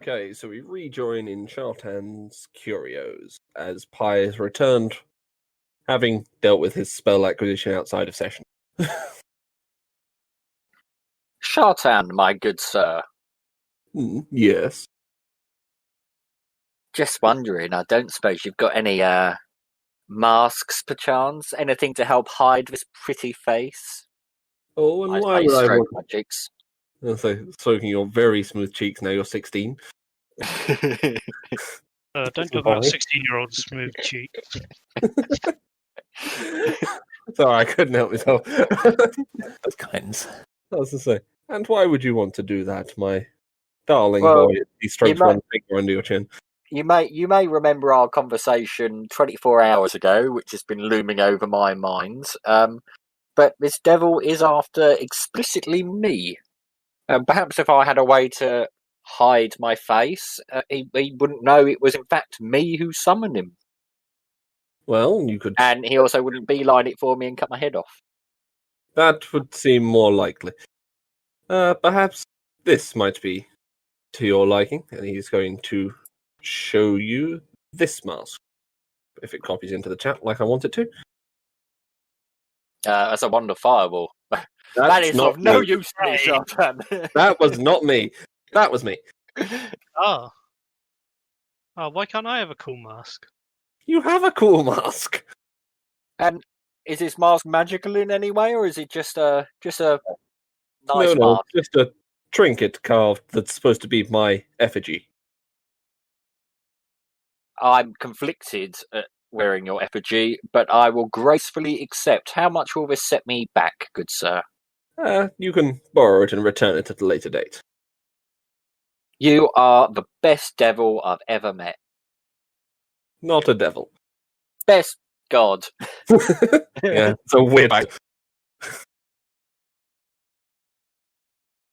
Okay, so we rejoin in Shartan's Curios as Pi has returned, having dealt with his spell acquisition outside of session. Shartan, my good sir. Yes. Just wondering, I don't suppose you've got any masks, perchance? Anything to help hide this pretty face? Oh, and why I would I stroke want... my cheeks. So, stroking your very smooth cheeks now you're 16. Don't talk about 16-year-old smooth cheek. Sorry, I couldn't help myself. Those kinds. I was to say, and why would you want to do that, my darling Well, boy? He strokes one finger under your chin. You may remember our conversation 24 hours ago, which has been looming over my mind. But this devil is after explicitly me. Perhaps if I had a way to hide my face, he wouldn't know it was in fact me who summoned him. Well, you could... And he also wouldn't beeline it for me and cut my head off. That would seem more likely. Perhaps this might be to your liking, and he's going to show you this mask. If it copies into the chat like I want it to. That's a wonder fireball. That is of no use to me, Shartan. That was not me. That was me. Oh, why can't I have a cool mask? You have a cool mask. And is this mask magical in any way, or is it just a nice No, mask? just a trinket carved that's supposed to be my effigy. I'm conflicted at wearing your effigy, but I will gracefully accept. How much will this set me back, good sir? You can borrow it and return it at a later date. You are the best devil I've ever met. Not a devil. Best god. Yeah, it's a weird bag.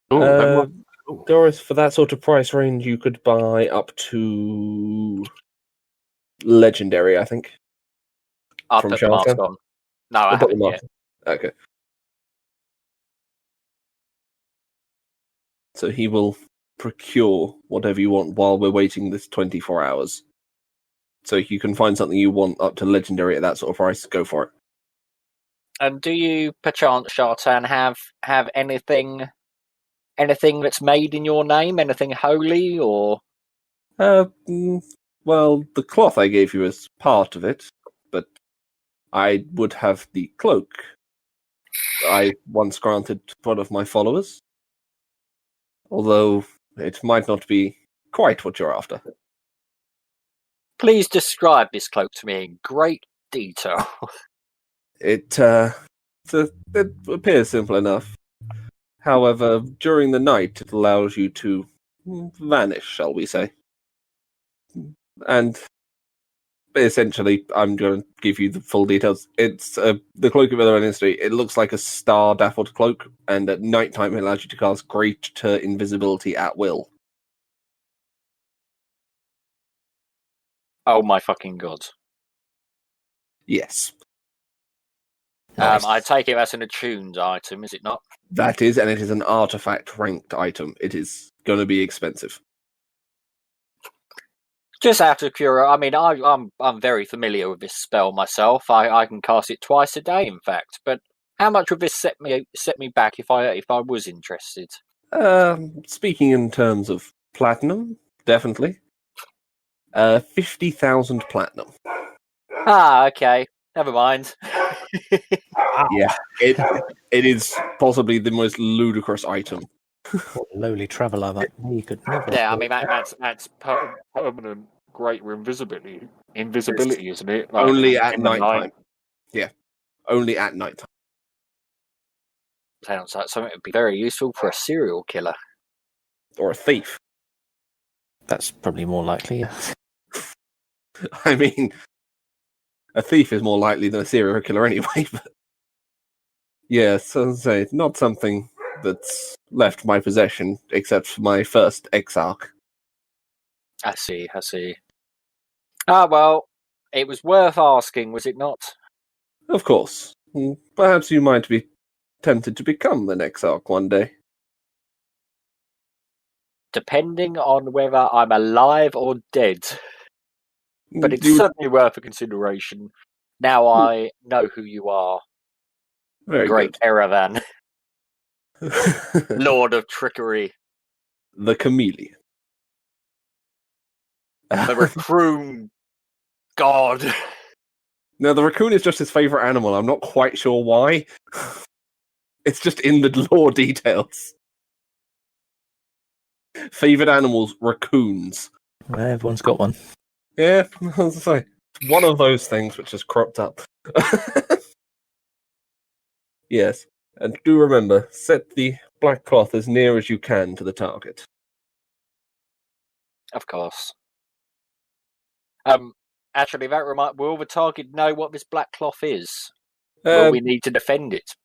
Doris, for that sort of price range, you could buy up to Legendary, I think. I'll From put the mask Shartan? on. No, I haven't yet. Okay. So he will procure whatever you want while we're waiting this 24 hours. So you can find something you want up to Legendary at that sort of price, go for it. And do you, perchance, Shartan, have anything that's made in your name? Anything holy, or...? Well, the cloth I gave you is part of it, but I would have the cloak I once granted to one of my followers. Although it might not be quite what you're after. Please describe this cloak to me in great detail. It appears simple enough. However, during the night, it allows you to vanish, shall we say. And essentially, I'm going to give you the full details. It's the Cloak of Illumination Industry. It looks like a star-dappled cloak, and at nighttime, it allows you to cast greater invisibility at will. Oh my fucking god. Yes. Nice. I take it that's an attuned item, is it not? That is, and it is an artifact-ranked item. It is going to be expensive. Just out of curiosity, I mean, I'm very familiar with this spell myself. I can cast it twice a day, in fact. But how much would this set me back if I was interested? Speaking in terms of platinum, definitely. 50,000 platinum. Ah, okay. Never mind. Yeah, it is possibly the most ludicrous item. What a lowly traveller like me could never. Yeah, I mean that's permanent great invisibility, isn't it? Like, only at in the night night. time. Yeah, only at night time. Sounds like something that would be very useful for a serial killer. Or a thief. That's probably more likely. Yeah. I mean, a thief is more likely than a serial killer anyway. But yes, as I say, not something that's left my possession except for my first Exarch. I see. Ah, well, it was worth asking, was it not? Of course. Perhaps you might be tempted to become an Exarch one day. depending on whether I'm alive or dead. But it's You- certainly worth a consideration. Now I know who you are, Very Great Caravan, good. Lord of Trickery, The chameleon. the Raccoon God. Now, the raccoon is just his favorite animal. I'm not quite sure why. It's just in the lore details. Favorite animals, raccoons. Well, everyone's got one. Yeah, I was gonna say, one of those things which is cropped up. Yes, and do remember, set the black cloth as near as you can to the target. Of course. Actually, that will the target know what this black cloth is? Will we need to defend it?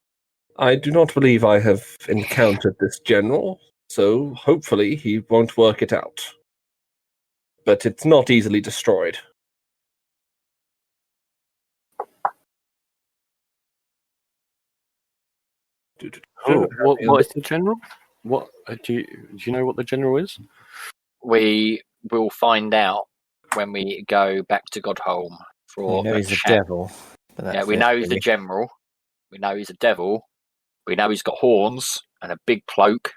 I do not believe I have encountered this general, so hopefully he won't work it out. But it's not easily destroyed. Oh, what is the general? What do you know what the general is? We will find out when we go back to Godholm for We know a he's a chat. devil. But Yeah, that's we it, know he's a really. general. We know he's a devil. We know he's got horns and a big cloak.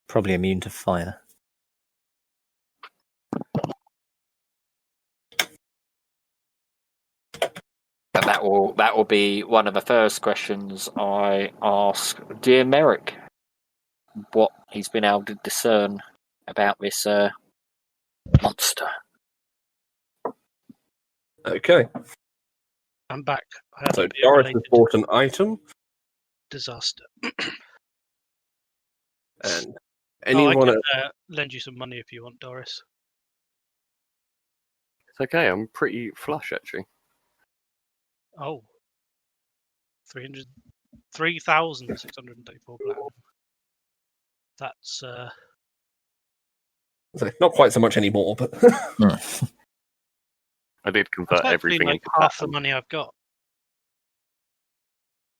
Probably immune to fire. And that will be one of the first questions I ask dear Merrick. What he's been able to discern about this monster. Okay, I'm back. I had so a Doris has related bought an item, disaster. and I anyone can lend you some money if you want, Doris. It's okay. I'm pretty flush actually. Oh. 3,634 platinum. That's not quite so much anymore, but I did convert actually everything like into half the platinum. money I've got.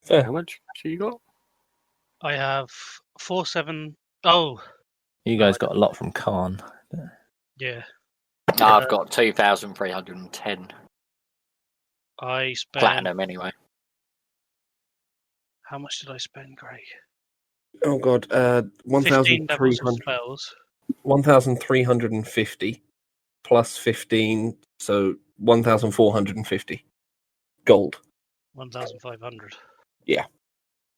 fair. How much you got? I have 47. Oh, You guys got a lot from Khan. yeah. No, I've got 2,310 I spent. platinum anyway. How much did I spend, Greg? Oh god, 15 levels of 1,300. spells. 1,350 plus 15, so 1,450 gold. 1,500. Yeah.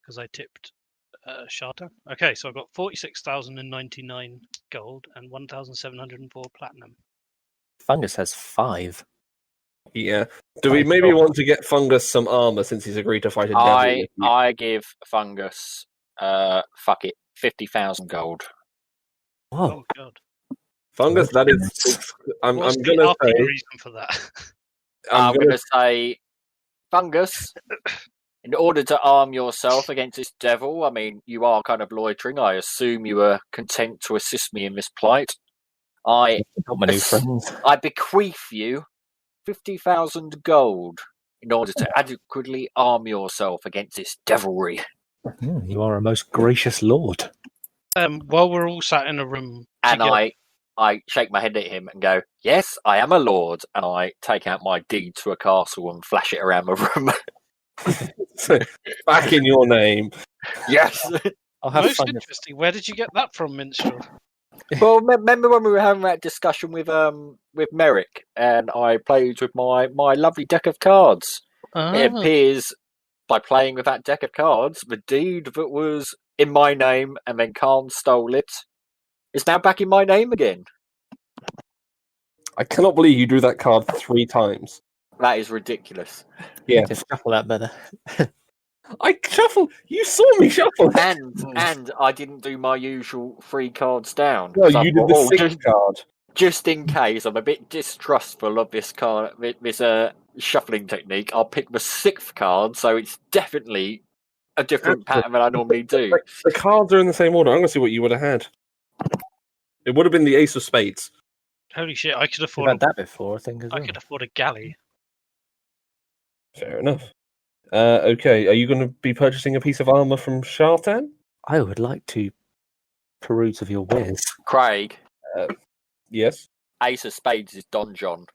Because I tipped Sharta. Okay, so I've got 46,099 gold and 1,704 platinum. Fungus has 5. Yeah. Do we maybe want to get Fungus some armor since he's agreed to fight a devil? with you? I give Fungus, fuck it, 50,000 gold. Whoa. Oh, God. Fungus, that is. I'm What's gonna the say. reason for that? I'm going to say, Fungus, in order to arm yourself against this devil, I mean, you are kind of loitering. I assume you are content to assist me in this plight. I Got my new friends. bequeath you 50,000 gold in order to adequately arm yourself against this devilry. You are a most gracious lord. While we're all sat in a room And together, I shake my head at him and go, yes, I am a lord. And I take out my deed to a castle and flash it around the room. Back in your name. Yes. I'll have most fun. interesting, where did you get that from, Minstrel? Well, remember when we were having that discussion with Merrick, and I played with my lovely deck of cards. It appears by playing with that deck of cards, the deed that was in my name and then Khan stole it is now back in my name again. I cannot believe you drew that card 3 times. That is ridiculous. Yeah. Just shuffle that better. I shuffle. You saw me shuffle. And I didn't do my usual 3 cards down. No, So I you did thought, the 6th card. just in case I'm a bit distrustful of this card, this shuffling technique, I'll pick the 6th card, so it's definitely a different pattern than I normally do. The cards are in the same order. I'm going to see what you would have had. It would have been the Ace of Spades. Holy shit! I could We've afford. had that before, I think, as I well. could afford a galley. Fair enough. Okay, are you going to be purchasing a piece of armor from Shartan? I would like to peruse of your wares. Craig, Yes. Ace of Spades is Don John.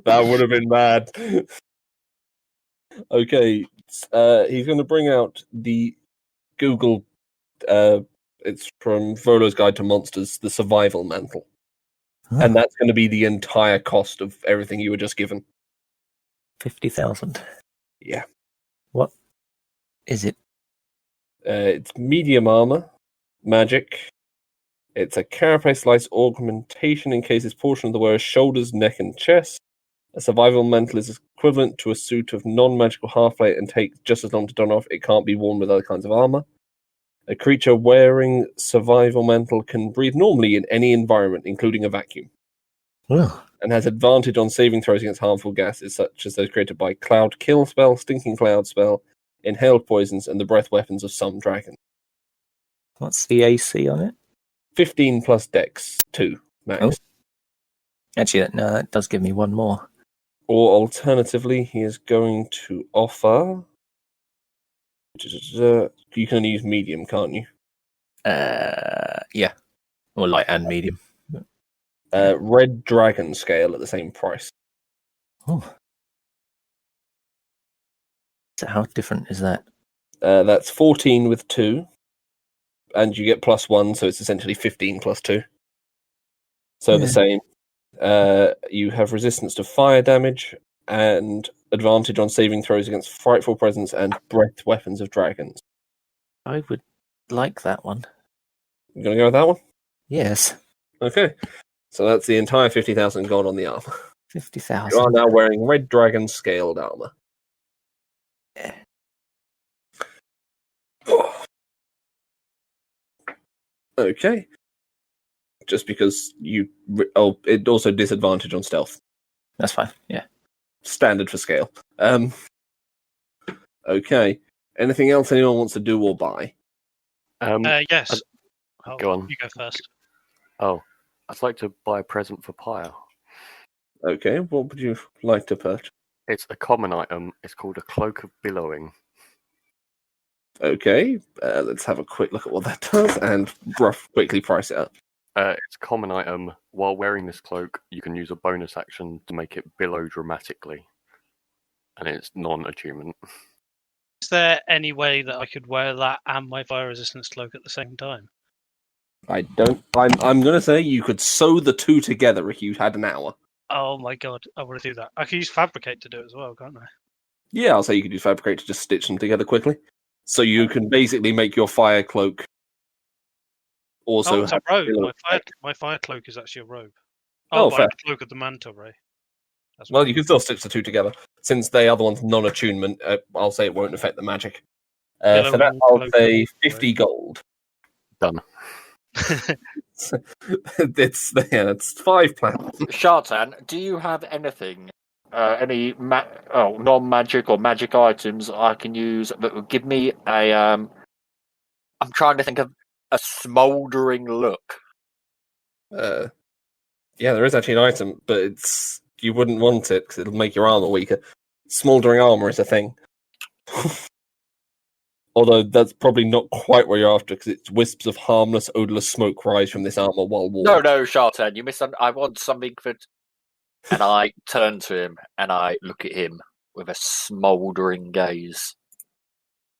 That would have been bad. Okay, he's going to bring out the Google. It's from Volo's Guide to Monsters, the Survival Mantle, and that's going to be the entire cost of everything you were just given. 50,000. Yeah. What is it? It's medium armor, magic. It's a carapace slice augmentation encases portion of the wearer's shoulders, neck, and chest. A survival mantle is equivalent to a suit of non-magical half-plate and takes just as long to don off. It can't be worn with other kinds of armor. A creature wearing survival mantle can breathe normally in any environment, including a vacuum, and has advantage on saving throws against harmful gases, such as those created by Cloud Kill spell, Stinking Cloud spell, Inhaled Poisons, and the breath weapons of some dragons. What's the AC on it? 15 plus Dex 2 max. Oh. Actually, no, that does give me one more. Or alternatively, he is going to offer. You can only use medium, can't you? Yeah. Or light and medium. Red Dragon scale at the same price. Oh. So how different is that? That's 14 with 2. And you get +1, so it's essentially 15 plus 2. So the same. You have resistance to fire damage and advantage on saving throws against frightful presence and breath weapons of dragons. I would like that one. You gonna go with that one? Yes. Okay. So that's the entire 50,000 gone on the armor. 50,000. You are now wearing Red Dragon scaled armor. Yeah. Okay. Just because it also disadvantage on stealth. That's fine. Yeah. Standard for scale. Okay. Anything else anyone wants to do or buy? Yes. Go on. You go first. Oh, I'd like to buy a present for Pyre. Okay. What would you like to purchase? It's a common item. It's called a Cloak of Billowing. Okay. Let's have a quick look at what that does and quickly price it up. It's a common item. While wearing this cloak, you can use a bonus action to make it billow dramatically. And it's non-attunement. Is there any way that I could wear that and my fire resistance cloak at the same time? I don't. I'm going to say you could sew the two together if you had an hour. Oh my god, I want to do that. I could use Fabricate to do it as well, can't I? Yeah, I'll say you could use Fabricate to just stitch them together quickly. So you can basically make your fire cloak also. It's a robe. My fire cloak is actually a robe. Oh, but fair. a cloak of the mantle, right? Well, you can still stitch the two together. Since the other one's non-attunement, I'll say it won't affect the magic. For that, I'll say 50 gold. Done. It's 5 plans. Shartan, do you have anything, any non-magic or magic items I can use that would give me a? I'm trying to think of a smouldering look. Yeah, there is actually an item, but you wouldn't want it because it'll make your armor weaker. Smouldering armor is a thing. Although that's probably not quite what you're after, because it's wisps of harmless, odorless smoke rise from this armor while warm. No, Shartan, you misunderstood. I want something for. And I turn to him and I look at him with a smouldering gaze.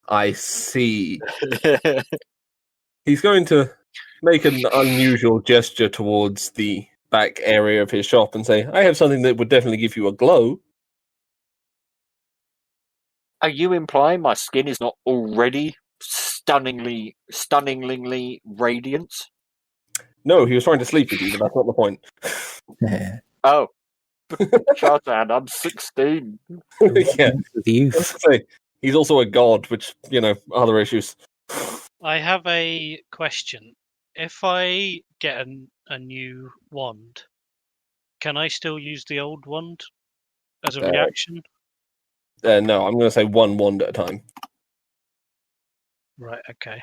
I see. He's going to make an unusual gesture towards the back area of his shop and say, I have something that would definitely give you a glow. Are you implying my skin is not already stunningly radiant? No, he was trying to sleep with you, but that's not the point. Yeah. Oh. Shartan, I'm 16. Yeah. The youth. He's also a god, which, other issues. I have a question. If I get a new wand, can I still use the old wand as a reaction? No, I'm going to say one wand at a time. Right, okay.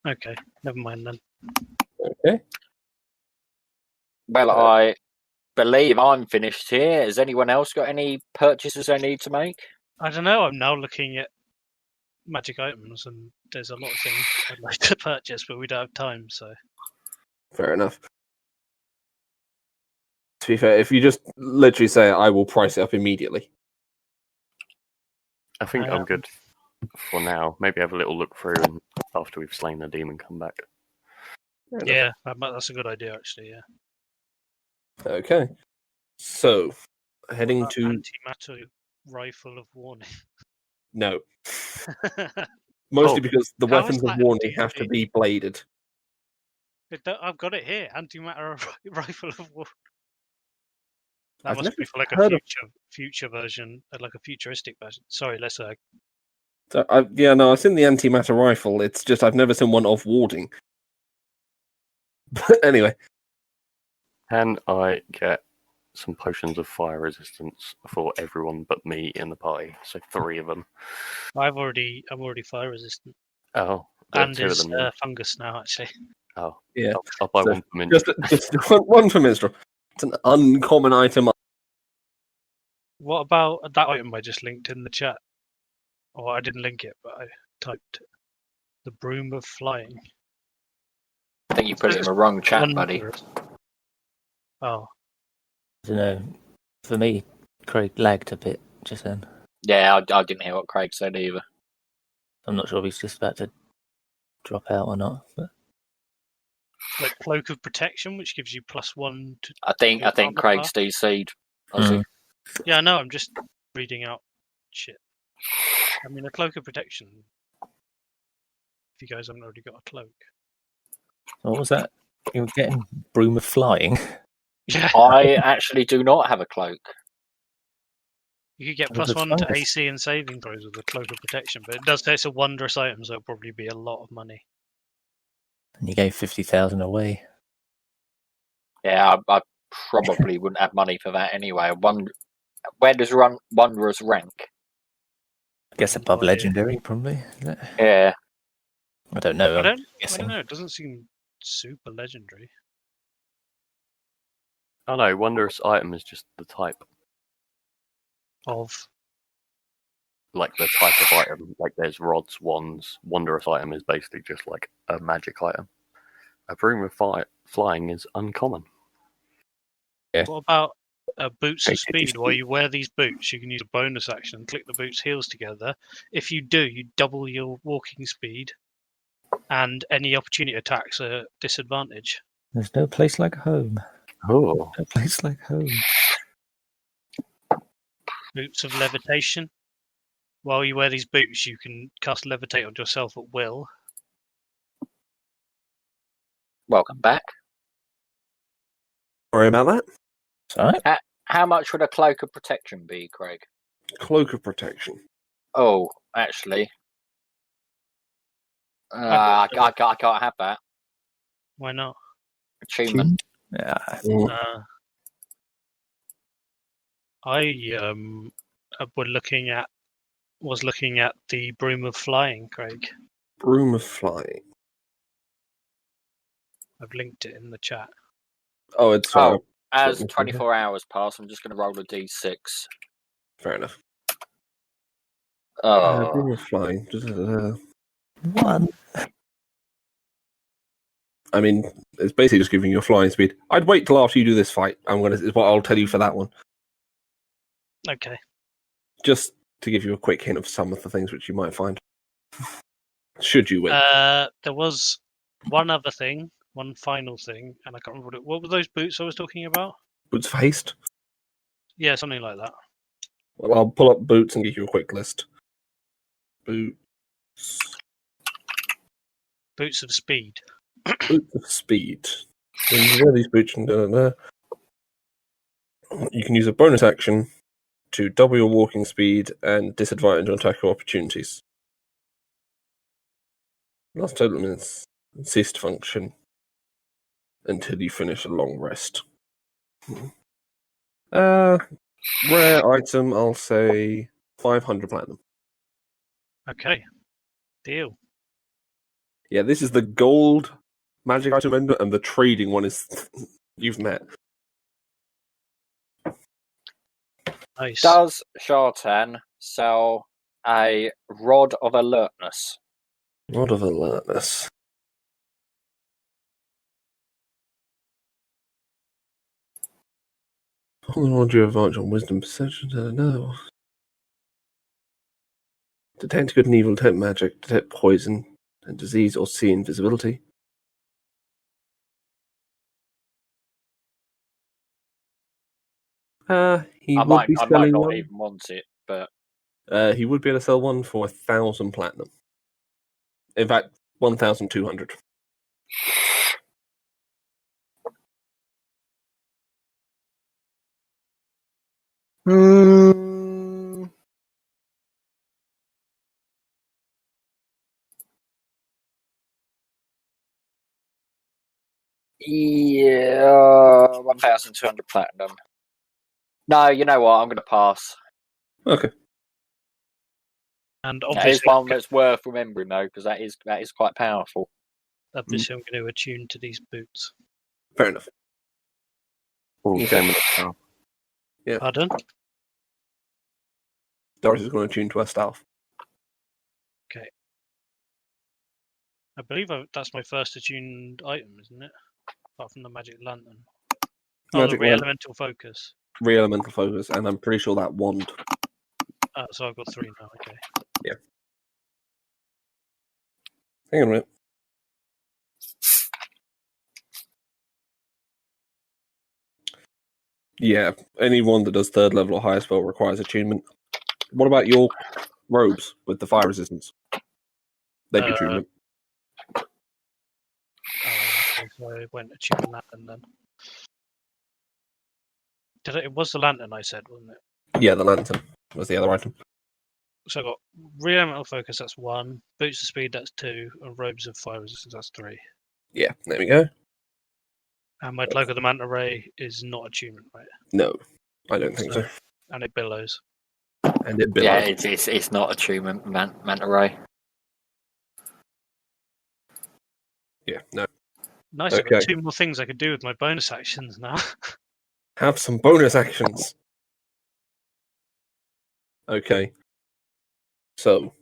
Okay, never mind then. Okay. Well, I believe I'm finished here. Has anyone else got any purchases they need to make? I don't know, I'm now looking at magic items, and there's a lot of things I'd like to purchase, but we don't have time. So Fair enough. To be fair, if you just literally say, I will price it up immediately. I think I'm good for now. Maybe have a little look through, and after we've slain the demon, come back. yeah, that's a good idea actually. Yeah. Okay. So, heading to... antimatter rifle of warning. No. Mostly because the how is weapons of that warning a have to D&D? be bladed. I've got it here. Antimatter rifle of warning. That I've must never be for like a heard of- future version, like a futuristic version. Sorry, let's So, I've seen the antimatter rifle. It's just I've never seen one of warding. But anyway, Can I get some potions of fire resistance for everyone but me in the party? So 3 of them. I'm already fire resistant, Oh, there are and 2 of is them. Then. fungus now actually. Oh, yeah. I'll buy So, one for Minstrel. Just one for Minstrel. It's an uncommon item. What about that item I just linked in the chat? Or I didn't link it, but I typed it. The broom of flying. I think you put it in the wrong chat, buddy. Oh, I don't know. For me, Craig lagged a bit just then. Yeah, I didn't hear what Craig said either. I'm not sure if he's just about to drop out or not. But like cloak of protection, which gives you +1 to. I think armor Craig's class. DC'd. Ozzy. Yeah, no, I'm just reading out shit. I mean, a cloak of protection. If you guys haven't already got a cloak. what was that? You were getting broom of flying. Yeah, I actually do not have a cloak. you could get Well, that's +1 to fungus. AC and saving throws with a cloak of protection, but it does say it's a wondrous item, so it'll probably be a lot of money. And you gave 50,000 away. Yeah, I probably wouldn't have money for that anyway. Where does Wanderers rank? I guess above idea. legendary, probably. Is it? Yeah, I don't know. I I'm don't guessing. know. It doesn't seem super legendary. Oh no, wondrous item is just the type. Of Like the type of item. Like there's rods, wands. Wondrous item is basically just like a magic item. A broom of flying is uncommon. what about boots of Basically, speed? While you wear these boots, you can use a bonus action and click the boots' heels together. If you do, you double your walking speed, and any opportunity attacks are disadvantage. There's no place like home. Oh. No place like home. Boots of levitation. While you wear these boots, you can cast levitate on yourself at will. welcome back. Worry about that. Sorry. How much would a cloak of protection be, Craig? Cloak of protection. Oh, actually, I can't have that Why not? achievement. Yeah. I was looking at the broom of flying, Craig. Broom of flying. I've linked it in the chat. Oh, it's As Sure. 24 hours pass, I'm just going to roll a d6. fair enough. Oh, Broom of flying. One. I mean, it's basically just giving you a flying speed. I'd wait till after you do this fight. Is what I'll tell you for that one. Okay. Just to give you a quick hint of some of the things which you might find. Should you win? There was one other thing, one final thing, and I can't remember what were those boots I was talking about? Boots of haste? Yeah, something like that. Well, I'll pull up boots and give you a quick list. Boots. Boots of speed. Boots of speed. When you wear these boots, you can use a bonus action to double your walking speed and disadvantage on attack opportunities. Last total minutes cease to function until you finish a long rest. Rare item, I'll say 500 platinum. Okay. Deal. Yeah, this is the gold magic item ender, and the trading one is you've met. Nice. does Shartan sell a rod of alertness. Rod of alertness. On the rod you advantage on wisdom perception. No. Detect good and evil, detect magic, detect poison and disease, or see invisibility. He I would might be selling not one. even want it, but He would be able to sell one for 1,000 platinum. In fact, 1,200. yeah, 1,200 platinum. No, you know what? I'm going to pass. Okay. And That is obviously, one that's worth remembering, though, because that is quite powerful. I'm going to attune to these boots. Fair enough. Oh, Okay. okay. Yeah. Pardon? Doris is going to tune to her staff. I believe that's my first attuned item, isn't it? Apart from the magic lantern. Magic the lantern. elemental focus. Re-elemental focus, and I'm pretty sure that wand. So I've got 3 now. Okay. Hang on a minute. Yeah, anyone that does 3rd level or higher spell requires attunement. What about your robes with the fire resistance? They'd be attunement. Okay, so I went to attune lantern then. It was the lantern I said, wasn't it? Yeah, the lantern was the other item. So I got re-elemental focus, that's 1. Boots of speed, that's 2. And robes of fire resistance, that's 3. Yeah, there we go. And my cloak of the manta ray is not attunement, right? No, I don't think so. And it billows. And it billows. Yeah, it's not attunement, Manta Ray. Yeah, no. Nice, I've got 2 more things I could do with my bonus actions now. Have some bonus actions. Okay. So,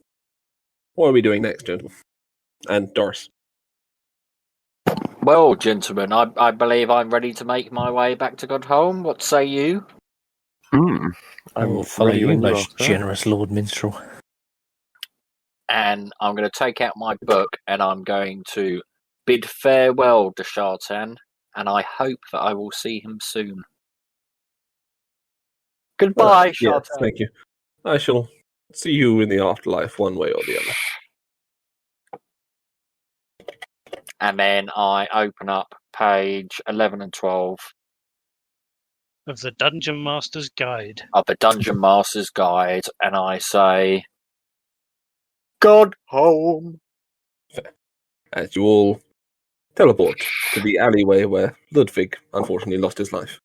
what are we doing next, gentlemen? And Doris. Well, gentlemen, I believe I'm ready to make my way back to Godholm. What say you? I will follow ready you, when you are, most sir. generous Lord Minstrel. And I'm going to take out my book and I'm going to bid farewell to Shartan, and I hope that I will see him soon. Goodbye, Shartan. Yes, thank you. I shall see you in the afterlife one way or the other. And then I open up page 11 and 12 Of the Dungeon Master's Guide. of the Dungeon Master's Guide, and I say, Godholm. As you all teleport to the alleyway where Ludwig unfortunately lost his life.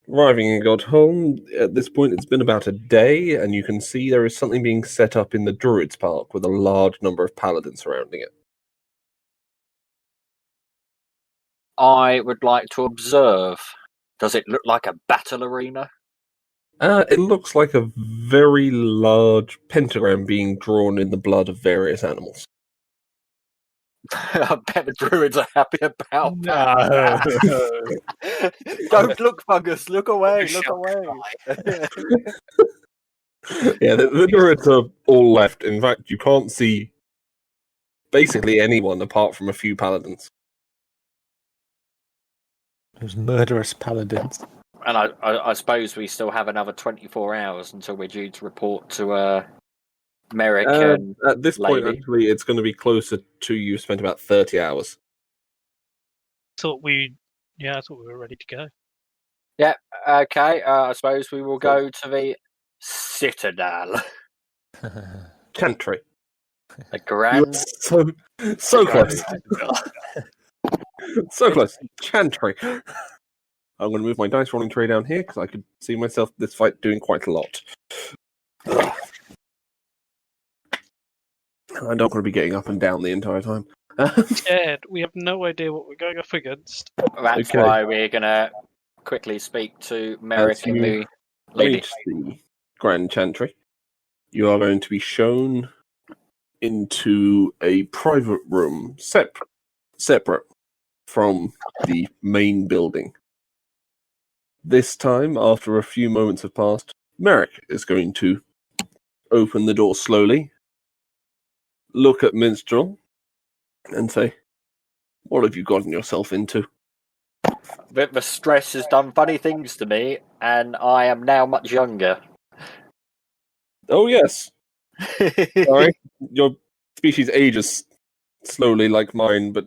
Arriving in Godholm, at this point it's been about a day, and you can see there is something being set up in the Druids Park with a large number of paladins surrounding it. I would like to observe. Does it look like a battle arena? It looks like a very large pentagram being drawn in the blood of various animals. I bet the druids are happy about that. Don't look, Fungus. Look away. Look away. Yeah, the Druids are all left. In fact, you can't see basically anyone apart from a few paladins. Those murderous paladins. And I suppose we still have another 24 hours until we're due to report to Merrick and at this point, Lady. actually, it's going to be closer to you spent about 30 hours. I thought we were ready to go. Yeah, okay. I suppose we will go to the Citadel. Chantry. The Grand. So close. So close. Chantry. I'm going to move my dice rolling tray down here because I could see myself this fight doing quite a lot. I'm not going to be getting up and down the entire time. Ed, we have no idea what we're going up against. That's Okay. why we're gonna quickly speak to Merrick As and you the lady. reach the Grand Chantry, you are going to be shown into a private room separate from the main building. This time, after a few moments have passed, Merrick is going to open the door slowly, look at Minstrel, and say, "What have you gotten yourself into?" The stress has done funny things to me, and I am now much younger. Oh yes, sorry, your species ages slowly like mine, but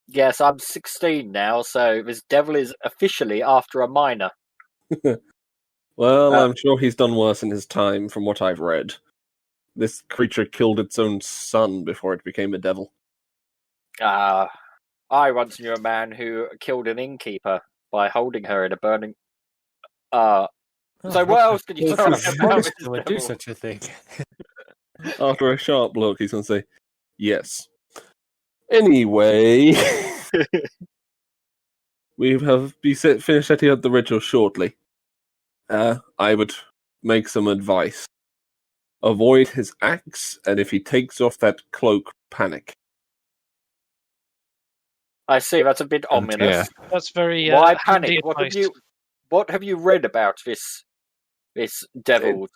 Yes, I'm 16 now, so this devil is officially after a minor. well, I'm sure he's done worse in his time, from what I've read. This creature killed its own son before it became a devil. I once knew a man who killed an innkeeper by holding her in a burning. So what else can you tell me about this would do devil? such a thing? After a sharp look, he's going to say, "Yes." Anyway, we have finished setting up the ritual shortly. I would make some advice. Avoid his axe, and if he takes off that cloak, panic. I see. That's a bit ominous. That's very. Why handy panic? advice. What have you read about this devil?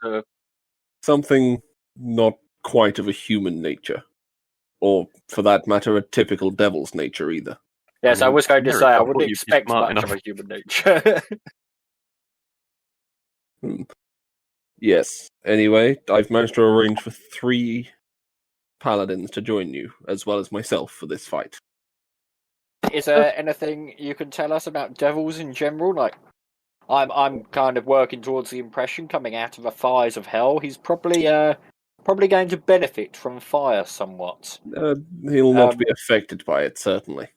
Something not quite of a human nature. Or, for that matter, a typical devil's nature either. Yes, I was going to Merrick, say I I wouldn't thought you'd be expect smart much enough. of a human nature. Yes. Anyway, I've managed to arrange for 3 paladins to join you, as well as myself, for this fight. Is there anything you can tell us about devils in general? Like, I'm kind of working towards the impression coming out of the fires of hell, he's probably going to benefit from fire somewhat. He'll not be affected by it, certainly.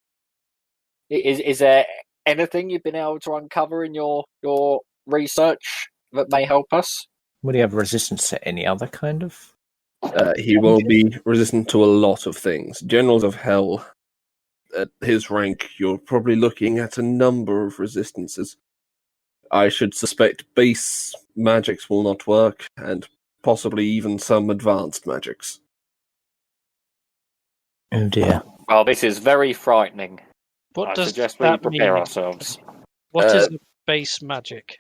Is there anything you've been able to uncover in your research that may help us? Would he have resistance to any other kind of? He will be resistant to a lot of things. Generals of Hell, at his rank, you're probably looking at a number of resistances. I should suspect base magics will not work, and possibly even some advanced magics. Oh dear. Well, this is very frightening. What I does suggest we that prepare mean? ourselves. What is base magic?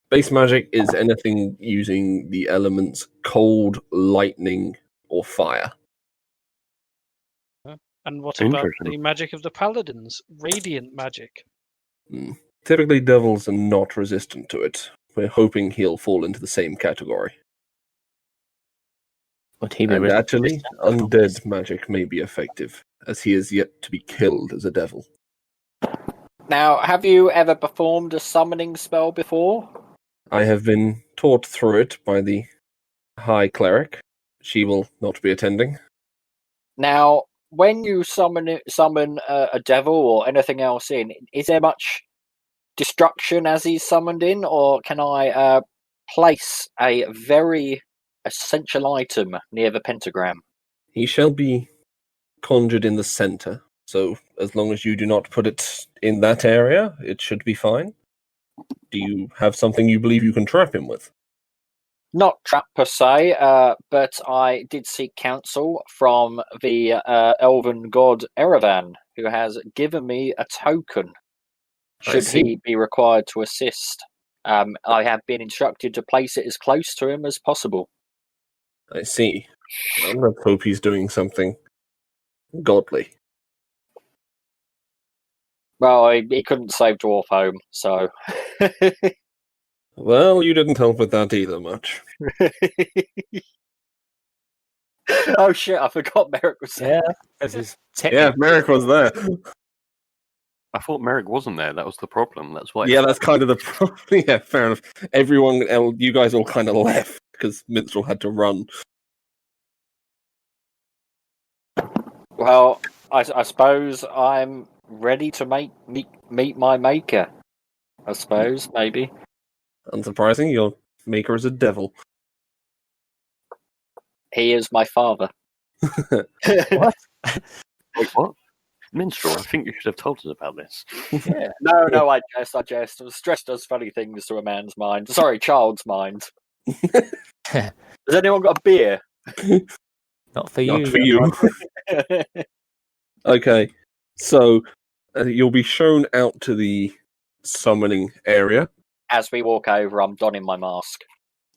Base magic is anything using the elements cold, lightning, or fire. And what about Interesting. the magic of the paladins? Radiant magic. Typically, devils are not resistant to it. We're hoping he'll fall into the same category. Would he be And resistant actually, to undead magic may be effective, as he is yet to be killed as a devil. Now, have you ever performed a summoning spell before? I have been taught through it by the High Cleric. She will not be attending. Now, when you summon a devil or anything else in, is there much destruction as he's summoned in, or can I place a very essential item near the pentagram? He shall be conjured in the center, so as long as you do not put it in that area, it should be fine. Do you have something you believe you can trap him with? Not trap per se, but I did seek counsel from the elven god Erevan, who has given me a token should he be required to assist. I have been instructed to place it as close to him as possible. I see. Let's hope he's doing something godly. Well, he couldn't save Dwarfhome, so... Well, you didn't help with that either much. Oh shit, I forgot Merrick was there. Yeah, this is Yeah, Merrick was there. I thought Merrick wasn't there. That was the problem. That's why. Yeah, that's kind of the problem. Yeah, fair enough. Everyone else, you guys all kind of left because Minstrel had to run. Well, I suppose I'm ready to meet my maker. I suppose, maybe. Unsurprising, your maker is a devil. He is my father. what? Wait, what? Minstrel, I think you should have told us about this. Yeah. No, I jest. Stress does funny things to a man's mind. Sorry, child's mind. Has anyone got a beer? Not for you. Not for you. Okay, so you'll be shown out to the summoning area. As we walk over, I'm donning my mask.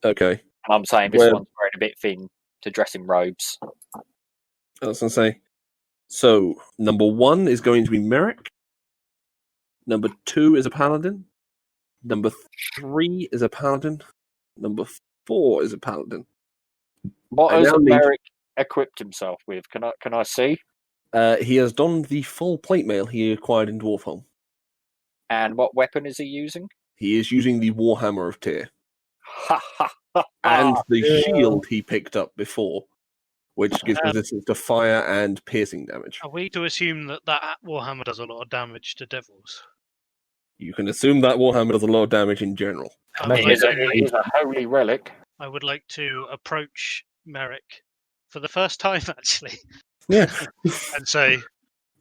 Okay, And I'm saying this Where- one's wearing a bit thin to dress in robes. I was going to say. So, number 1 is going to be Merrick. Number 2 is a paladin. Number 3 is a paladin. Number 4 is a paladin. What I has now need- Merrick equipped himself with? Can I see? He has donned the full plate mail he acquired in Dwarfholm. And what weapon is he using? He is using the Warhammer of Tyr. Ha ha ha! And ha. the shield he picked up before, which gives resistance to fire and piercing damage. Are we to assume that Warhammer does a lot of damage to devils? You can assume that Warhammer does a lot of damage in general. It is a holy relic. I would like to approach Merrick for the first time, actually, Yeah. and say,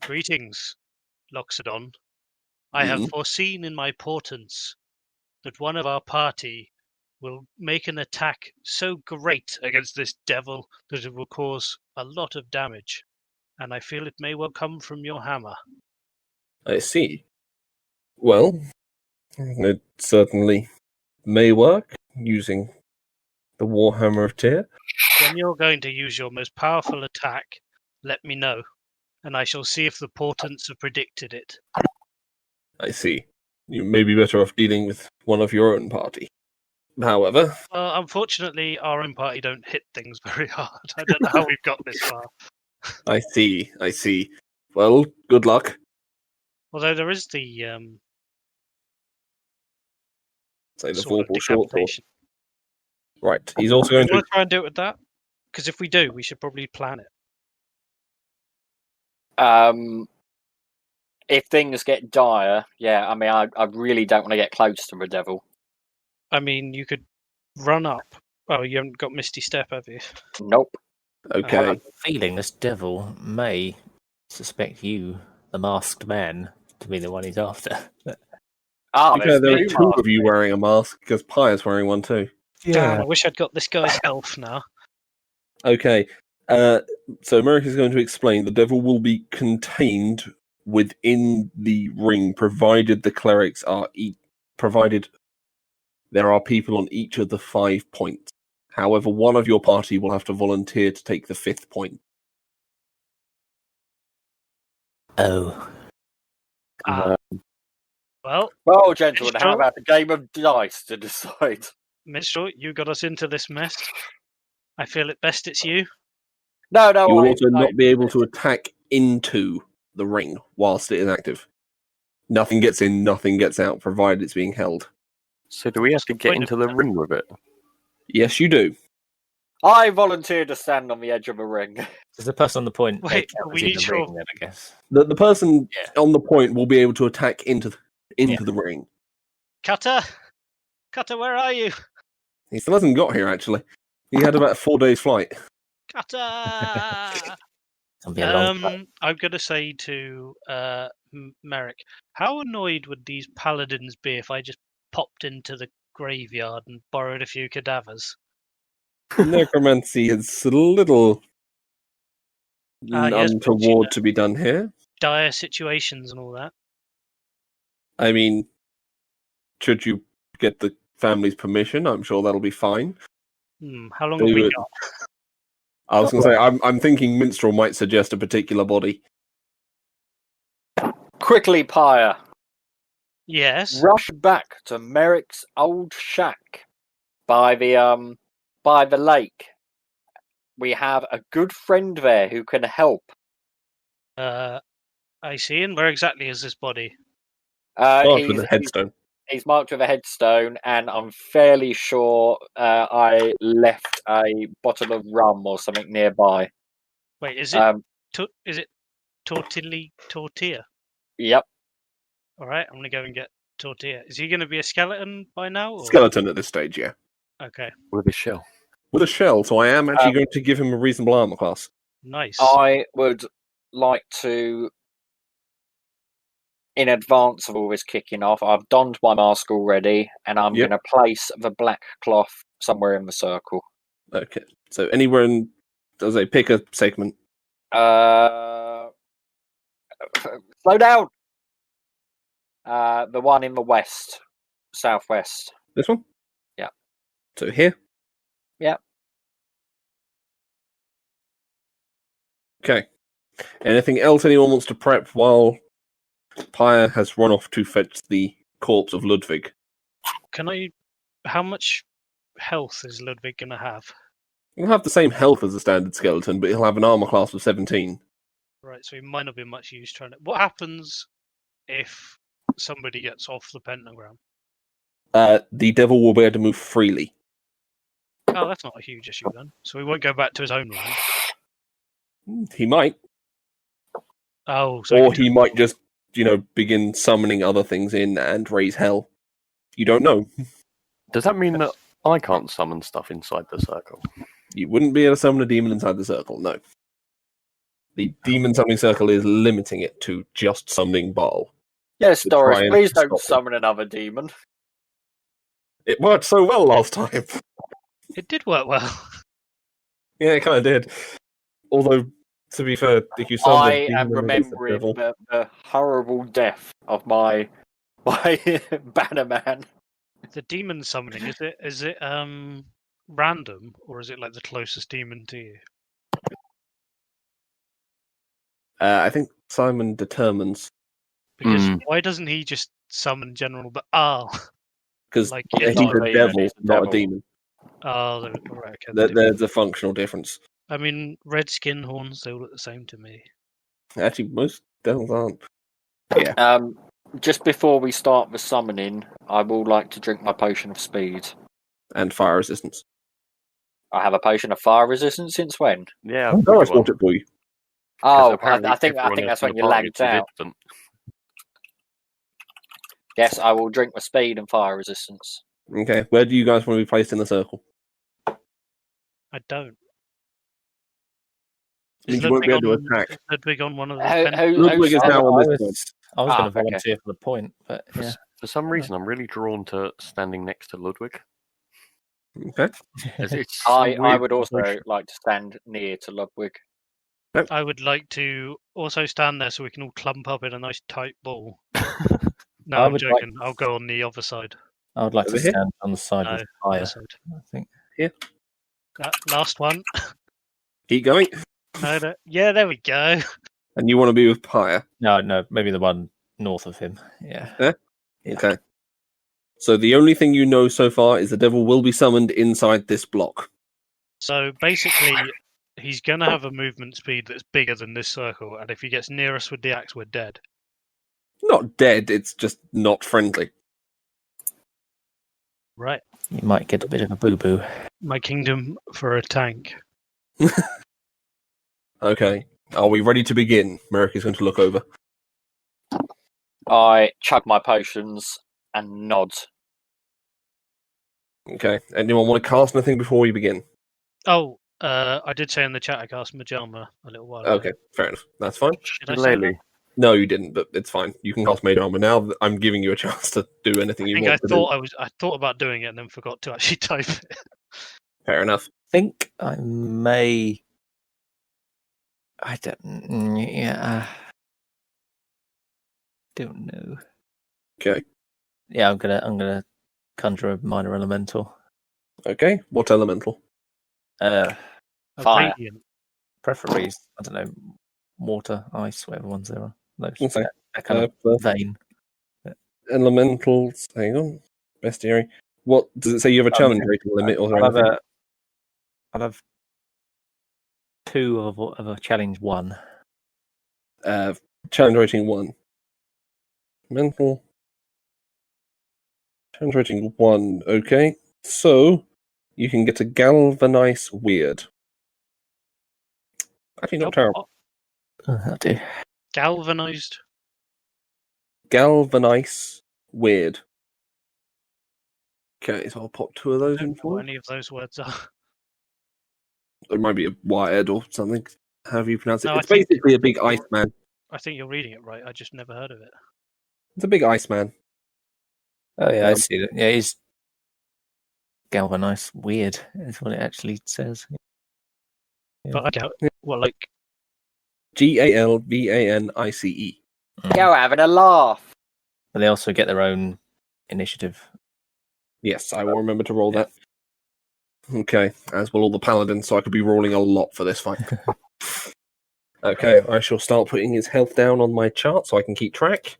"Greetings, Loxodon. I have foreseen in my portents that one of our party will make an attack so great against this devil that it will cause a lot of damage, and I feel it may well come from your hammer." I see. Well, it certainly may work using the Warhammer of Tyr. When you're going to use your most powerful attack, let me know, and I shall see if the portents have predicted it. I see. You may be better off dealing with one of your own party. However, Unfortunately, our own party don't hit things very hard. I don't know how we've got this far. I see. Well, good luck. Although there is the Say the sort of Vorpal short sword. decapitation. Right. He's also Do going you want to. to try and do it with that? Because if we do, we should probably plan it. If things get dire, yeah, I mean, I really don't want to get close to the devil. I mean, you could run up. Oh, you haven't got Misty Step, have you? Nope. Okay. I have a feeling this devil may suspect you, the masked man, to be the one he's after. Ah, there are two two masks. of you wearing a mask because Pyre's wearing one too. Damn, I wish I'd got this guy's elf now. Okay. So Merrick is going to explain the devil will be contained within the ring, provided the clerics are provided there are people on each of the 5 points. However, one of your party will have to volunteer to take the 5th point. Oh. Well, Well, gentlemen, Minstrel? how about the game of dice to decide? Minstrel, you got us into this mess. I feel it best it's you. No, You will I- also I- not be able to attack into the ring whilst it is active. Nothing gets in, nothing gets out, provided it's being held. So do we have to get Point into of the that. ring with it? Yes, you do. I volunteer to stand on the edge of a ring. Does the person on the point Wait, make out we as in need the your- ring then, I guess? The person Yeah. on the point will be able to attack into the ring. Cutter? Cutter, where are you? He still hasn't got here, actually. He had about 4 days' flight. Cutter! It'll be a long time. I'm going to say to Merrick, how annoyed would these paladins be if I just popped into the graveyard and borrowed a few cadavers? Necromancy is a little Yes, but untoward to be done here. Dire situations and all that. I mean, should you get the family's permission, I'm sure that'll be fine. How long have we David. got? I was going to say, I'm thinking Minstrel might suggest a particular body. Quickly, Pyre, Yes. rush back to Merrick's old shack by the lake. We have a good friend there who can help. I see. And where exactly is this body? Start with a headstone. He's marked with a headstone, and I'm fairly sure I left a bottle of rum or something nearby. Wait, is it is it Tortilla? Yep. All right, I'm going to go and get Tortilla. Is he going to be a skeleton by now? Or? Skeleton at this stage, yeah. Okay, With a shell. With a shell, so I am actually going to give him a reasonable armor class. nice. I would like to in advance of all this kicking off, I've donned my mask already, and I'm Yep. going to place the black cloth somewhere in the circle. Okay. So anywhere in, as I pick a segment. Slow down. The one in the west, southwest. This one? Yeah. So here? Yeah. Okay. Anything else anyone wants to prep while Pyre has run off to fetch the corpse of Ludwig? How much health is Ludwig going to have? He'll have the same health as a standard skeleton, but he'll have an armor class of 17. Right, so he might not be much use trying to. What happens if somebody gets off the pentagram? The devil will be able to move freely. Oh, that's not a huge issue then. So he won't go back to his own land. He might. Oh, so Or he might just, begin summoning other things in and raise hell. You don't know. Does that mean that I can't summon stuff inside the circle? You wouldn't be able to summon a demon inside the circle, no. The demon summoning circle is limiting it to just summoning Baal. Yes, To Doris, try and please stop don't it. summon another demon. It worked so well last time. it did work well. Yeah, it kind of did. Although, to be fair, if you summon I a demon am against the remembering devil, the horrible death of my Bannerman. The demon summoning, is it random, or is it like the closest demon to you? I think Simon determines. Because Hmm. why doesn't he just summon General Baal? Because Like, he's not a a demon, devil, he's a not a devil. demon. Oh, right, okay. There's a functional difference. I mean, red skin horns, they all look the same to me. Actually, most devils aren't. Just before we start the summoning, I will like to drink my potion of speed. And fire resistance. I have a potion of fire resistance since when? Yeah, Oh, pretty I bought well. it for you. 'Cause Oh, apparently I think everyone that's else in when the you party lagged is out. resistant. Yes, I will drink my speed and fire resistance. Okay, where do you guys want to be placed in the circle? I don't. Means you won't be able to attack. Is Ludwig on one of the Ludwig is now on this point. I was going to okay. volunteer for the point, but yeah. For some reason, I'm really drawn to standing next to Ludwig. Okay. It's I weird would also combination. like to stand near to Ludwig. I would like to also stand there so we can all clump up in a nice tight ball. No, I I'm would joking. I'll go on the other side. I would like Over to here? stand on the side No, of other fire, side. I think. Last one. Keep going. No. Yeah, there we go. And you want to be with Pyre. No, maybe the one north of him. Yeah. Yeah? Yeah. Okay. So the only thing you know so far is the devil will be summoned inside this block. So basically, he's going to have a movement speed that's bigger than this circle, and if he gets near us with the axe, we're dead. Not dead, it's just not friendly. Right. You might get a bit of a boo-boo. My kingdom for a tank. Okay. Are we ready to begin? Merrick is going to look over. I chug my potions and nod. Okay. Anyone want to cast anything before we begin? Oh, I did say in the chat I cast Majama a little while ago. Okay, fair enough. That's fine. Did I say that? Lely. No, you didn't, but it's fine. You can cast Mage Armor now. I'm giving you a chance to do anything I you think want to I thought about doing it and then forgot to actually type it. do. Fair enough. I think I may. I don't. Yeah. Don't know. Okay. Yeah, I'm gonna conjure a minor elemental. Okay. What elemental? A Fire. radiant. Preferably, I don't know, water, ice, whatever ones there are. Those Okay. that kind of vein. Elementals. Hang on. Bestiary. What does it say? You have a challenge rating limit or anything? I'll have 2 of a challenge 1. Challenge rating 1. Mental. Challenge rating 1. Okay. So you can get a Galvanize Weird. Actually, not terrible. I do. Galvanized. Galvanize Weird. Okay, so I'll pop 2 of I those don't in know for what you. any of those words are. It might be a wired or something. However you pronounce it. No, I It's think- basically a big ice man. I think you're reading it right. I just never heard of it. It's a big Iceman. Oh yeah, I see it. Yeah, he's galvanized weird. Is what it actually says. But I doubt. What, like? Galvanice. Go having a laugh. But they also get their own initiative. Yes, I will remember to roll that. Okay, as will all the paladins, so I could be rolling a lot for this fight. Okay, I shall start putting his health down on my chart so I can keep track.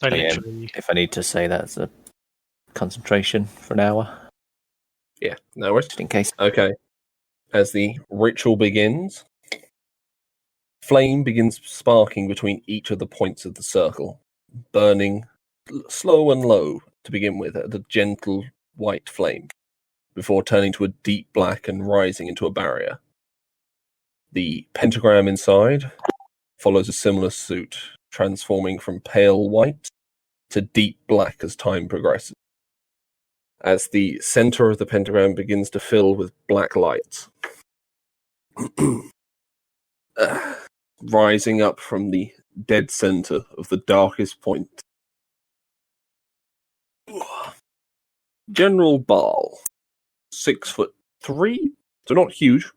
I Yeah. literally. If I need to say that's a concentration for an hour, Yeah, no worries. just in case. Okay, as the ritual begins, flame begins sparking between each of the points of the circle, burning slow and low to begin with at a gentle white flame, before turning to a deep black and rising into a barrier. The pentagram inside follows a similar suit, transforming from pale white to deep black as time progresses. As the center of the pentagram begins to fill with black light, rising up from the dead center of the darkest point. General Baal, 6'3", so not huge.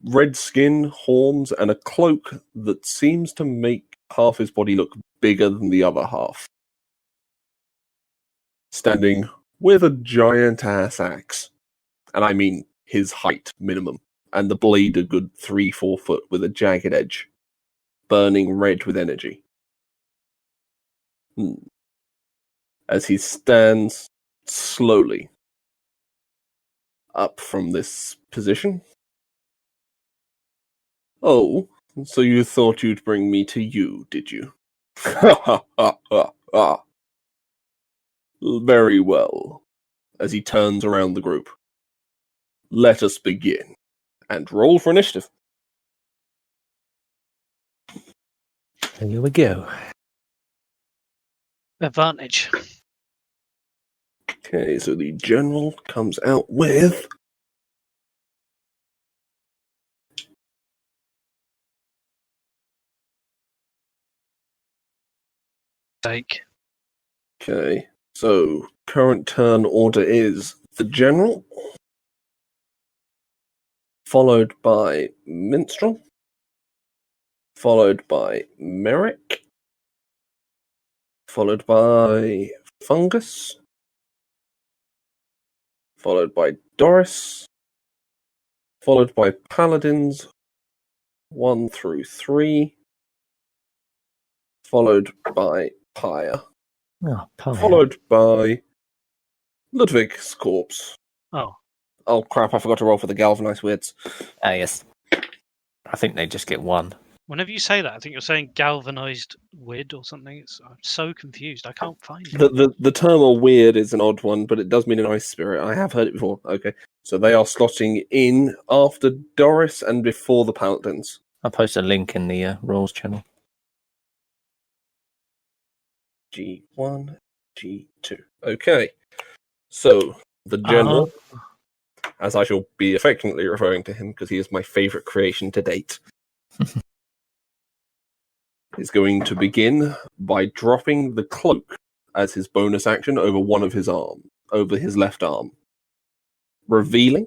Red skin, horns, and a cloak that seems to make half his body look bigger than the other half. Standing with a giant-ass axe, and I mean his height minimum, and the blade a good 3-4 foot with a jagged edge, burning red with energy. As he stands slowly up from this position. Oh, so you thought you'd bring me to you, did you? Ha ha ha ha ha. Very well. As he turns around the group. Let us begin. And roll for initiative. Here we go. Advantage. Okay, so the general comes out with... Take. Okay, so current turn order is the general, followed by Minstrel, followed by Merrick, followed by Fungus, followed by Doris, followed by Paladins 1 through 3, followed by Pyre, Oh, followed by Ludwig's corpse. Oh, Oh crap, I forgot to roll for the galvanized weirds. Ah, yes. I think they just get one. whenever you say that, I think you're saying galvanized wood or something. I'm so confused. I can't find it. The term "a weird" is an odd one, but it does mean an ice spirit. I have heard it before. Okay, so they are slotting in after Doris and before the Paladins. I'll post a link in the rules channel. G1, G2. Okay, so the general, as I shall be affectionately referring to him because he is my favourite creation to date, is going to begin by dropping the cloak as his bonus action over one of his arms, over his left arm, revealing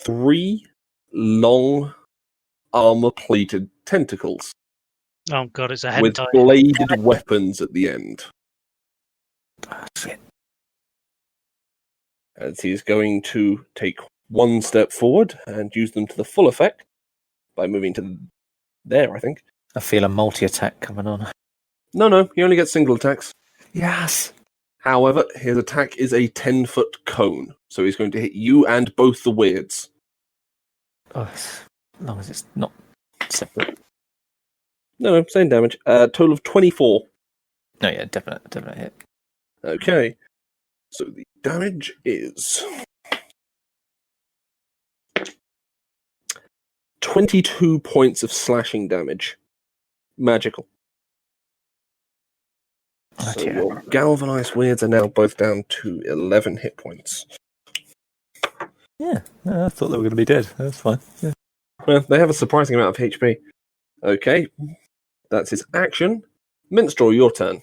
3 long armor-plated tentacles Oh god, it's a with hentai. bladed weapons at the end. Shit. As he's going to take one step forward and use them to the full effect by moving to there, I think. I feel a multi-attack coming on. No, he only gets single attacks. Yes. However, his attack is a 10-foot cone, so he's going to hit you and both the weirds. Oh, as long as it's not separate. No, same damage. Total of 24. No, yeah, definite hit. Okay, so the damage is 22 points of slashing damage. Magical. Oh, So dear. your galvanized weirds are now both down to 11 hit points. Yeah, I thought they were going to be dead. That's fine. Yeah. Well, they have a surprising amount of HP. Okay. That's his action. Minstrel, your turn.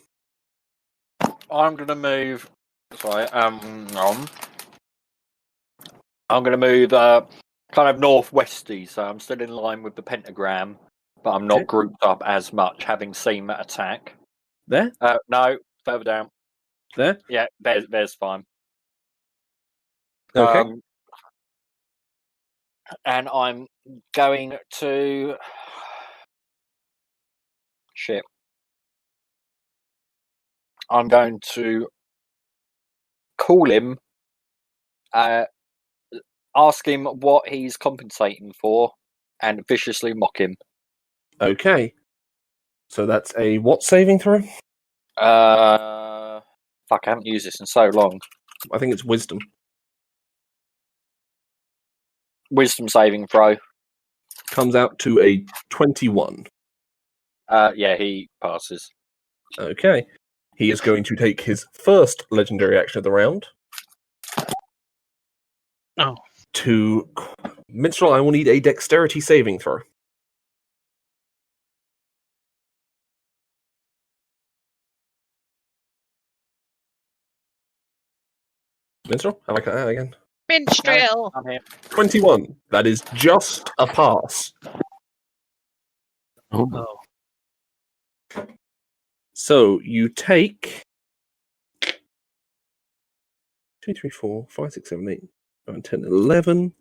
I'm going to move. Sorry. I'm going to move kind of northwesty, so I'm still in line with the pentagram, but I'm not Okay. grouped up as much, having seen that attack. There? No, further down. There? Yeah, there's fine. Okay. And I'm going to. Shit. I'm going to call him, ask him what he's compensating for, and viciously mock him. Okay. So that's a what saving throw? Fuck, I haven't used this in so long. I think it's wisdom. Wisdom saving throw. Comes out to a 21. Yeah, he passes. Okay. He is going to take his first legendary action of the round. Oh. To Minstrel, I will need a dexterity saving throw. Minstrel, have I got that again? Minstrel! I'm here. 21. That is just a pass. Oh. So you take 2, 3, 4, 5, 6, 7, 8, 9, 10, 11,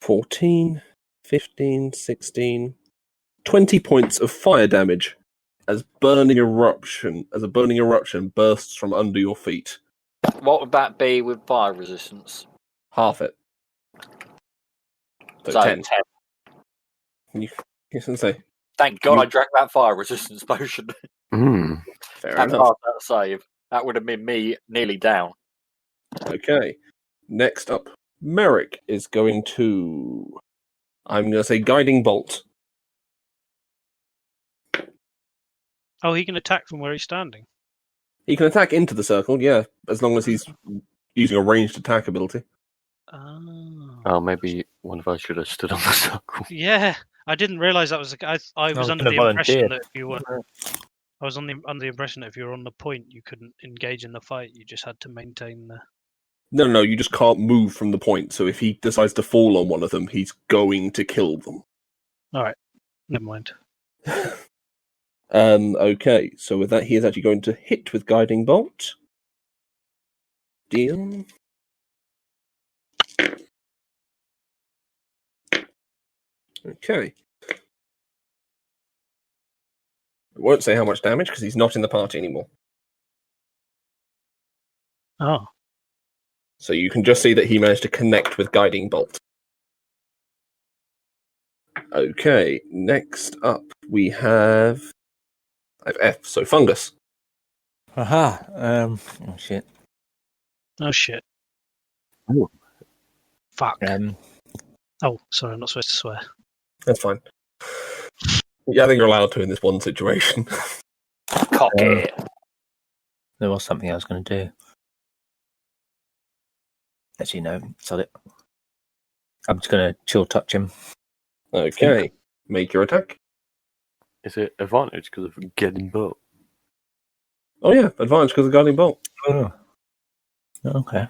14, 15, 16, 20 points of fire damage as a burning eruption bursts from under your feet. What would that be with fire resistance? Half it. So 10. You can say. Thank God I drank that fire resistance potion. Fair And enough. passed that save. That would have been me nearly down. Okay. Next up, Merrick is going to. I'm going to say Guiding Bolt. Oh, he can attack from where he's standing. He can attack into the circle, yeah, as long as he's using a ranged attack ability. Oh. Oh, maybe one of us should have stood on the circle. Yeah, I didn't realise that was. I was under gonna the impression volunteer. that if you were. I was under the impression that if you were on the point, you couldn't engage in the fight. You just had to maintain the. No, you just can't move from the point, so if he decides to fall on one of them, he's going to kill them. All right, never mind. Okay, so with that, he is actually going to hit with Guiding Bolt. Deal. Okay. I won't say how much damage because he's not in the party anymore. Oh, So you can just see that he managed to connect with Guiding Bolt. Okay, next up we have F, so Fungus. Aha. Oh shit. oh shit. Oh. Fuck. Oh, sorry, I'm not supposed to swear. That's fine. Yeah, I think you're allowed to in this one situation. Cock it. There was something I was going to do. Actually, no. Sod it. I'm just going to chill touch him. Okay, make your attack. Is it advantage because of getting built? Oh yeah, advantage because of Guiding Bolt. Oh. Okay.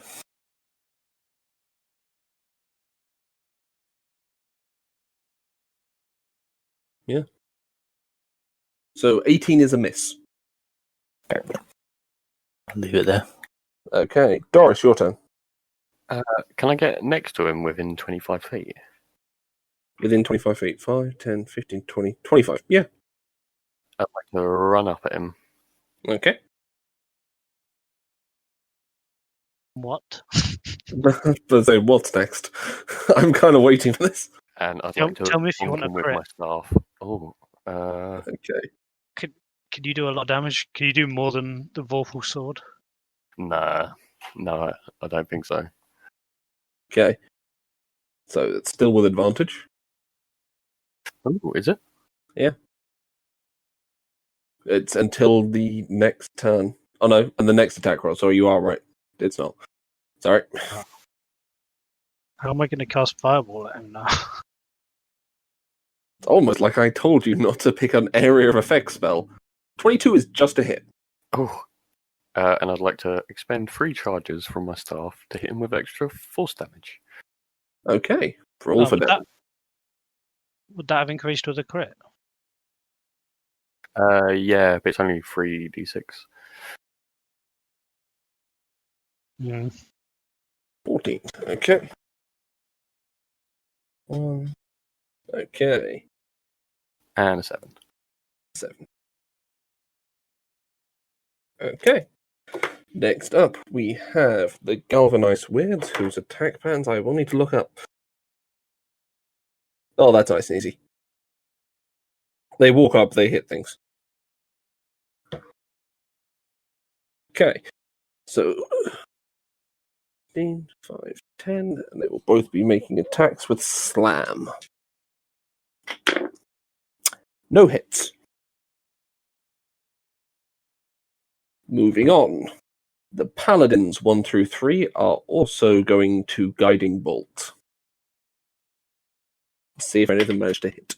Yeah. So 18 is a miss. I'll leave it there. Okay, Doris, your turn. Can I get next to him within 25 feet? Within 25 feet. 5, 10, 15, 20, 25. Yeah. I'd like to run up at him. Okay. What? But say, what's next? I'm kind of waiting for this. And I'd Tell- like to tell me if you bonk want a him with crit. my staff. Oh, Okay. Can you do a lot of damage? Can you do more than the Vorpal sword? nah. No, I don't think so. Okay. So it's still with advantage. Oh, is it? It's until the next turn. Oh no, and the next attack roll. Sorry, you are right. It's not. Sorry. How am I going to cast Fireball at him now? It's almost like I told you not to pick an area of effect spell. 22 is just a hit. Oh. And I'd like to expend 3 charges from my staff to hit him with extra force damage. Okay. Roll for damage. Would that have increased with a crit? Yeah, but it's only 3d6. 14. Okay. 1. Okay. And a 7. 7. Okay. Next up, we have the Galvanized Weirds, whose attack patterns I will need to look up. Oh, that's nice and easy. They walk up, they hit things. Okay. So, 15, 5, 10, and they will both be making attacks with Slam. No hits. Moving on. The Paladins 1 through 3 are also going to Guiding Bolt. See if any of them manage to hit.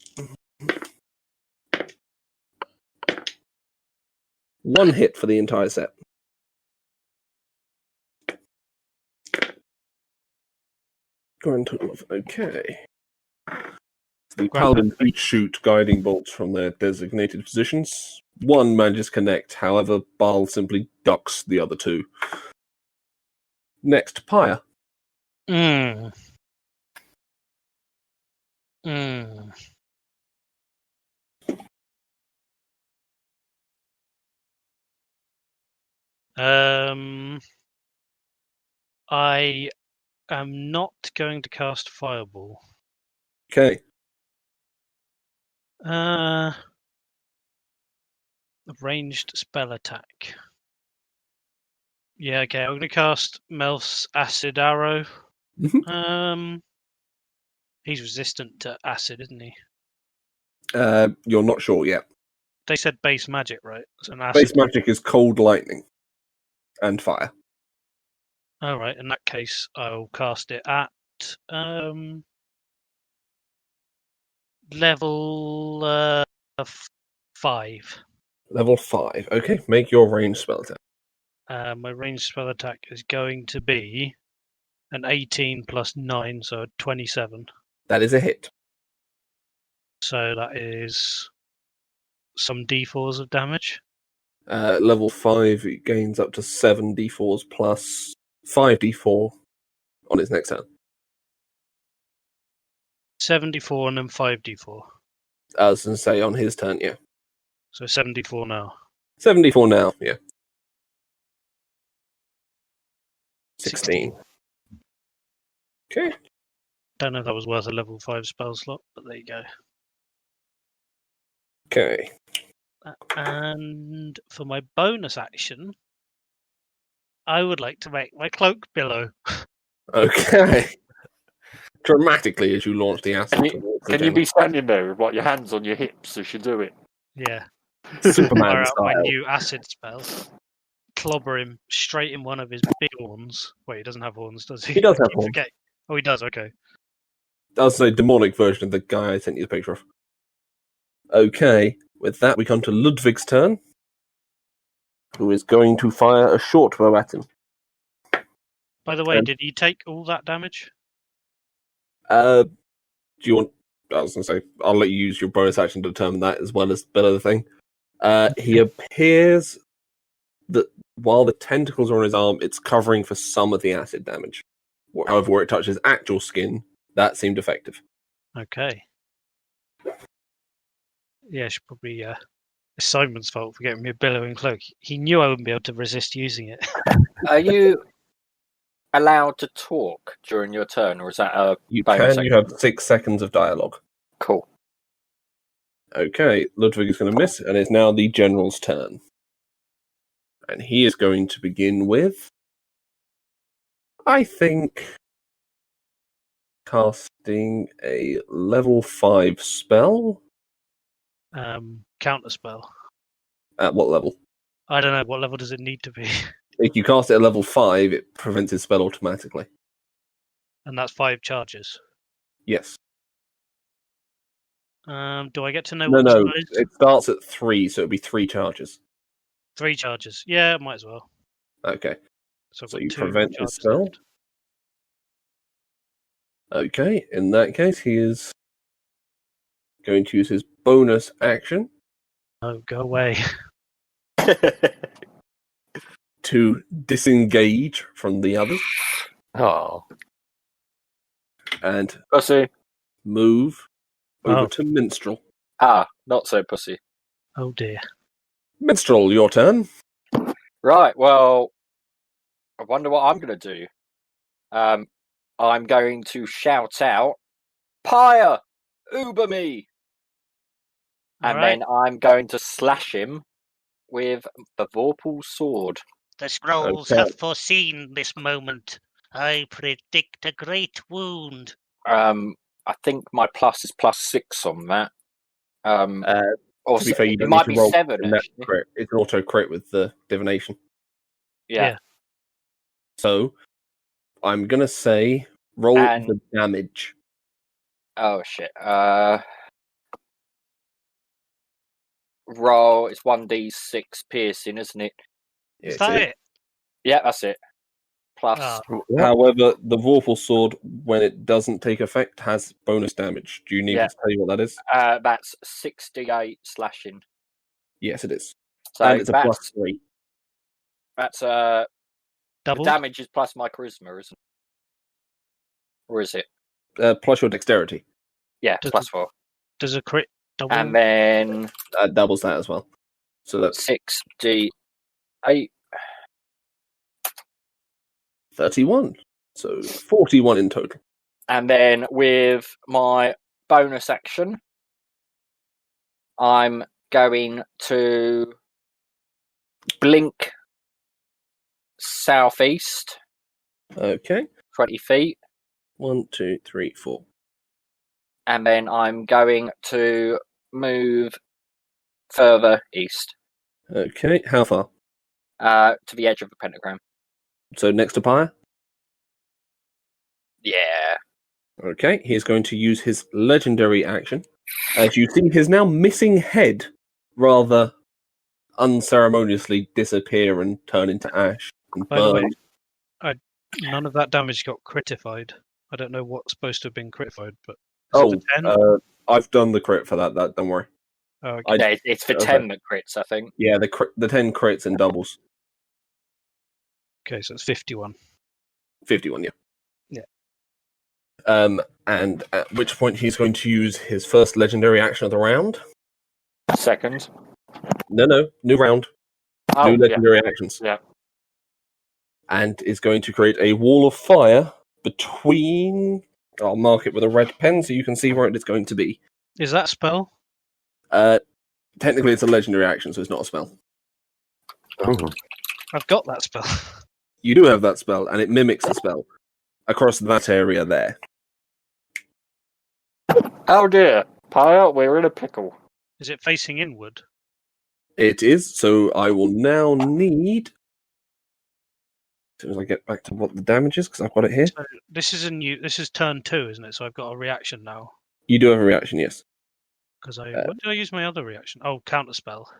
1 hit for the entire set. Grand total of okay. The Paladins each shoot guiding bolts from their designated positions. 1 manages to connect, however, Baal simply ducks the other 2. Next, Pyre. I am not going to cast Fireball. Okay. Ranged spell attack. Yeah, okay. I'm going to cast Melf's Acid Arrow. He's resistant to acid, isn't he? You're not sure yet. They said base magic, right? So an acid. Base magic is cold lightning and fire. All right. In that case, I'll cast it at level 5. Level 5. Okay, make your ranged spell attack. My ranged spell attack is going to be an 18 plus 9, so 27. That is a hit. So that is some d4s of damage. Level 5, it gains up to 7 d4s plus 5 d4 on its next turn. 74 and then 5d4. As I say, on his turn, yeah. So 74 now. 74 now, yeah. 16. Okay. Don't know if that was worth a level 5 spell slot, but there you go. Okay. And for my bonus action, I would like to make my cloak billow. Okay. Dramatically as you launch the acid towards the Can you be standing there with your hands on your hips as you do it? Yeah. Superman Fire out style. my new acid spell. Clobber him straight in one of his big horns. Wait, he doesn't have horns, does he? He does have horns. Forget. Oh, he does, okay. That's a demonic version of the guy I sent you the picture of. Okay, with that we come to Ludwig's turn, who is going to fire a short bow at him. By the way, did he take all that damage? Do you want... I was going to say, I'll let you use your bonus action to determine that as well as the other thing. He appears that while the tentacles are on his arm, it's covering for some of the acid damage. However, where it touches actual skin, that seemed effective. Okay. Yeah, should probably... It's Simon's fault for getting me a billowing cloak. He knew I wouldn't be able to resist using it. Are you allowed to talk during your turn, or is that a You bonus can. You action? have 6 seconds of dialogue. Cool. Okay, Ludwig is going to miss, and it's now the general's turn. And he is going to begin with, I think, casting a level 5 spell. Counter spell. At what level? I don't know. What level does it need to be? If you cast it at level 5, it prevents his spell automatically. And that's 5 charges. Yes. Do I get to know No, what the no. spell is? It starts at 3, so it'll be 3 charges. 3 charges. Yeah, might as well. Okay. So I've So got you 2 prevent his charges spell. left. Okay. In that case, he is going to use his bonus action Oh, go away. to disengage from the others Oh, and Pussy. move over Oh. to Minstrel. Not so pussy. Oh dear. Minstrel, your turn. Right, well, I wonder what I'm going to do. I'm going to shout out, Pyre! Uber me! And Alright. then I'm going to slash him with the Vorpal sword. The scrolls Okay. have foreseen this moment. I predict a great wound. I think my plus is +6 on that. Or To be fair, you it don't might need be to roll 7, in that actually. crit. It's an auto crit with the divination. Yeah. So I'm gonna say roll And- the damage. Oh, shit. Roll, it's 1d6 piercing, isn't it? Is that it? Yeah, that's it. Plus, Oh, However, the Vorpal sword, when it doesn't take effect, has bonus damage. Do you need Yeah. me to tell you what that is? that's 68 slashing. Yes, it is. So And it's a that's, +3. that's the double? damage is plus my charisma, isn't it? Or is it? Plus your dexterity. Yeah, Does +4. Does a crit double? And then Doubles that as well. So that's 6d8. 31. So 41 in total. And then with my bonus action, I'm going to blink southeast Okay. 20 feet. 1, 2, 3, 4. And then I'm going to move further east Okay. How far? to the edge of the pentagram. So next to Pyre? Yeah. Okay. He is going to use his legendary action. As you see his now missing head rather unceremoniously disappear and turn into ash and By the way, burn. none of that damage got critified. I don't know what's supposed to have been critified, but is Oh, it for 10? I've done the crit for that. Don't worry. Oh, okay. Yeah, it's for okay. 10 that crits, I think. Yeah, the 10 crits and doubles. Okay, so it's 51. 51, yeah. Yeah. And at which point he's going to use his first legendary action of the round. Second. No, new round. Oh, New yeah. legendary actions. Yeah. And is going to create a wall of fire between. I'll mark it with a red pen so you can see where it is going to be. Is that spell? Technically, it's a legendary action, so it's not a spell. oh. I've got that spell. You do have that spell, and it mimics the spell across that area there. Oh dear. Pyre, we're in a pickle. Is it facing inward? It is, so I will now need. As soon as I get back to what the damage is, because I've got it here. So this is turn 2, isn't it? So I've got a reaction now. You do have a reaction, yes. Because when did I use my other reaction? Oh, counter spell.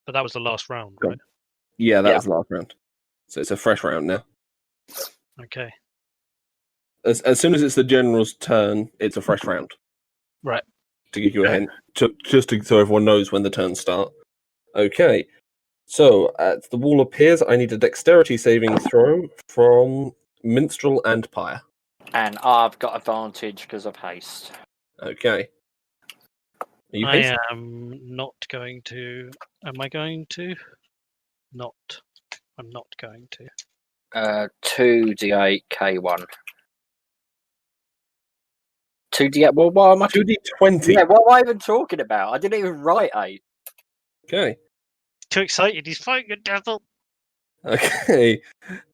But that was the last round, Go on. right? Yeah, that Yeah. was the last round. So it's a fresh round now. Okay. As soon as it's the general's turn, it's a fresh round. Right. To give you a hint, so everyone knows when the turns start. Okay. So as the wall appears, I need a dexterity saving throw from Minstrel and Pyre. And I've got advantage because of haste. Okay. Are you I hasted? am not going to. Am I going to? Not. I'm not going to. 2d8 K1. 2d8. Well, what am I? 2d20. Yeah, what am I even talking about? I didn't even write 8. Okay. Too excited. He's fighting a devil. Okay.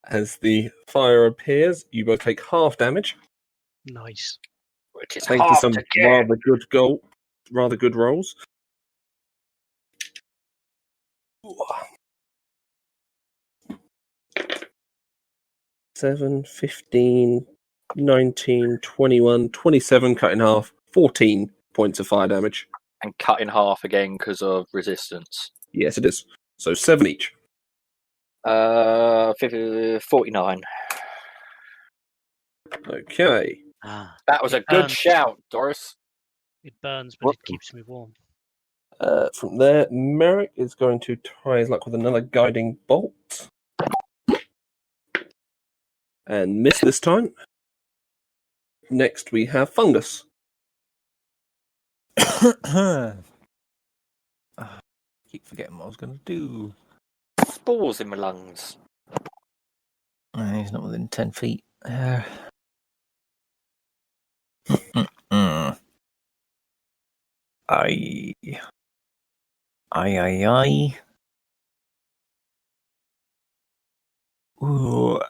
As the fire appears, you both take half damage. Nice. Which is Thanks to half some to get. rather good rolls. 7, 15, 19, 21, 27 cut in half, 14 points of fire damage. And cut in half again because of resistance. Yes, it is. So 7 each. 49. Okay. That was a good shout, Doris. It burns, but Whoop. it keeps me warm. From there, Merrick is going to try his luck with another guiding bolt. And miss this time. Next, we have Fungus. Keep forgetting what I was going to do. Spores in my lungs. He's not within 10 feet. Aye. Ooh.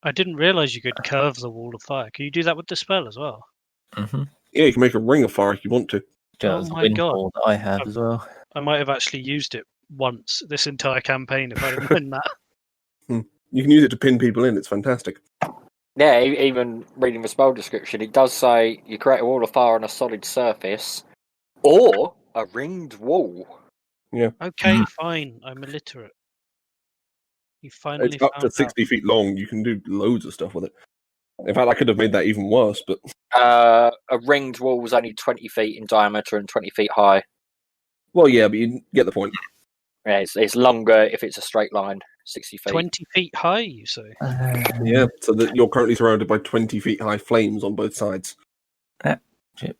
I didn't realise you could curve the wall of fire. Can you do that with the spell as well? Mm-hmm. Yeah, you can make a ring of fire if you want to. Just my wind God. ball that I have as well. I might have actually used it once this entire campaign if I didn't win that. You can use it to pin people in. It's fantastic. Yeah, even reading the spell description, it does say you create a wall of fire on a solid surface or a ringed wall. Okay, fine. I'm illiterate. You finally It's up found to out. 60 feet long. You can do loads of stuff with it. In fact, I could have made that even worse, but... A ringed wall is only 20 feet in diameter and 20 feet high. Well, yeah, but you get the point. Yeah, it's longer if it's a straight line, 60 feet. 20 feet high, you say? Yeah, so that you're currently surrounded by 20 feet high flames on both sides. Shit.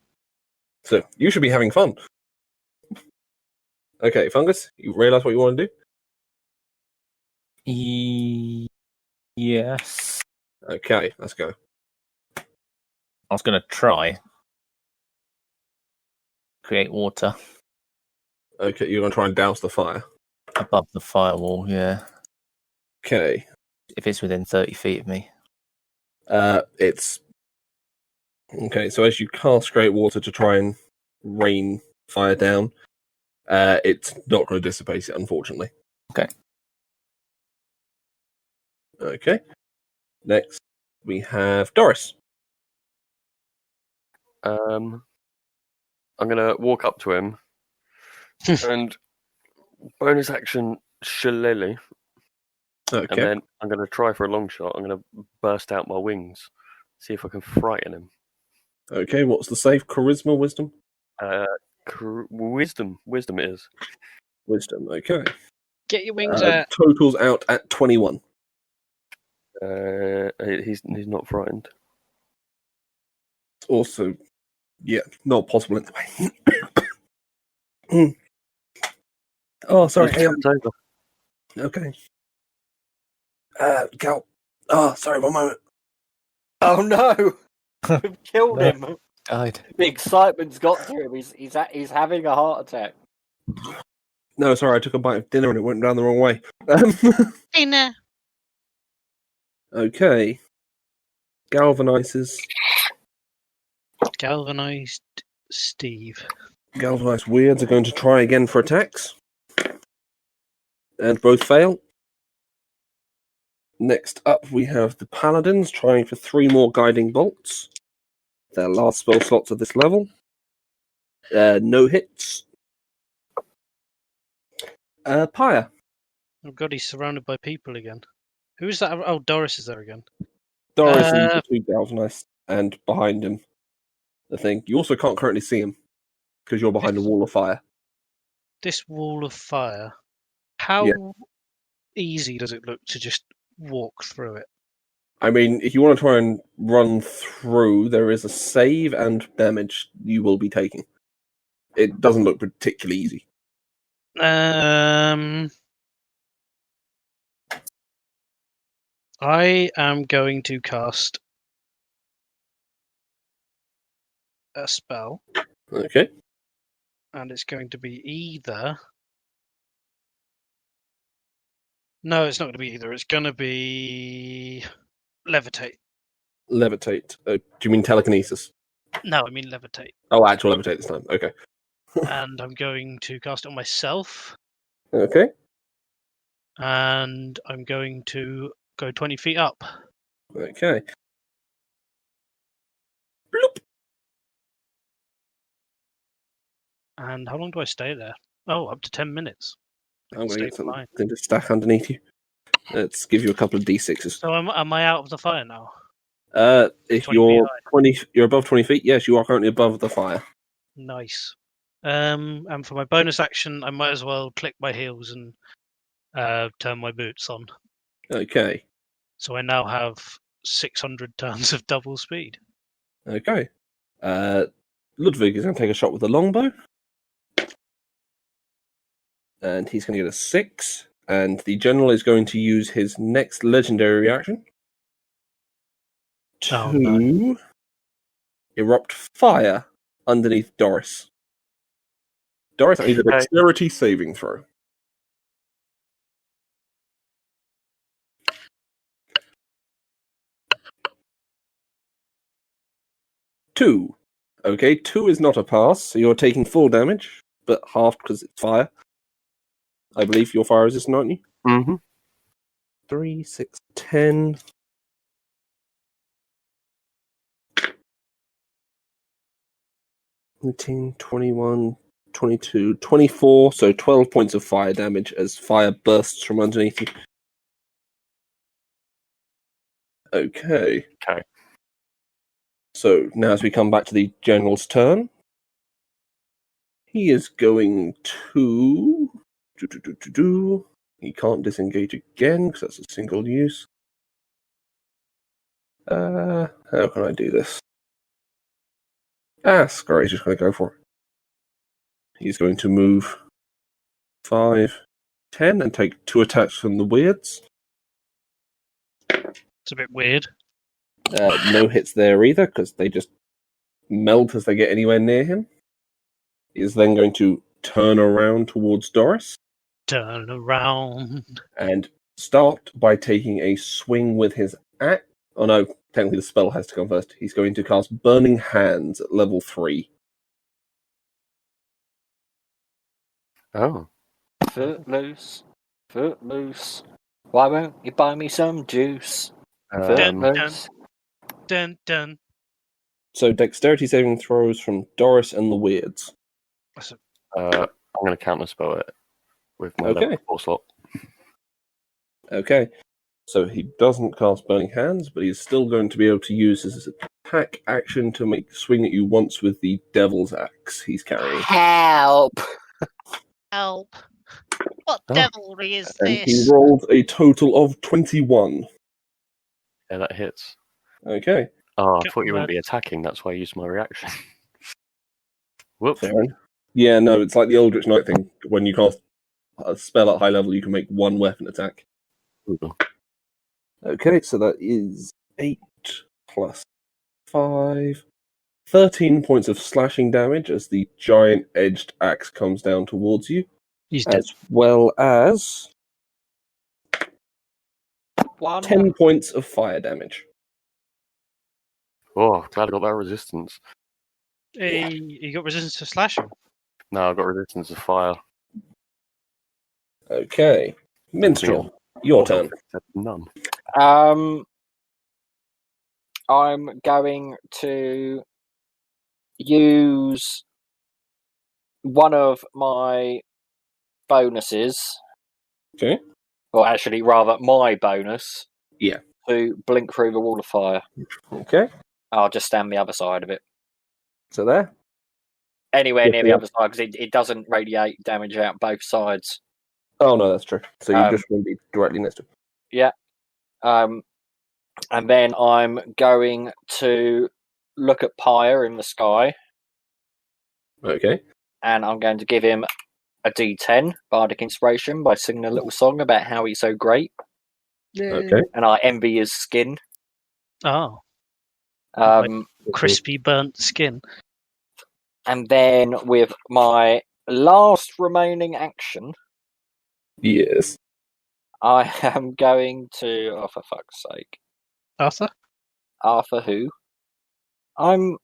So, you should be having fun. Okay, Fungus, you realise what you want to do? Yes. Okay, let's go. I was going to try. Create water Okay, you're going to try and douse the fire. above the firewall, yeah. Okay, If it's within 30 feet of me. it's... Okay, so as you cast Great Water to try and rain fire down, it's not going to dissipate it, unfortunately. Okay. Okay. Next, we have Doris. I'm gonna walk up to him and bonus action shillelagh, and Okay. then I'm gonna try for a long shot. I'm gonna burst out my wings, see if I can frighten him. Okay, what's the save? Charisma, wisdom? Wisdom it is. Wisdom, okay. Get your wings out. Totals out at 21. He's not frightened. Also, yeah, not possible anyway. Oh, sorry, hang on. It's over. Okay. Gal. Oh, sorry, 1 moment. Oh no! We've killed No. him. Died. The excitement's got to him. He's having a heart attack. No, sorry, I took a bite of dinner and it went down the wrong way. Dinner. Okay. Galvanizes. Galvanized Steve. Galvanized weirds are going to try again for attacks. And both fail. Next up, we have the Paladins trying for 3 more guiding bolts. Their last spell slots at this level. No hits. Pyre. Oh god, he's surrounded by people again. Who is that? Oh, Doris is there again. Doris and the 2 Galvanized, and behind him, the thing. You also can't currently see him because you're behind a wall of fire. This wall of fire. How easy does it look to just walk through it? I mean, if you want to try and run through, there is a save and damage you will be taking. It doesn't look particularly easy. I am going to cast a spell, Okay. and it's going to be either... No, it's not going to be either. It's going to be levitate. Levitate. Do you mean telekinesis? No, I mean levitate. Oh, actual levitate this time. Okay. And I'm going to cast it on myself, Okay. and I'm going to go 20 feet up. Okay. Bloop. And how long do I stay there? Oh, up to 10 minutes. I'm going to Stay get something fine. to stack underneath you. Let's give you a couple of d6s. So am I out of the fire now? If 20 feet you're high. you're above 20 feet, yes, you are currently above the fire. Nice. And for my bonus action, I might as well click my heels and turn my boots on. Okay. So I now have 600 tons of double speed. Okay. Ludwig is going to take a shot with the longbow. And he's going to get a 6. And the general is going to use his next legendary reaction to Oh, no. erupt fire underneath Doris. Doris, I need a dexterity saving throw. Two. Okay, 2 is not a pass, so you're taking full damage, but half because it's fire. I believe you're fire resistant, aren't you? Mm-hmm. 3, 6, 10. 19, 21, 22, 24, so 12 points of fire damage as fire bursts from underneath you. Okay. Okay. So now as we come back to the general's turn, he is going to... He can't disengage again because that's a single use. How can I do this? Screw it, he's just going to go for it. He's going to move 5, 10 and take 2 attacks from the weirds. It's a bit weird. No hits there either because they just melt as they get anywhere near him. He is then going to turn around towards Doris. Turn around. And start by taking a swing with his axe. Oh no, technically the spell has to come first. He's going to cast Burning Hands at level 3. Oh. Footloose. Footloose. Why won't you buy me some juice? Dun, Footloose. Dun, dun. So dexterity saving throws from Doris and the Weirds. I'm going to counterspell it with my Okay. level 4 slot. Okay. So he doesn't cast Burning Hands, but he's still going to be able to use his attack action to make swing at you once with the Devil's Axe he's carrying. Help! Help. What Oh. devilry is And he this? rolled a total of 21. Yeah, that hits. Okay. Oh, I Get thought you wouldn't mad. be attacking, that's why I used my reaction. Whoops. Fair enough. Yeah, no, it's like the Eldritch Knight thing. When you cast a spell at high level, you can make 1 weapon attack. Ooh. Okay, so that is 8 plus 5. 13 points of slashing damage as the giant edged axe comes down towards you, He's dead. as well as 10 points of fire damage. Oh, glad I got that resistance. Hey, you got resistance to slashing. No, I've got resistance to fire. Okay. Minstrel, your turn. None. I'm going to use one of my bonuses. Okay. Or actually, rather, my bonus. Yeah. To blink through the wall of fire. Okay. I'll just stand the other side of it. So there. Anywhere Yeah, near the yeah. other side, because it doesn't radiate damage out both sides. Oh, no, that's true. So you Um, just won't be directly next to him. Yeah. And then I'm going to look at Pyre in the sky, Okay. and I'm going to give him a D10 Bardic Inspiration by singing a little song about how he's so great. Okay. And I envy his skin. Oh, crispy burnt skin. And then with my last remaining action, Yes. I am going to... Oh, for fuck's sake. Arthur? Arthur who? I'm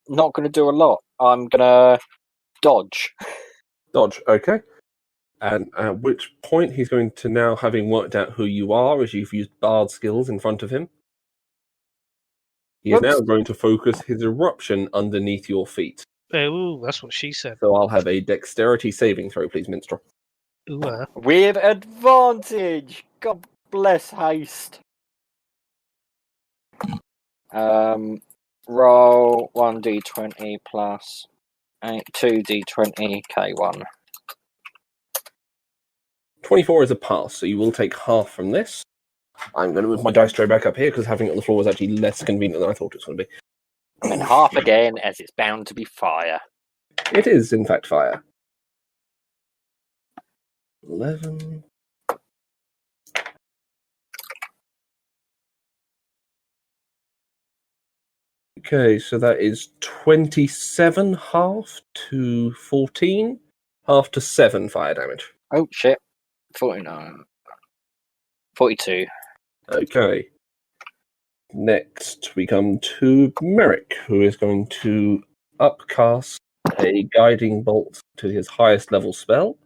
not going to do a lot. I'm going to dodge. Dodge. Okay. And at which point he's going to now, having worked out who you are as you've used bard skills in front of him, he is now Whoops. going to focus his eruption underneath your feet. Oh, that's what she said. So I'll have a dexterity saving throw, please, Minstrel. Ooh, With advantage! God bless haste. Roll 1d20 plus 2d20 K1. 24 is a pass, so you will take half from this. I'm going to move my dice tray back up here because having it on the floor was actually less convenient than I thought it was going to be. And half again, as it's bound to be fire. It is, in fact, fire. 11. Okay, so that is 27 half to 14, half to 7 fire damage. Oh shit. 49. 42. Okay. Next, we come to Merrick, who is going to upcast a guiding bolt to his highest level spell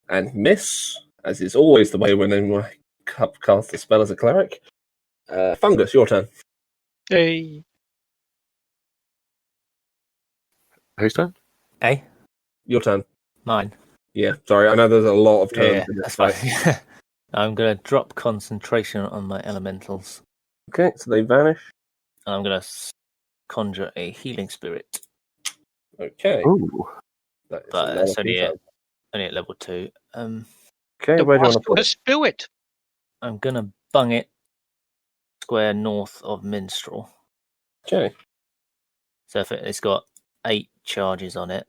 and miss, as is always the way when anyone upcasts a spell as a cleric. Fungus, your turn. Hey. Whose turn? Eh? Your turn. Mine. Yeah, sorry, I know there's a lot of turns. Yeah, in this that's fight. fine. I'm going to drop concentration on my elementals. Okay, so they vanish. And I'm going to conjure a healing spirit. Okay. Ooh. That is But another it's only feature. at level 2. Okay, The where do you want to rascal put has it? spill it. I'm going to bung it square north of Minstrel. Okay. So if it's got 8 charges on it,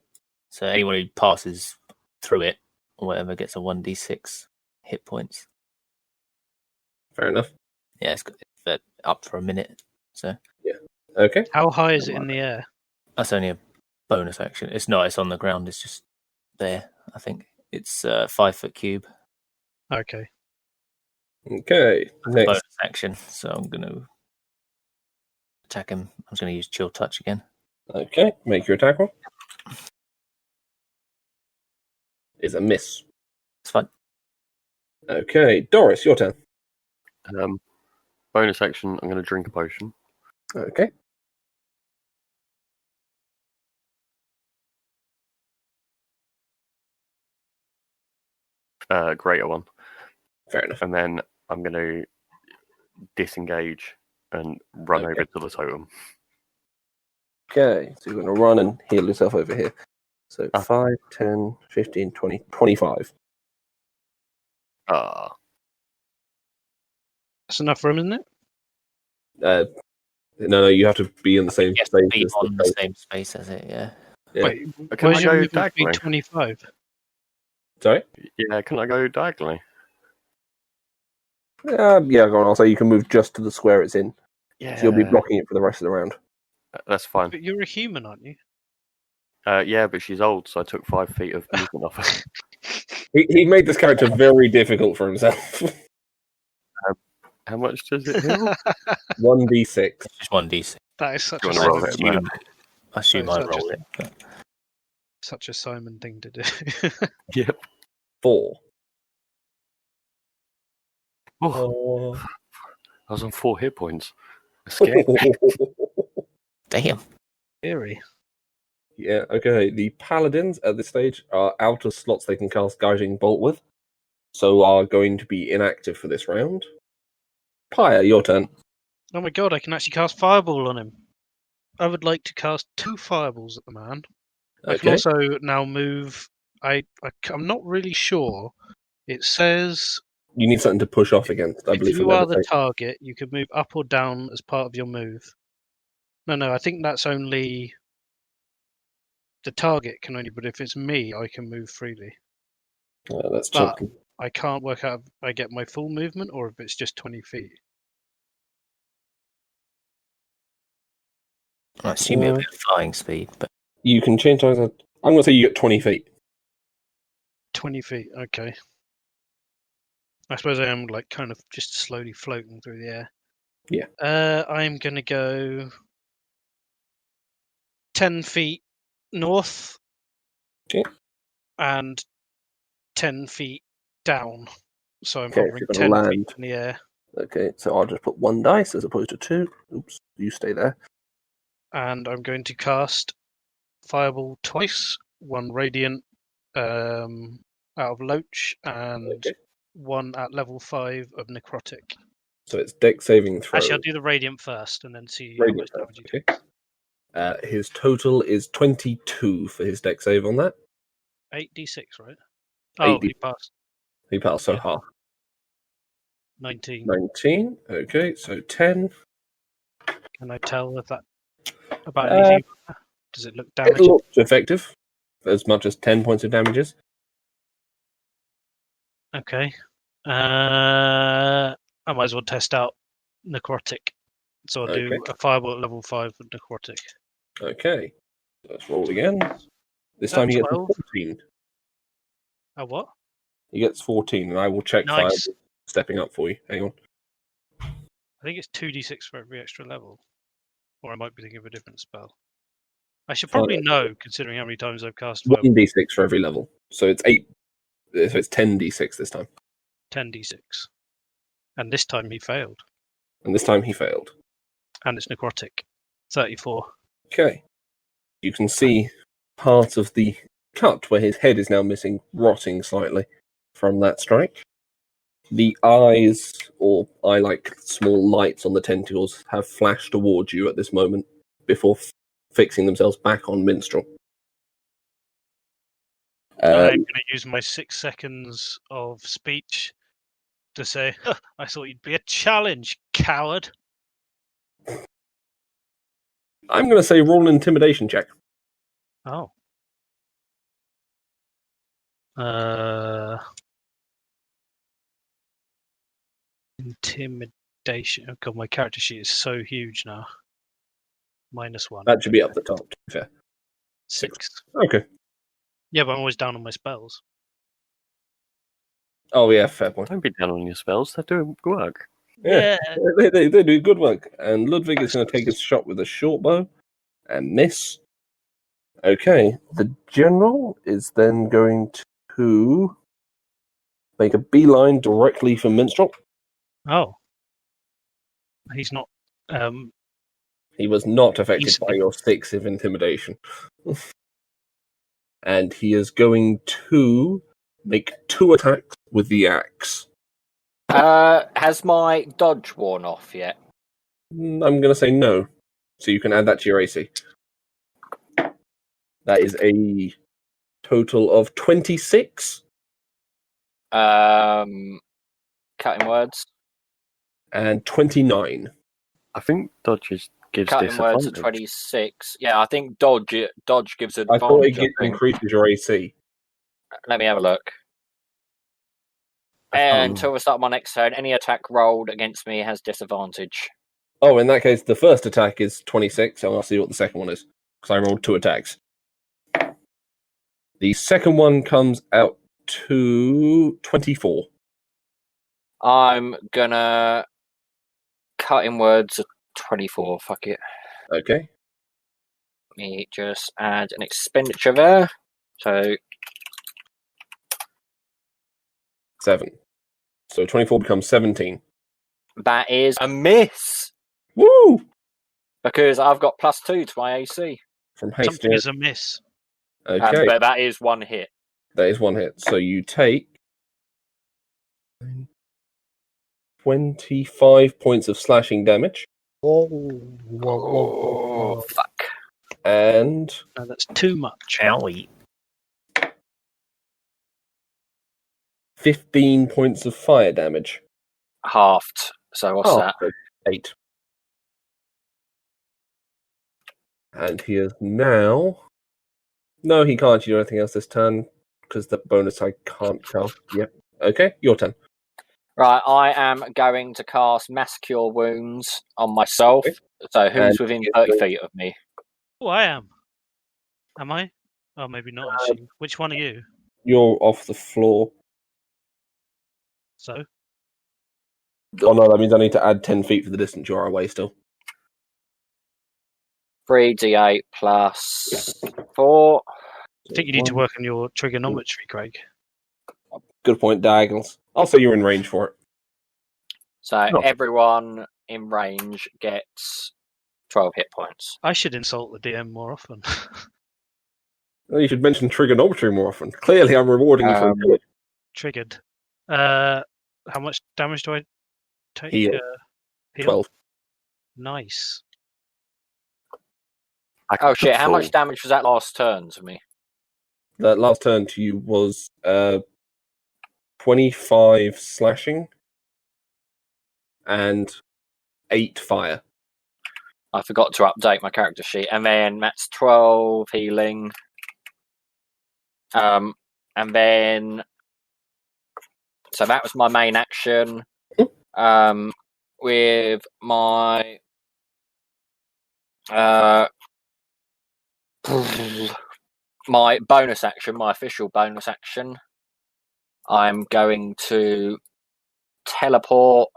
so anyone who passes through it or whatever gets a 1d6 hit points. Fair enough. Yeah, it's up for a minute. So Okay. How high is it in the air? that's only a bonus action. It's not. It's on the ground. It's just there. I think it's 5 foot cube. Okay. Okay. Bonus Next. action. So I'm going to attack him. I'm just going to use chill touch again. Okay. Make your attack roll. Is a miss. It's fine. Okay. Doris, your turn. Bonus action, I'm going to drink a potion. Okay. Greater one. Fair enough. And then I'm going to disengage and run Okay. over to the totem. Okay. So you're going to run and heal yourself over here. So 5, 10, 15, 20, 25. That's enough room, isn't it? No, you have to be in the same Yes, space be as on the the same space as it. Yeah. Yeah. Wait, Can where's I your go movement diagonally? speed 25? Sorry? Yeah, can I go diagonally? Yeah, go on. I'll say you can move just to the square it's in. Yeah. So you'll be blocking it for the rest of the round. That's fine. But you're a human, aren't you? Yeah, but she's old, so I took 5 feet of movement off her. He made this character very difficult for himself. How much does it heal? 1d6. It's just 1d6. That is such Do a you wanna roll Simon, it, man? I assume I Sorry, roll it. But such a Simon thing to do. Yep. 4. Oh, I was on 4 hit points. That's scary. damn. Theory. Yeah, okay. The paladins at this stage are out of slots they can cast Guiding Bolt with, so are going to be inactive for this round. Pyre, your turn. Oh my god, I can actually cast Fireball on him. I would like to cast 2 Fireballs at the man. I can Okay. also now move. I'm not really sure. It says You need something to push off against, I if believe. you for are the levitate. target, you can move up or down as part of your move. No, I think that's only the target can only. But if it's me, I can move freely. Let's But check. I can't work out if I get my full movement or if it's just 20 feet. I assume it'll be flying speed, but You can change. I'm going to say you get 20 feet. 20 feet, okay. I suppose I am like kind of just slowly floating through the air. Yeah. I'm going to go 10 feet north. Okay. And 10 feet down. So I'm Okay, hovering you're 10 gonna feet land. in the air. Okay, so I'll just put 1 dice as opposed to 2. Oops, you stay there. And I'm going to cast Fireball twice, 1 Radiant out of Loach, and Okay. 1 at level 5 of Necrotic. So it's deck saving throw. Actually, I'll do the Radiant first and then see how much Radiant damage you first, take. okay. His total is 22 for his deck save on that. 8d6, right? Oh, 8d6. he passed. He passed, so Yeah. half. 19. 19. Okay, so 10. Can I tell if that about anything? Does it look It damaged? looks effective, as much as 10 points of damages. Okay. I might as well test out Necrotic. So I'll do Okay. a Fireball at level 5 with Necrotic. Okay, let's roll again. This That time he gets 12? 14. A what? He gets 14, and I will check Nice. fire stepping up for you. Hang on. I think it's 2d6 for every extra level. Or I might be thinking of a different spell. I should probably know, considering how many times I've cast Fireball. 1d6 for every level. So it's 8. So it's 10d6 this time. 10d6. And this time he failed. And this time he failed. And it's Necrotic. 34. Okay. You can see part of the cut where his head is now missing, rotting slightly from that strike. The eyes, or eye-like small lights on the tentacles, have flashed towards you at this moment before fixing themselves back on Minstrel. I'm going to use my 6 seconds of speech to say, I thought you'd be a challenge, coward. I'm going to say roll an intimidation check. Oh. Intimidation. Oh god, my character sheet is so huge now. -1. That should be up the top, to be fair. 6. Okay. Yeah, but I'm always down on my spells. Oh, yeah, fair point. Don't be down on your spells. They're doing work. Yeah. They do good work. And Ludwig is going to take his shot with a short bow and miss. Okay, the general is then going to make a beeline directly for Minstrel. Oh. He's not. He was not affected He's- by your 6 of intimidation. And he is going to make 2 attacks with the axe. Has my dodge worn off yet? I'm going to say no. So you can add that to your AC. That is a total of 26. Cutting words. And 29. I think dodge gives Cutting words disadvantage. at 26. Yeah, I think dodge gives I advantage. thought it I think. increases your AC. Let me have a look. Until we start my next turn, any attack rolled against me has disadvantage. Oh, in that case, the first attack is 26, so I'll see what the second one is. Because I rolled 2 attacks. The second one comes out to 24. I'm gonna cutting words at 24. Fuck it. Okay. Let me just add an expenditure there. So 7. So 24 becomes 17. that is a miss Woo! because I've got +2 to my AC. From something Hastings. is amiss. Okay, But that is one hit. that is 1 hit. So you take 25 points of slashing damage. Oh, fuck. And No, that's too much. Owie. 15 points of fire damage. Halved. So what's that? So 8. And he is now... No, he can't do anything else this turn, because the bonus I can't cast. Yep. Okay, your turn. Right, I am going to cast Mass Cure Wounds on myself. Okay. So who's And within it's 30 going- feet of me? Oh, I am. Am I? Oh, maybe not, actually. Which one are you? You're off the floor. So? Oh no, that means I need to add 10 feet for the distance you are away still. 3d8 plus 4. I think you need to work on your trigonometry, Craig. Good point, diagonals. I'll say you're in range for it. So Oh. everyone in range gets 12 hit points. I should insult the DM more often. Well, you should mention trigonometry more often. Clearly, I'm rewarding you for good. Triggered. How much damage do I take? Heal. Heal? 12. Nice. Oh shit! How much damage was that last turn to me? That last turn to you was 25 slashing and 8 fire. I forgot to update my character sheet, and then that's 12 healing. And then so that was my main action. With my my bonus action, my official bonus action, I'm going to teleport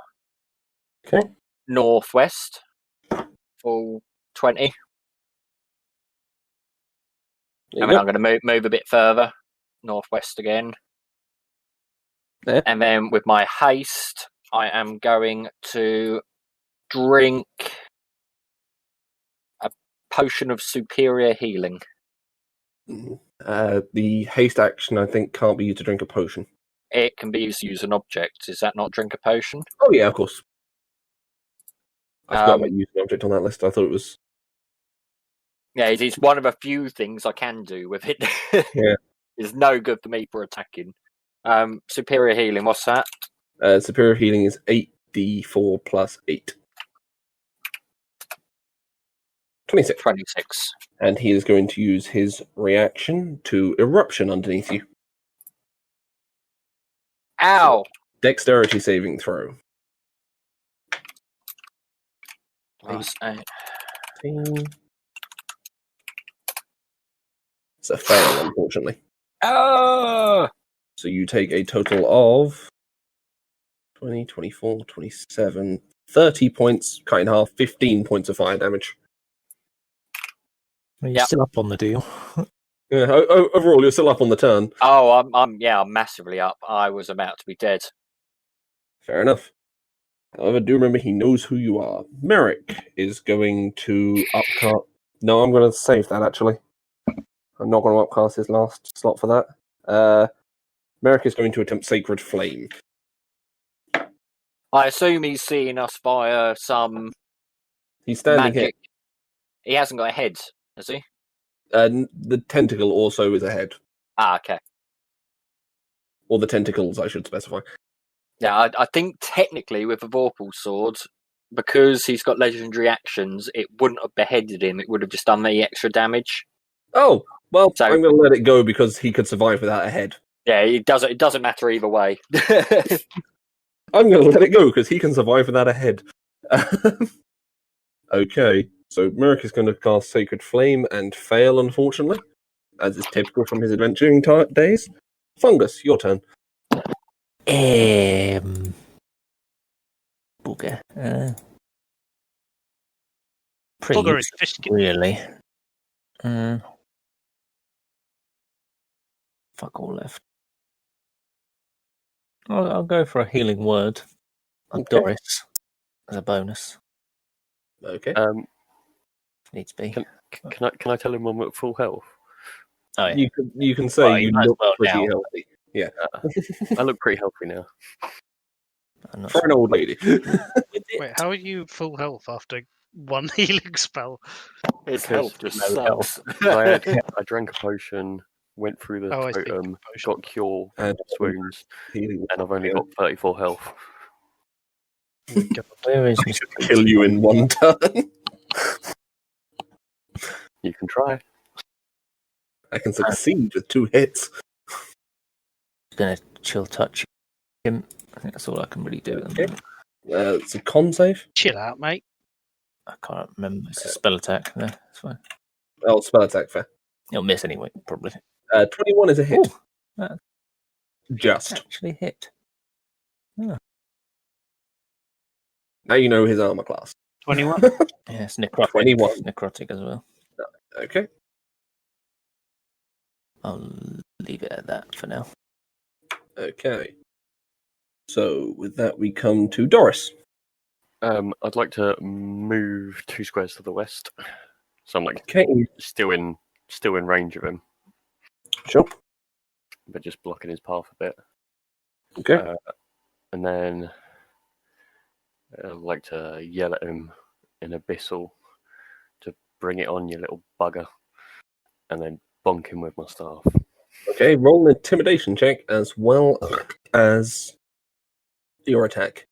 northwest, full 20. I'm going to move a bit further northwest again. Yeah. And then with my haste, I am going to drink a potion of superior healing. The haste action, I think, can't be used to drink a potion. It can be used to use an object. Is that not drink a potion? Oh, yeah, of course. I forgot about using an object on that list. I thought it was... Yeah, it is one of a few things I can do with it. Yeah. It's no good for me for attacking. Superior healing, what's that? Superior healing is 8d4 plus 8. 26. 26. And he is going to use his reaction to eruption underneath you. Ow! Dexterity saving throw. Plus 8. 18. It's a fail, unfortunately. Oh! So you take a total of 20, 24, 27, 30 points, cut in half, 15 points of fire damage. Well, you're still up on the deal. Yeah, overall, you're still up on the turn. Oh, I'm massively up. I was about to be dead. Fair enough. However, do remember he knows who you are. Merrick is going to upcast. No, I'm going to save that, actually. I'm not going to upcast his last slot for that. Merrick is going to attempt Sacred Flame. I assume he's seeing us via some He's standing magic. He hasn't got a head, has he? here. The tentacle also is a head. Ah, okay. Or the tentacles, I should specify. Yeah, I think technically with a Vorpal sword, because he's got legendary actions, it wouldn't have beheaded him. It would have just done the extra damage. Oh, well, So- I'm going to let it go because he could survive without a head. Yeah, it doesn't matter either way. I'm going to let it go because he can survive without a head. Okay, so Merrick is going to cast Sacred Flame and fail, unfortunately, as is typical from his adventuring days. Fungus, your turn. Booger. Pretty Booger is useless, fish. really. Fuck all left. I'll go for a healing word of Okay. Doris as a bonus. Okay. If needs be. Can I tell him I'm at full health? Oh yeah. You can say Well, you you might as look well pretty now. healthy. Yeah. I look pretty healthy now. I'm not For an old lady. Wait, how are you full health after one healing spell? His Because health just no sucks. I drank a potion, went through the Oh, I see. totem, Potion. got cure And swoons, healing. and I've only got 34 health. Where is I Mr. should kill you in one turn. You can try. I can succeed with 2 hits. Gonna chill touch him. I think that's all I can really do. at the Okay. moment. It's a con save. Chill out, mate. I can't remember. It's a spell attack. No, it's fine. Oh, spell attack, fair. It'll miss anyway, probably. 21 is a hit. Ooh, Just. actually hit. Now you know his armor class. 21. Yeah, it's necrotic. 21. Necrotic as well. Okay. I'll leave it at that for now. Okay. So with that, we come to Doris. I'd like to move 2 squares to the west. So I'm like Okay. still in range of him. Sure. but just blocking his path a bit. Okay. And then I'd like to yell at him in Abyssal to bring it on, you little bugger, and then bonk him with my staff. Okay, roll an intimidation check as well as your attack.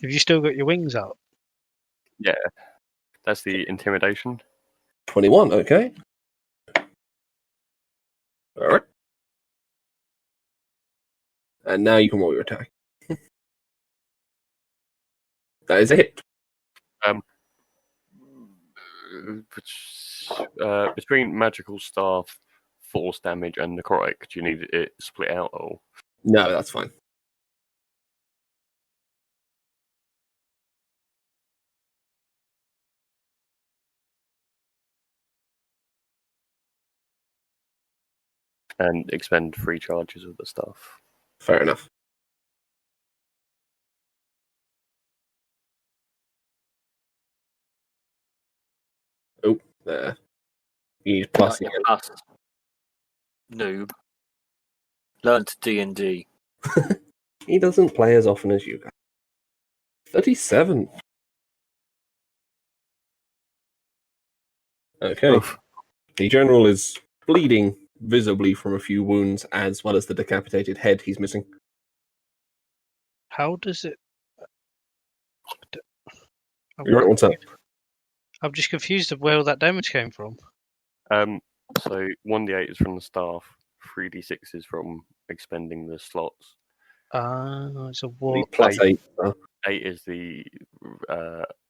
Have you still got your wings out? Yeah, that's the intimidation. 21, okay. Alright. And now you can roll your attack. That is a hit. Between magical staff, force damage, and necrotic, do you need it split out or? No, that's fine. And expend 3 charges of the staff. Fair enough. Oh, there. You need plus Yeah, again. plus. Noob. Learn to D&D. He doesn't play as often as you guys. 37. Okay. Oof. The general is bleeding visibly from a few wounds, as well as the decapitated head he's missing. How does it? You're right, what's up? I'm just confused of where all that damage came from. So 1d8 is from the staff, 3d6 is from expending the slots. It's a war. Plus 8. 8 is the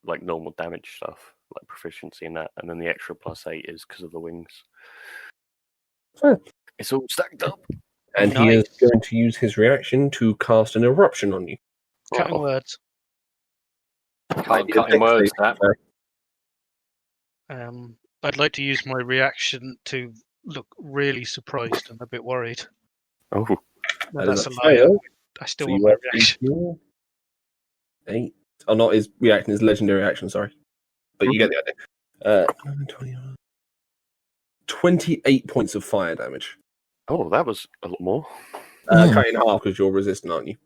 like normal damage stuff, like proficiency in that, and then the extra plus 8 is because of the wings. Fair. It's all stacked up. And he is Nice. going to use his reaction to cast an eruption on you. Cutting words. Cutting words, that. I'd like to use my reaction to look really surprised and a bit worried. Oh, No, That that's is a a lie. fail. I still So want you my have reaction. 8. Oh, not his reaction, his legendary reaction, sorry. But you get the idea. 28 points of fire damage. oh, that was a lot more. Cut in half because you're resistant, aren't you?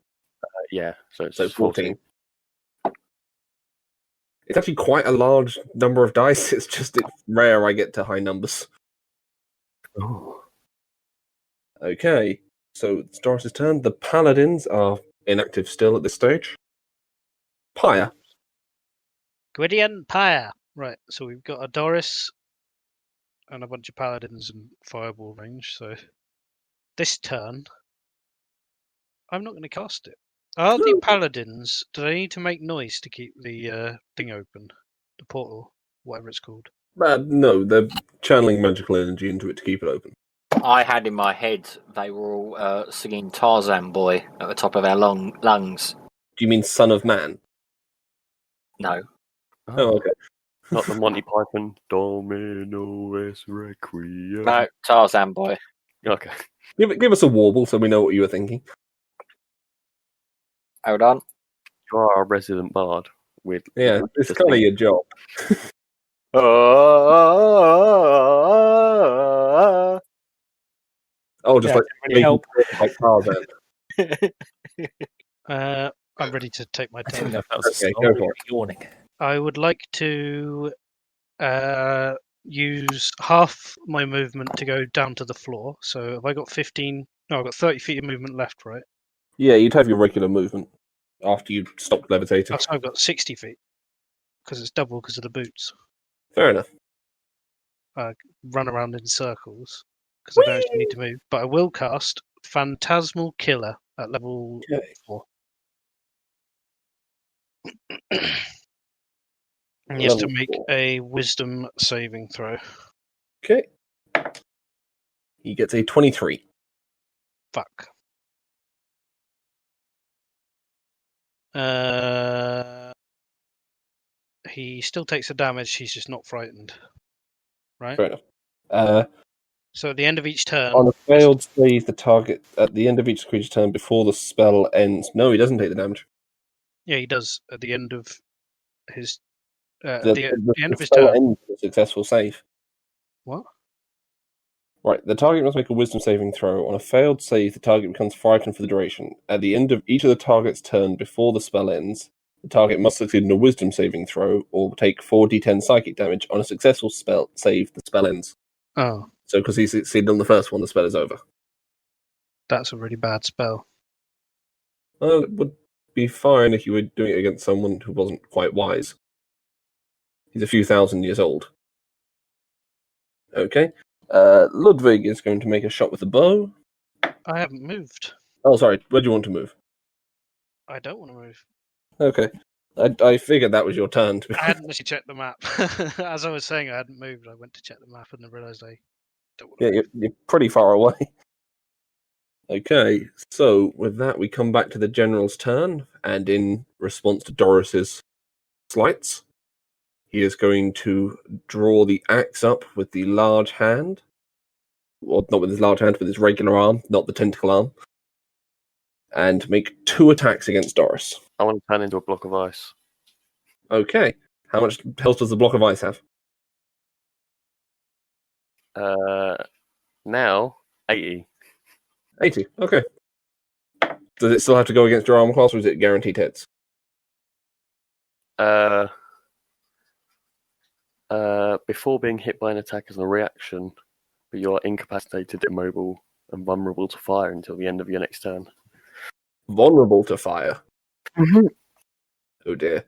Yeah, so it's So 14. It's actually quite a large number of dice. It's just rare I get to high numbers. Oh. Okay, so it's Doris's turn. The paladins are inactive still at this stage. Pyre. Gwydion Pyre. Right, so we've got a Doris and a bunch of paladins in fireball range. So this turn, I'm not going to cast it. Are the paladins? Do they need to make noise to keep the thing open, the portal, whatever it's called? No, they're channeling magical energy into it to keep it open. I had in my head they were all singing Tarzan Boy at the top of our lungs. Do you mean Son of Man? No. Oh, okay. Not the Monty Python. Domino es Requiem. No, Tarzan Boy. Okay. Give us a warble so we know what you were thinking. Hold on. You are a resident bard. With Yeah, it's kind of your job. Oh, just Yeah, like really help. like Tarzan. I'm ready to take my I didn't know turn. if that was Okay, a go song for or it. yawning. I would like to use half my movement to go down to the floor. So have I got 15? No, I've got 30 feet of movement left, right? Yeah, you'd have your regular movement after you stopped levitating. Oh, so I've got 60 feet because it's double because of the boots. Fair enough. Run around in circles because I don't actually need to move. But I will cast Phantasmal Killer at level Okay. 4. And he has to Level make 4. a Wisdom saving throw. Okay. He gets a 23. Fuck. He still takes the damage. He's just not frightened. Right. Fair enough. So at the end of each turn, On a failed save, the target at the end of each creature's turn before the spell ends. No, he doesn't take the damage. yeah, he does at the end of his The the end of his spell turn. ends with a successful save. What? Right, the target must make a wisdom saving throw. On a failed save, the target becomes frightened for the duration. At the end of each of the target's turn before the spell ends, the target must succeed in a wisdom saving throw or take 4d10 psychic damage. On a successful spell save, the spell ends. Oh, So because he succeeded on the first one, the spell is over. that's a really bad spell. Well, it would be fine if you were doing it against someone who wasn't quite wise. He's a few thousand years old. Okay. Ludwig is going to make a shot with the bow. I haven't moved. Oh, sorry. Where do you want to move? I don't want to move. Okay. I figured that was your turn. I hadn't actually checked the map. As I was saying, I hadn't moved. I went to check the map and I realised I don't want to Yeah, move. you're pretty far away. Okay, so with that, we come back to the general's turn, and in response to Doris's slights, he is going to draw the axe up with the large hand. Well, not with his large hand, with his regular arm, not the tentacle arm. And make 2 attacks against Doris. I want to turn into a block of ice. Okay. How much health does the block of ice have? Now 80. 80. Okay. Does it still have to go against your armor class, or is it guaranteed hits? Before being hit by an attack as a reaction, but you are incapacitated, immobile, and vulnerable to fire until the end of your next turn. Vulnerable to fire. Mm-hmm. Oh dear.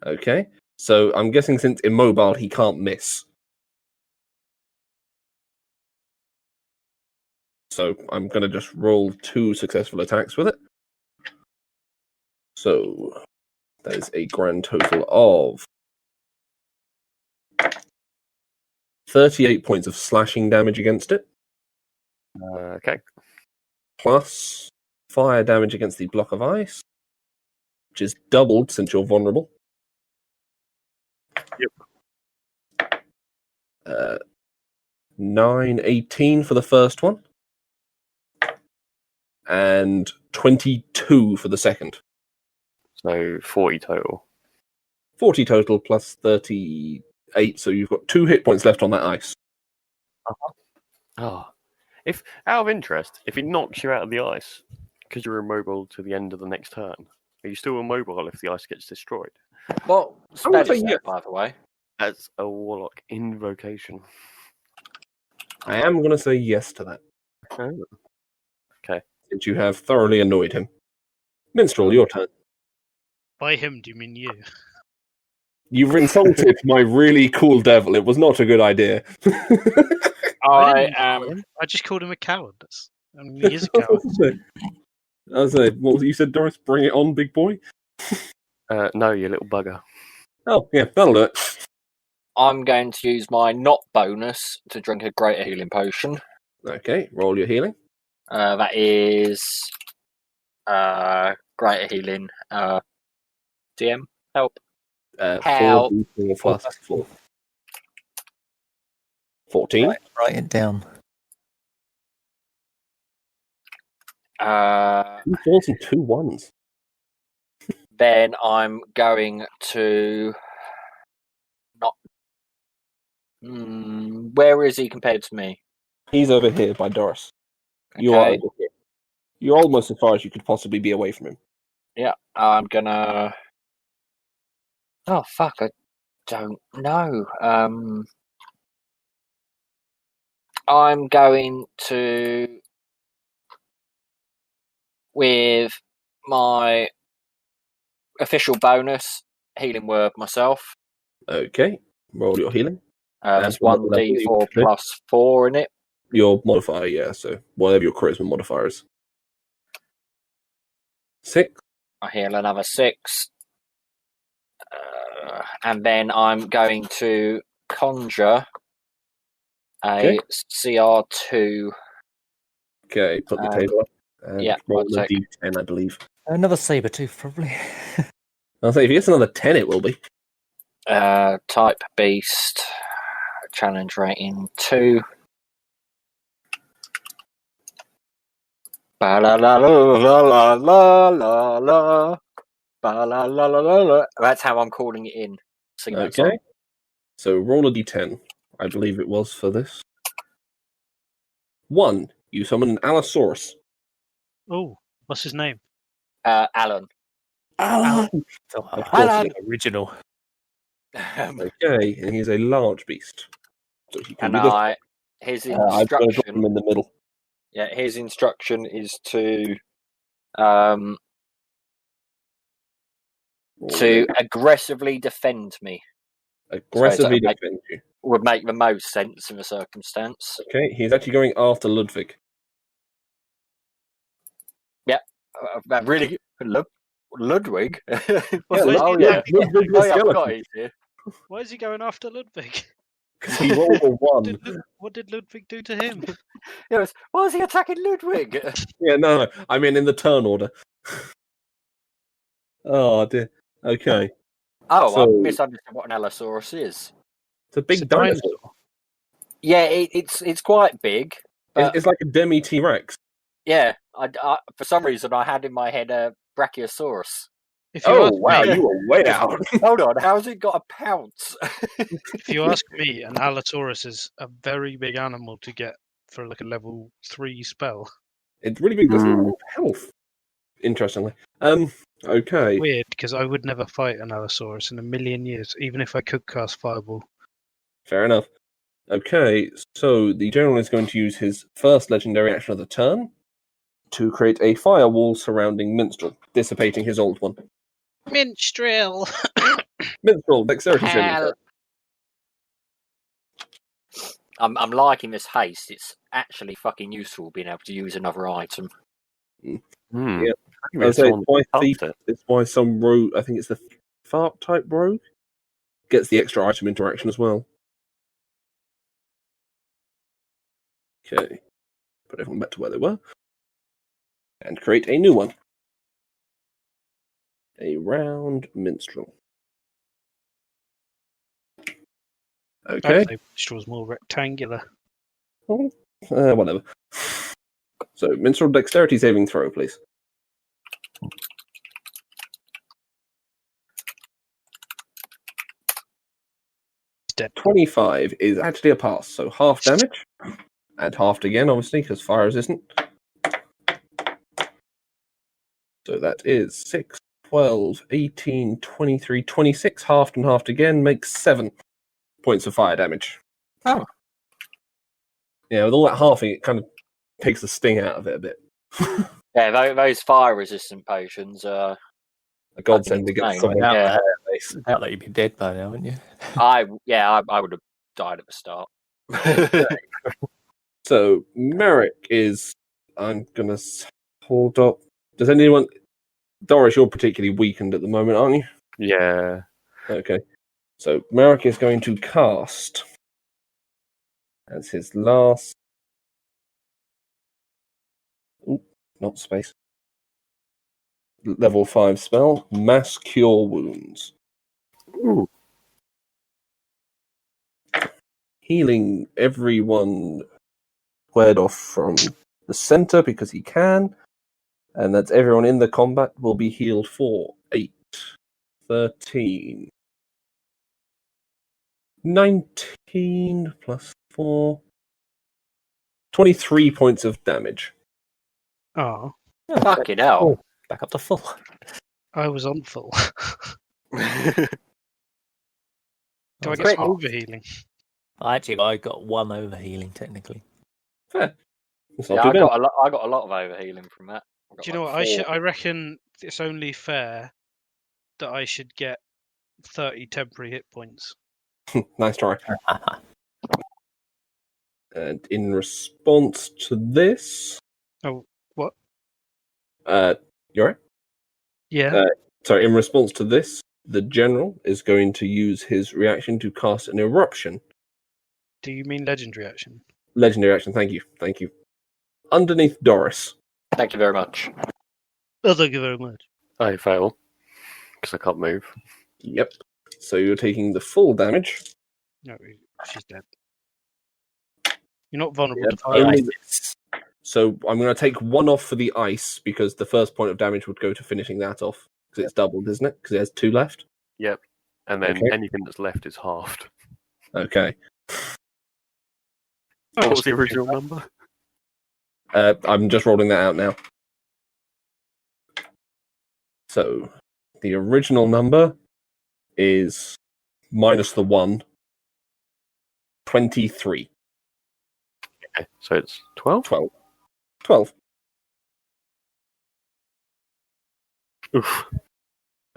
Okay. So I'm guessing since immobile, he can't miss. So I'm going to just roll 2 successful attacks with it. So that is a grand total of 38 points of slashing damage against it, Okay. plus fire damage against the block of ice, which is doubled since you're vulnerable. Yep. 18 for the first one, and 22 for the second. So 40 total. 40 total plus 38, so you've got 2 hit points left on that ice. Oh. If out of interest, if it knocks you out of the ice because you're immobile to the end of the next turn, are you still immobile if the ice gets destroyed? What spell would is say that, yes. by the way? As a warlock invocation. I am going to say yes to that, Oh. Okay. since you have thoroughly annoyed him. Minstrel, your turn. By him, do you mean you? You've insulted my really cool devil. It was not a good idea. I didn't am. insult him. I just called him a coward. I mean, he is a coward. I was like, what you said, Doris? Bring it on, big boy. No, you little bugger. Oh, yeah, that'll do it. I'm going to use my not bonus to drink a greater healing potion. Okay, roll your healing. That is greater healing. DM, help. 4d4 plus 4. 14. Write it down. 2 4s and 2 1s. Then I'm going to not. Where is he compared to me? He's over here by Doris. You are over here. You're almost as far as you could possibly be away from him. Yeah, I'm gonna. Oh fuck! I don't know. I'm going to, with my official bonus, healing word myself. Okay, roll your healing. That's And what level 1d4 you pick? plus 4 in it. Your modifier, yeah, so whatever your charisma modifier is. 6. I heal another 6. And then I'm going to conjure a CR2. Okay, put the table up. And yeah, roll one a sec. d10, I believe. Another saber tooth, probably. I'll say if he gets another 10, it will be. Type beast. Challenge rating 2. Ba la la la la la la la la. Ba la la la la la. That's how I'm calling it in. Sing that Okay. song. So roll a d10. I believe it was for this. 1. You summon an Allosaurus. Oh, what's his name? Alan. Alan! So, Alan! original. Okay, and he's a large beast. So he can And do this. his I'm going to drop him instruction. in the middle. Yeah, his instruction is to aggressively defend me. Aggressively So defend you. would make the most sense in the circumstance. Okay, he's actually going after Ludwig. Really, Ludwig. Ludwig the I skeleton. forgot he's here. Why is he going after Ludwig? Because he rolled a 1. What did Ludwig do to him? Yes. Why is he attacking Ludwig? Yeah, no, I mean in the turn order. Oh dear. Okay, Oh, So- I misunderstood what an Allosaurus is. it's a big It's a dinosaur. Yeah, it's quite big. It's like a demi T-Rex. Yeah, I for some reason I had in my head a Brachiosaurus. If you Oh ask wow, me, you were way out. Hold on, how's it got a pounce? if you ask me, an Allosaurus is a very big animal to get for like a level 3 spell. It's really big. There's a lot of health. Interestingly, okay. Weird, because I would never fight an Allosaurus in a million years, even if I could cast Fireball. Fair enough. Okay, so the general is going to use his first legendary action of the turn to create a firewall surrounding Minstrel, dissipating his old one. Minstrel! Minstrel, dexterity saving Hell. throw. I'm liking this haste. It's actually fucking useful being able to use another item. Yeah. Maybe I it's say someone why passed thief. it. It's why some rogue. I think it's the Tharp type rogue gets the extra item interaction as well. Okay, put everyone back to where they were, and create a new one. A round minstrel. Okay, I'd say Minstrel's more rectangular. whatever. So, minstrel dexterity saving throw, please. He's dead. 25 is actually a pass, so half damage, and halved again, obviously, because fire resistant. So that is 6, 12, 18, 23, 26, halved and halved again, makes 7 points of fire damage. Oh. Yeah, with all that halving, it kind of takes the sting out of it a bit. Yeah, those fire resistant potions are. A godsend to get insane, someone yeah. out of the face. Without that, you'd be dead by now, wouldn't you? I would have died at the start. So, Merrick is. I'm gonna hold up. Does anyone. Doris, you're particularly weakened at the moment, aren't you? Yeah. Okay. So, Merrick is going to cast. As his last. Ooh, not space. Level 5 spell, Mass Cure Wounds. Ooh. Healing everyone squared off from the center because he can. And that's everyone in the combat will be healed for 8, 13, 19 plus 4, 23 points of damage. Oh, Fucking hell. Back up to full. I was on full. Do I get Quick. some overhealing? Actually, I got 1 overhealing, technically. Fair. That's not Yeah, too I bad. got a lot of overhealing from that. I got Do you know like what? 4. I reckon it's only fair that I should get 30 temporary hit points. Nice try. And in response to this, Oh, what? you're right. Yeah. Sorry, in response to this, the general is going to use his reaction to cast an eruption. Do you mean legendary action? Legendary action, thank you. Underneath Doris. Thank you very much. Oh, thank you very much. I fail because I can't move. Yep. So you're taking the full damage. No, she's dead. You're not vulnerable Yep, to fire. only So I'm going to take 1 off for the ice because the first point of damage would go to finishing that off because it's doubled, isn't it? Because it has 2 left. Yep. And then Okay. anything that's left is halved. Okay. What was the original number? I'm just rolling that out now. So, the original number is minus the 1, 23. Okay, so it's 12? 12. 12. Oof.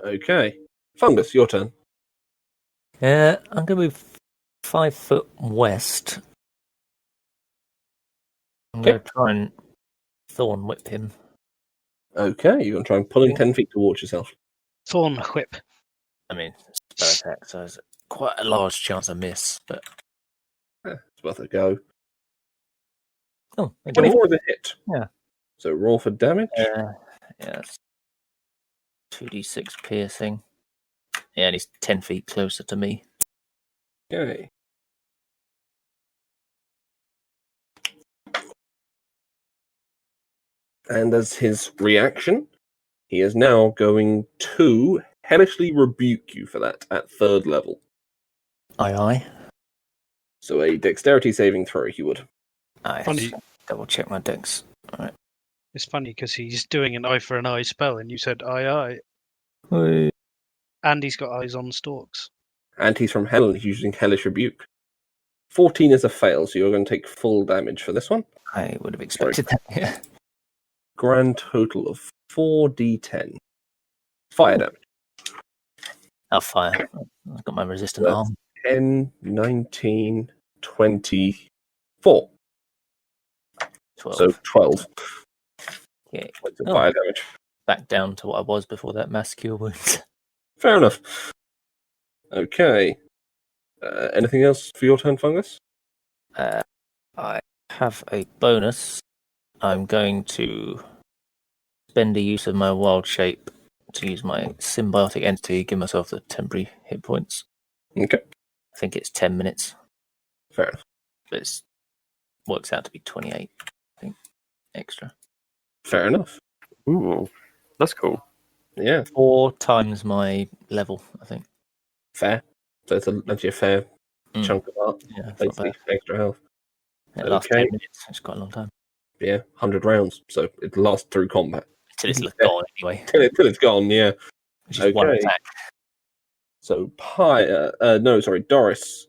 Okay. Fungus, your turn. I'm going to move 5 foot west. I'm going to try and thorn whip him. Okay, you're going to try and pull him 10 feet towards yourself. Thorn whip. I mean, spell attack, so there's quite a large chance I miss. But It's worth a go. oh, I got 24 is a hit. Yeah. So roll for damage. yeah, 2d6 piercing. Yeah, and he's 10 feet closer to me. Okay. And as his reaction, he is now going to hellishly rebuke you for that at 3rd level. Aye. So a dexterity saving throw, he would. Funny. Double check my dex. Alright. It's funny because he's doing an eye for an eye spell, and you said aye. Whee. And he's got eyes on stalks. And he's from hell and he's using hellish rebuke. 14 is a fail, so you're going to take full damage for this one. I would have expected that. Yeah. Grand total of 4d10. Fire damage. I'll fire. I've got my resistant That's arm. 10, 19, 24. 12. So 12 Okay. points of Oh. fire damage. Back down to what I was before that mass cure wound. Fair enough. Okay. Anything else for your turn, Fungus? I have a bonus. I'm going to spend a use of my wild shape to use my symbiotic entity, give myself the temporary hit points. Okay. I think it's 10 minutes, Fair enough. but it works out to be 28, I think, extra. Fair enough. Ooh, that's cool. Yeah, 4 times my level, I think. fair. So it's actually a fair chunk of art. Yeah, it's not Basically, bad. extra health. It lasts Okay. 10 minutes. It's quite a long time. Yeah, 100 rounds. So it lasts through combat. Till it's Yeah. gone anyway, Till it's gone, yeah. which is one Okay. attack. So, Doris,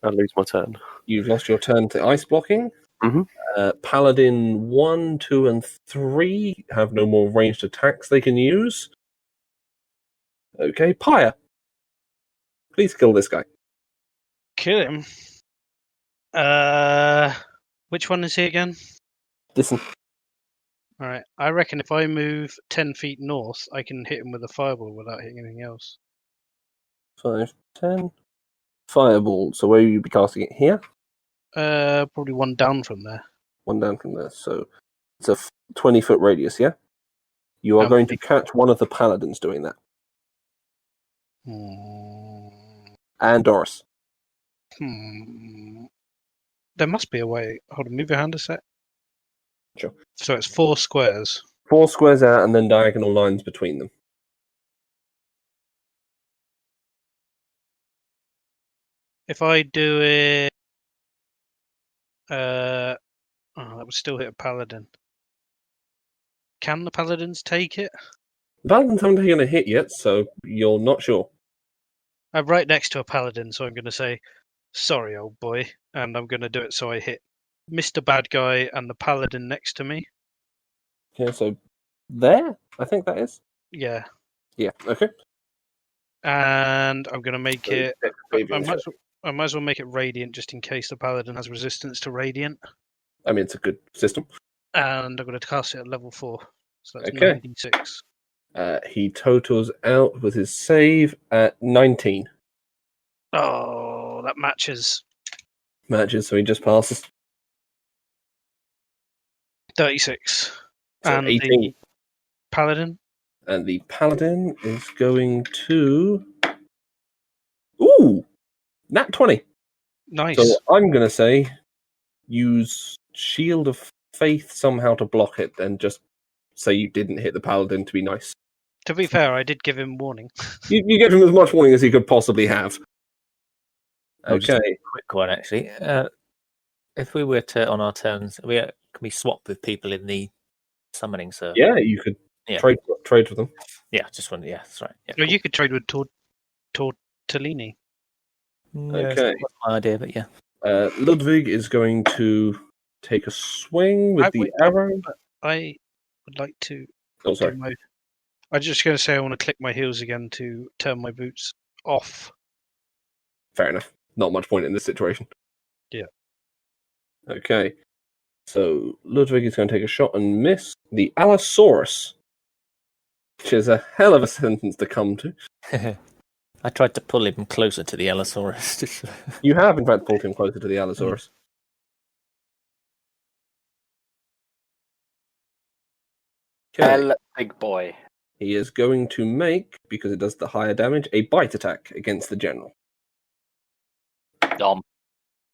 I lose my turn. you've lost your turn to ice blocking. Mhm. Paladin 1, 2, and 3 have no more ranged attacks they can use. Okay, Pyre. Please kill this guy. Kill him. Which one is he again? Listen. All right. I reckon if I move 10 feet north, I can hit him with a fireball without hitting anything else. 5, 10. Fireball. So where will you be casting it here? Probably one down from there. One down from there. So it's a 20-foot radius, yeah? You are How going to big? catch one of the paladins doing that. Hmm. And Doris. There must be a way. Hold on, move your hand a sec. Sure. So it's 4 squares. 4 squares out and then diagonal lines between them. If I do it, that would still hit a paladin. Can the paladins take it? The paladins haven't taken a hit yet, so you're not sure. I'm right next to a paladin, so I'm going to say, "Sorry, old boy," and I'm going to do it so I hit Mr. Bad Guy and the paladin next to me. Okay, so there, I think that is. Yeah, Yeah, okay. and I'm going to make So it. dex I saving might, throw. I might as well make it radiant just in case the paladin has resistance to radiant. I mean, it's a good system. And I'm going to cast it at level 4. So that's Okay. 96. He totals out with his save at 19 Oh, that matches. matches, so he just passes. 36. So And 18. the paladin? And the paladin is going to. Ooh! Nat 20. Nice. So I'm going to say use Shield of Faith somehow to block it and just say you didn't hit the paladin to be nice. To be fair, I did give him warning. You gave him as much warning as he could possibly have. Oh, just Okay. a quick one, actually. If we were to, on our turns, can we swap with people in the summoning circle? Yeah, you could Yeah. trade with them. Yeah, just one. Yeah, that's right. Yeah, Or you could trade with Tortellini. Yeah, Okay. that's my idea, but yeah. Ludwig is going to take a swing with the Wait, arrow. I would like to Oh, do sorry. my. I'm just going to say I want to click my heels again to turn my boots off. Fair enough. Not much point in this situation. Yeah. Okay. So Ludwig is going to take a shot and miss the Allosaurus, which is a hell of a sentence to come to. I tried to pull him closer to the Allosaurus. You have, in fact, pulled him closer to the Allosaurus. Okay. L, big boy. He is going to make, because it does the higher damage, a bite attack against the general. Dom.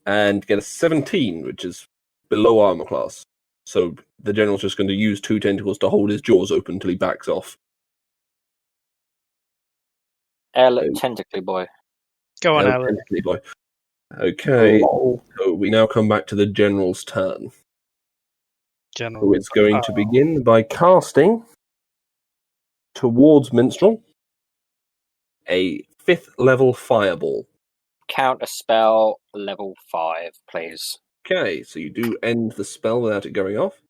And get a 17, which is below armor class. So the general's just going to use 2 tentacles to hold his jaws open until he backs off. L, tentacly boy. Go on, Oh, Alan. tentacly boy. Okay, Oh. so we now come back to the general's turn. General. So it's going to begin by casting towards Minstrel a 5th level fireball. Counter spell level 5, please. Okay, so you do end the spell without it going off.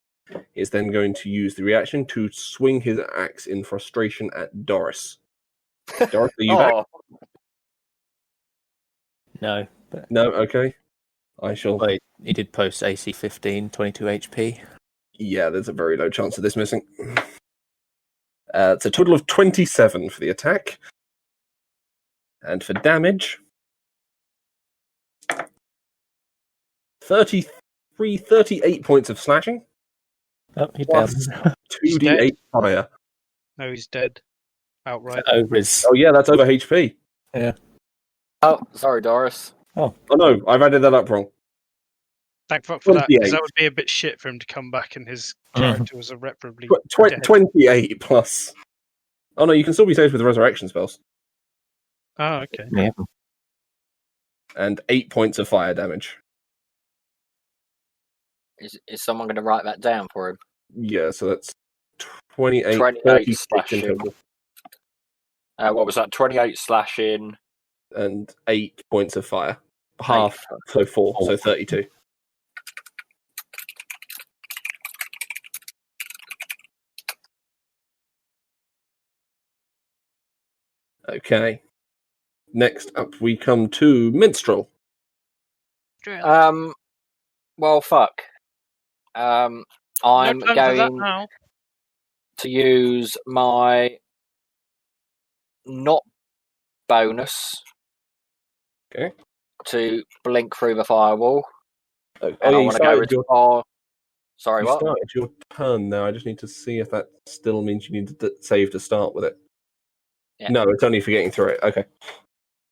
He's then going to use the reaction to swing his axe in frustration at Doris. Doris, are you back? No, but No, okay. I shall. wait, he did post AC 15, 22 HP. Yeah, there's a very low chance of this missing. It's a total of 27 for the attack. And for damage, 38 points of slashing, Oh, he Plus- does. 2d8 fire. No, he's dead. Outright. Over his. Oh yeah, that's over HP. Oh, sorry, Doris. Oh no, I've added that up wrong. Thank fuck for that, because 28. that would be a bit shit for him to come back and his Mhm. character was irreparably dead. 28 plus. Oh no, you can still be saved with resurrection spells. Oh, okay. Yeah. And 8 points of fire damage. Is someone going to write that down for him? Yeah, so that's 28, 28 36 in slashing. total, What was that? 28 slashing. and 8 points of fire. Half, so 4, so 32. Okay. Next up, we come to Minstrel. Well, fuck. I'm No time for that going now. to use my not bonus. Okay. To blink through the firewall. Oh, And I you want to go started as your, far. Sorry, you what? started your turn now. I just need to see if that still means you need to save to start with it. Yeah. No, it's only for getting through it. Okay.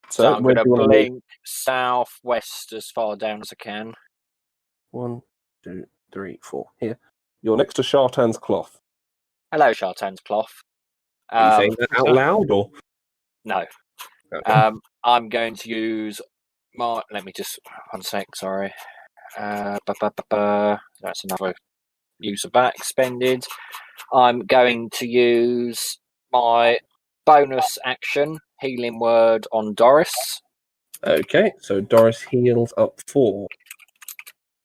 So I'm where going do to you wanna move? blink southwest as far down as I can. 1, 2, 3, 4. Here. You're next to Shartan's cloth. Hello, Shartan's cloth. Are you saying that out loud, or? No. Okay. I'm going to use my. Let me just 1 sec. Sorry. That's another use of that expended. I'm going to use my bonus action, healing word on Doris. Okay, so Doris heals up 4.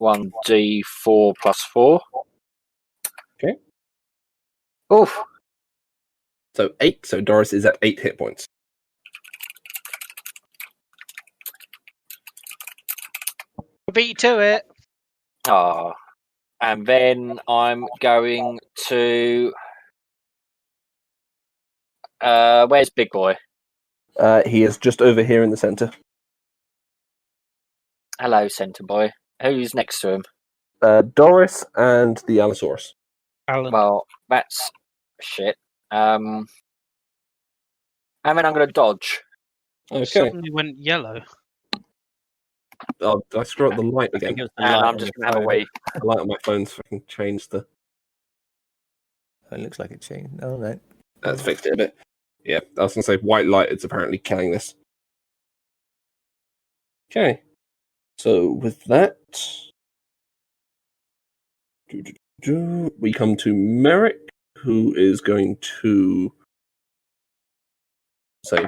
1d4 plus 4. Okay. Oof. So 8, so Doris is at 8 hit points. Beat you to it. Ah. And then I'm going to. Where's Big Boy? He is just over here in the center. Hello, Centre Boy. Who's next to him? Doris and the Allosaurus. Alan. Well, that's shit. And then I'm going to dodge. Okay. Suddenly went yellow. Oh, I screw up the light I think again. it was the And light I'm on just your going to have a phone. wee. The light on my phone's fucking changed the... It looks like it changed. Oh, no. That's fixed it a bit. Yeah, I was going to say white light is apparently killing this. Okay. So with that, We come to Merrick, who is going to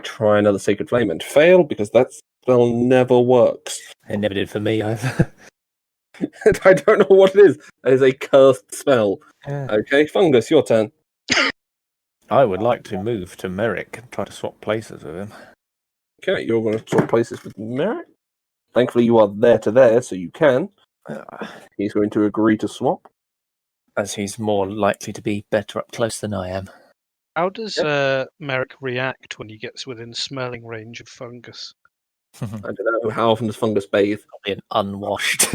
try another Sacred Flame and fail because that spell never works. It never did for me either. I don't know what it is. It is a cursed spell. Yeah. Okay, Fungus, your turn. I would like to move to Merrick and try to swap places with him. Okay, you're going to swap places with Merrick. Thankfully, you are there to there, so you can. He's going to agree to swap. As he's more likely to be better up close than I am. How does Merrick react when he gets within smelling range of Fungus? I don't know, how often does Fungus bathe? Probably an unwashed.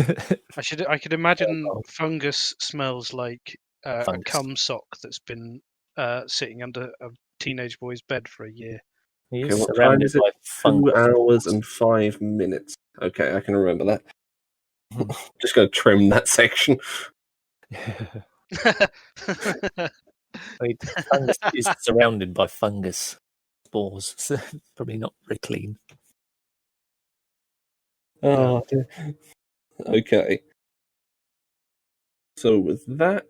I could imagine Fungus smells like a Fungus. cum sock that's been sitting under a teenage boy's bed for a year. He's Okay, what time surrounded is it? by 2 fungus. hours and 5 minutes. Okay, I can remember that. Just going to trim that section. Fungus is surrounded by fungus spores, so probably not very clean. Oh, dear. Okay. So with that,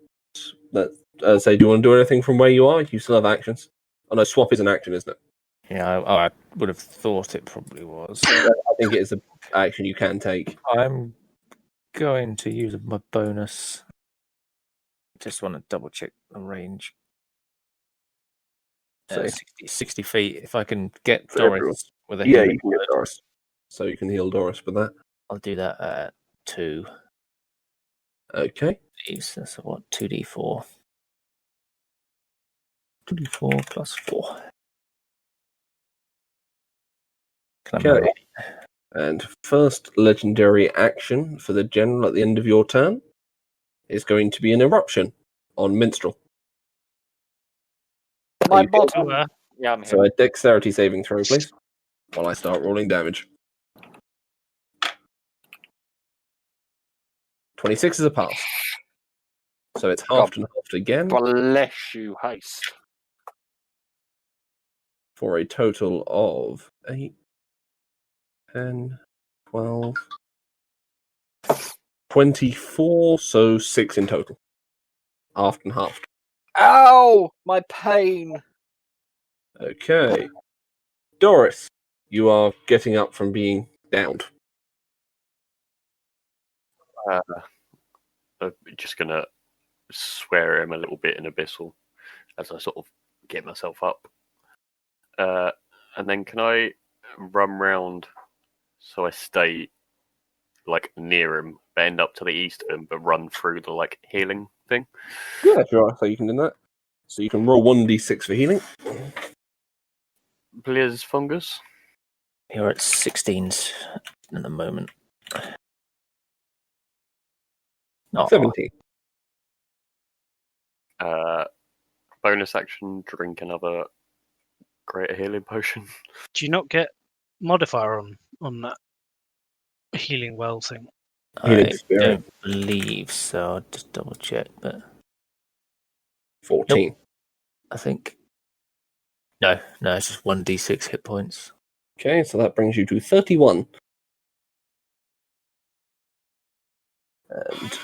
do you want to do anything from where you are? You still have actions. Oh no, swap is an action, isn't it? Yeah, I would have thought it probably was. I think it is an action you can take. I'm going to use my bonus. Just want to double check the range. So, 60 feet. If I can get For Doris everyone. with a yeah, healing you can get word, Doris. So you can heal Doris with that. I'll do that at 2. Okay. That's what, 2d4. 2d4 plus 4. Okay. And first legendary action for the general at the end of your turn is going to be an eruption on Minstrel. My you bottom. can- Yeah, I'm here. So a dexterity saving throw, please, while I start rolling damage. 26 is a pass. So it's halved and halved again Bless you, haste. for a total of 8, 10, 12, 24, so 6 in total. Halved and halved. Ow! My pain. Okay. Doris, you are getting up from being downed. I'm just gonna swear at him a little bit in Abyssal as I sort of get myself up. And then can I run round so I stay like near him, but end up to the east of him, but run through the like healing thing? Yeah, sure. So you can do that. So you can roll 1d6 for healing. Please, Fungus. You're at 16s at the moment. Oh, 17. Bonus action, drink another greater healing potion. Do you not get modifier on that healing well thing? Healing I spirit. don't believe so. I'll just double check, but 14. I think no, it's just 1d6 hit points. Okay, so that brings you to 31. And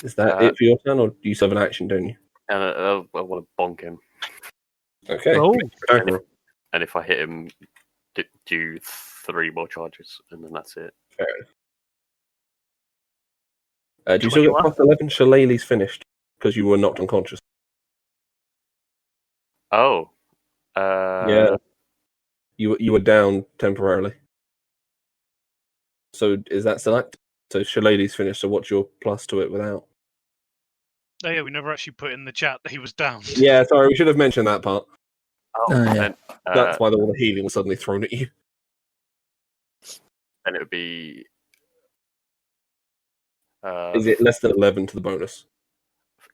is that it for your turn, or do you still have an action, don't you? And I want to bonk him. Okay. Oh. Attack roll. And if I hit him, do 3 more charges, and then that's it. Fair enough. Do you still get 21? plus 11? Shillelagh's finished because you were knocked unconscious. Oh. Yeah. You were down temporarily. So is that still active? So Shillelagh's finished, so what's your plus to it without? Oh yeah, we never actually put in the chat that he was down. Yeah, sorry, we should have mentioned that part. Oh, yeah. then, That's why all the healing was suddenly thrown at you. then it would be. Is it less than 11 to the bonus?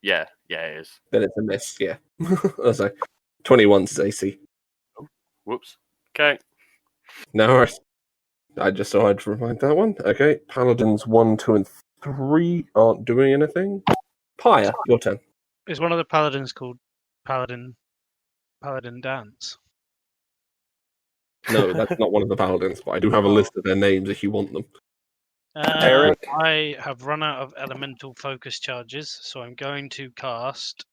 Yeah, it is. Then it's a miss, yeah. So 21's AC. Whoops. Okay. No worries. I just thought I'd remind that one. Okay, Paladins 1, 2, and 3 aren't doing anything. Pyre, your turn. Is one of the paladins called Paladin Dance? No, that's not one of the Paladins, but I do have a list of their names if you want them. Eric? I have run out of elemental focus charges, so I'm going to cast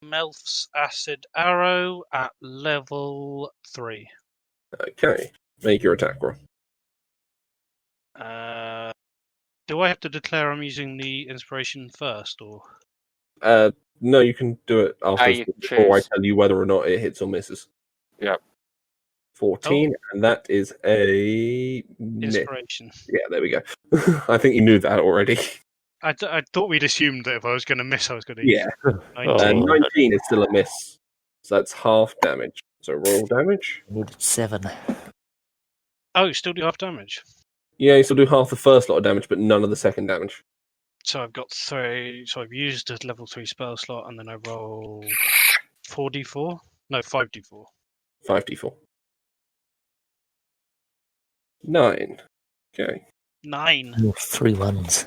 Melf's Acid Arrow at level 3. Okay. Make your attack roll. Do I have to declare I'm using the inspiration first, or? No, you can do it after you before I choose. tell you whether or not it hits or misses. Yep. 14, and that is a miss. Inspiration. Yeah, there we go. I think you knew that already. I thought we'd assumed that if I was going to miss, I was going to Yeah. use 19. 19 is still a miss. So that's half damage. So roll damage. Needed 7. Oh, still do half damage. Yeah, you still do half the first lot of damage, but none of the second damage. So I've got 3. So I've used a level 3 spell slot, and then I roll 4d4. No, 5d4. 5d4. 9. Okay. 9. 3 ones.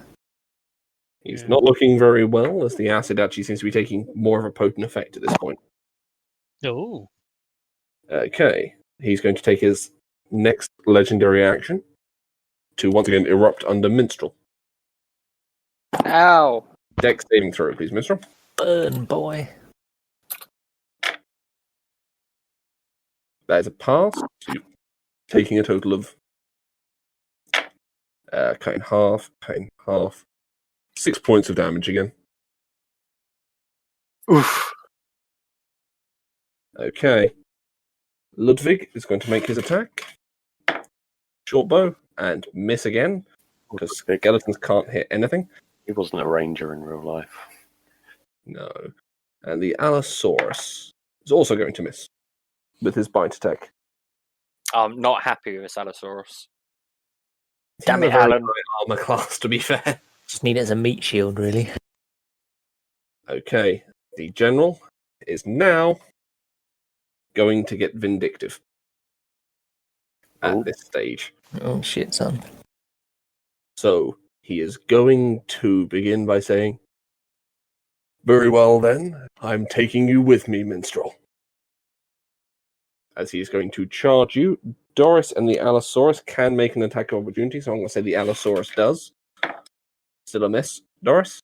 He's Yeah. not looking very well, as the acid actually seems to be taking more of a potent effect at this point. Oh. Okay. He's going to take his next legendary action to once again erupt under Minstrel. Ow! Dex saving throw, please, Minstrel. Burn, boy. That is a pass. So you're taking a total of cut in half. 6 points of damage again. Oof. Okay. Ludwig is going to make his attack. Short bow and miss again because skeletons can't hit anything. He wasn't a ranger in real life. No. And the Allosaurus is also going to miss with his bite attack. I'm not happy with this Allosaurus. He Damn has it, a very Alan. high armor class, to be fair. Just need it as a meat shield, really. Okay. The general is now going to get vindictive at this stage. Oh, shit, son. So he is going to begin by saying, "Very well then, I'm taking you with me, Minstrel." As he is going to charge you, Doris and the Allosaurus can make an attack of opportunity, so I'm going to say the Allosaurus does. Still a miss, Doris?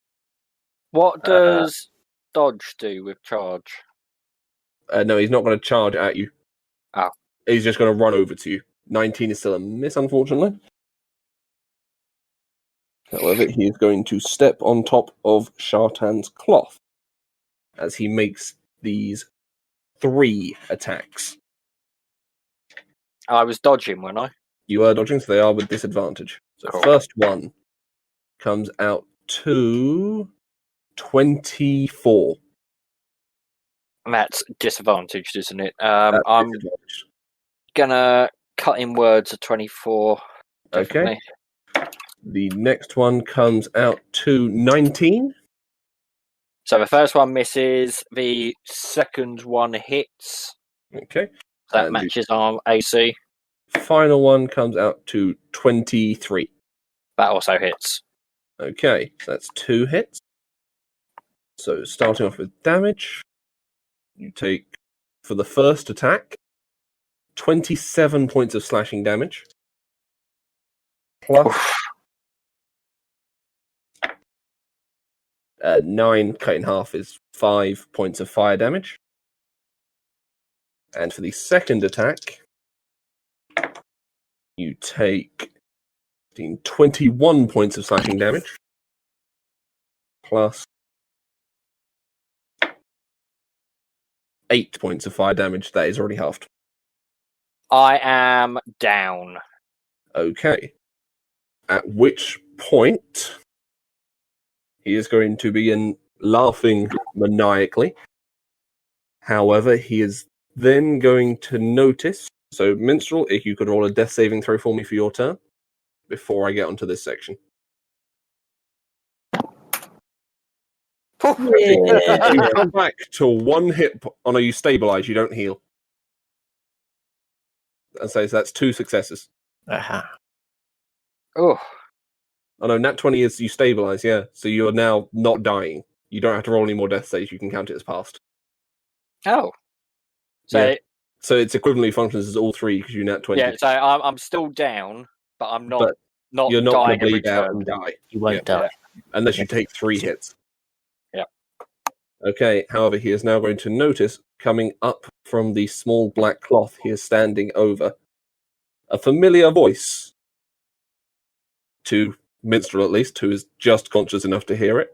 What does dodge do with charge? No, he's not going to charge at you. Oh. He's just going to run over to you. 19 is still a miss, unfortunately. However, he is going to step on top of Shartan's cloth as he makes these 3 attacks. I was dodging, wasn't I? You are dodging, so they are with disadvantage. So Cool. first one comes out to 24. And that's disadvantaged, isn't it? That's I'm disadvantaged. gonna cut in words of 24. Okay. Definitely. The next one comes out to 19. So the first one misses, the second one hits. Okay. That And the matches our AC. final one comes out to 23. That also hits. Okay, so that's 2 hits. So starting off with damage, you take, for the first attack, 27 points of slashing damage. Plus 9 cut in half is 5 points of fire damage. And for the second attack, you take 21 points of slashing damage. Plus 8 points of fire damage. That is already halved. I am down. Okay. At which point, he is going to begin laughing maniacally. However, he is then going to notice. So, Minstrel, if you could roll a death saving throw for me for your turn before I get onto this section. You come back to 1 hit. Oh no, you stabilize. You don't heal. And so that's 2 successes. Aha. Oh, Oh no, nat 20 is you stabilize. Yeah, so you're now not dying. You don't have to roll any more death saves. You can count it as passed. oh. So Yeah. So it's equivalently functions as all three because you nat 20. Yeah, so I'm still down, but I'm not But not you're not going dying to in bleed out return. and die. You won't die. Unless you take 3 hits. Yeah. Okay, however, he is now going to notice, coming up from the small black cloth he is standing over, a familiar voice. To Minstrel, at least, who is just conscious enough to hear it.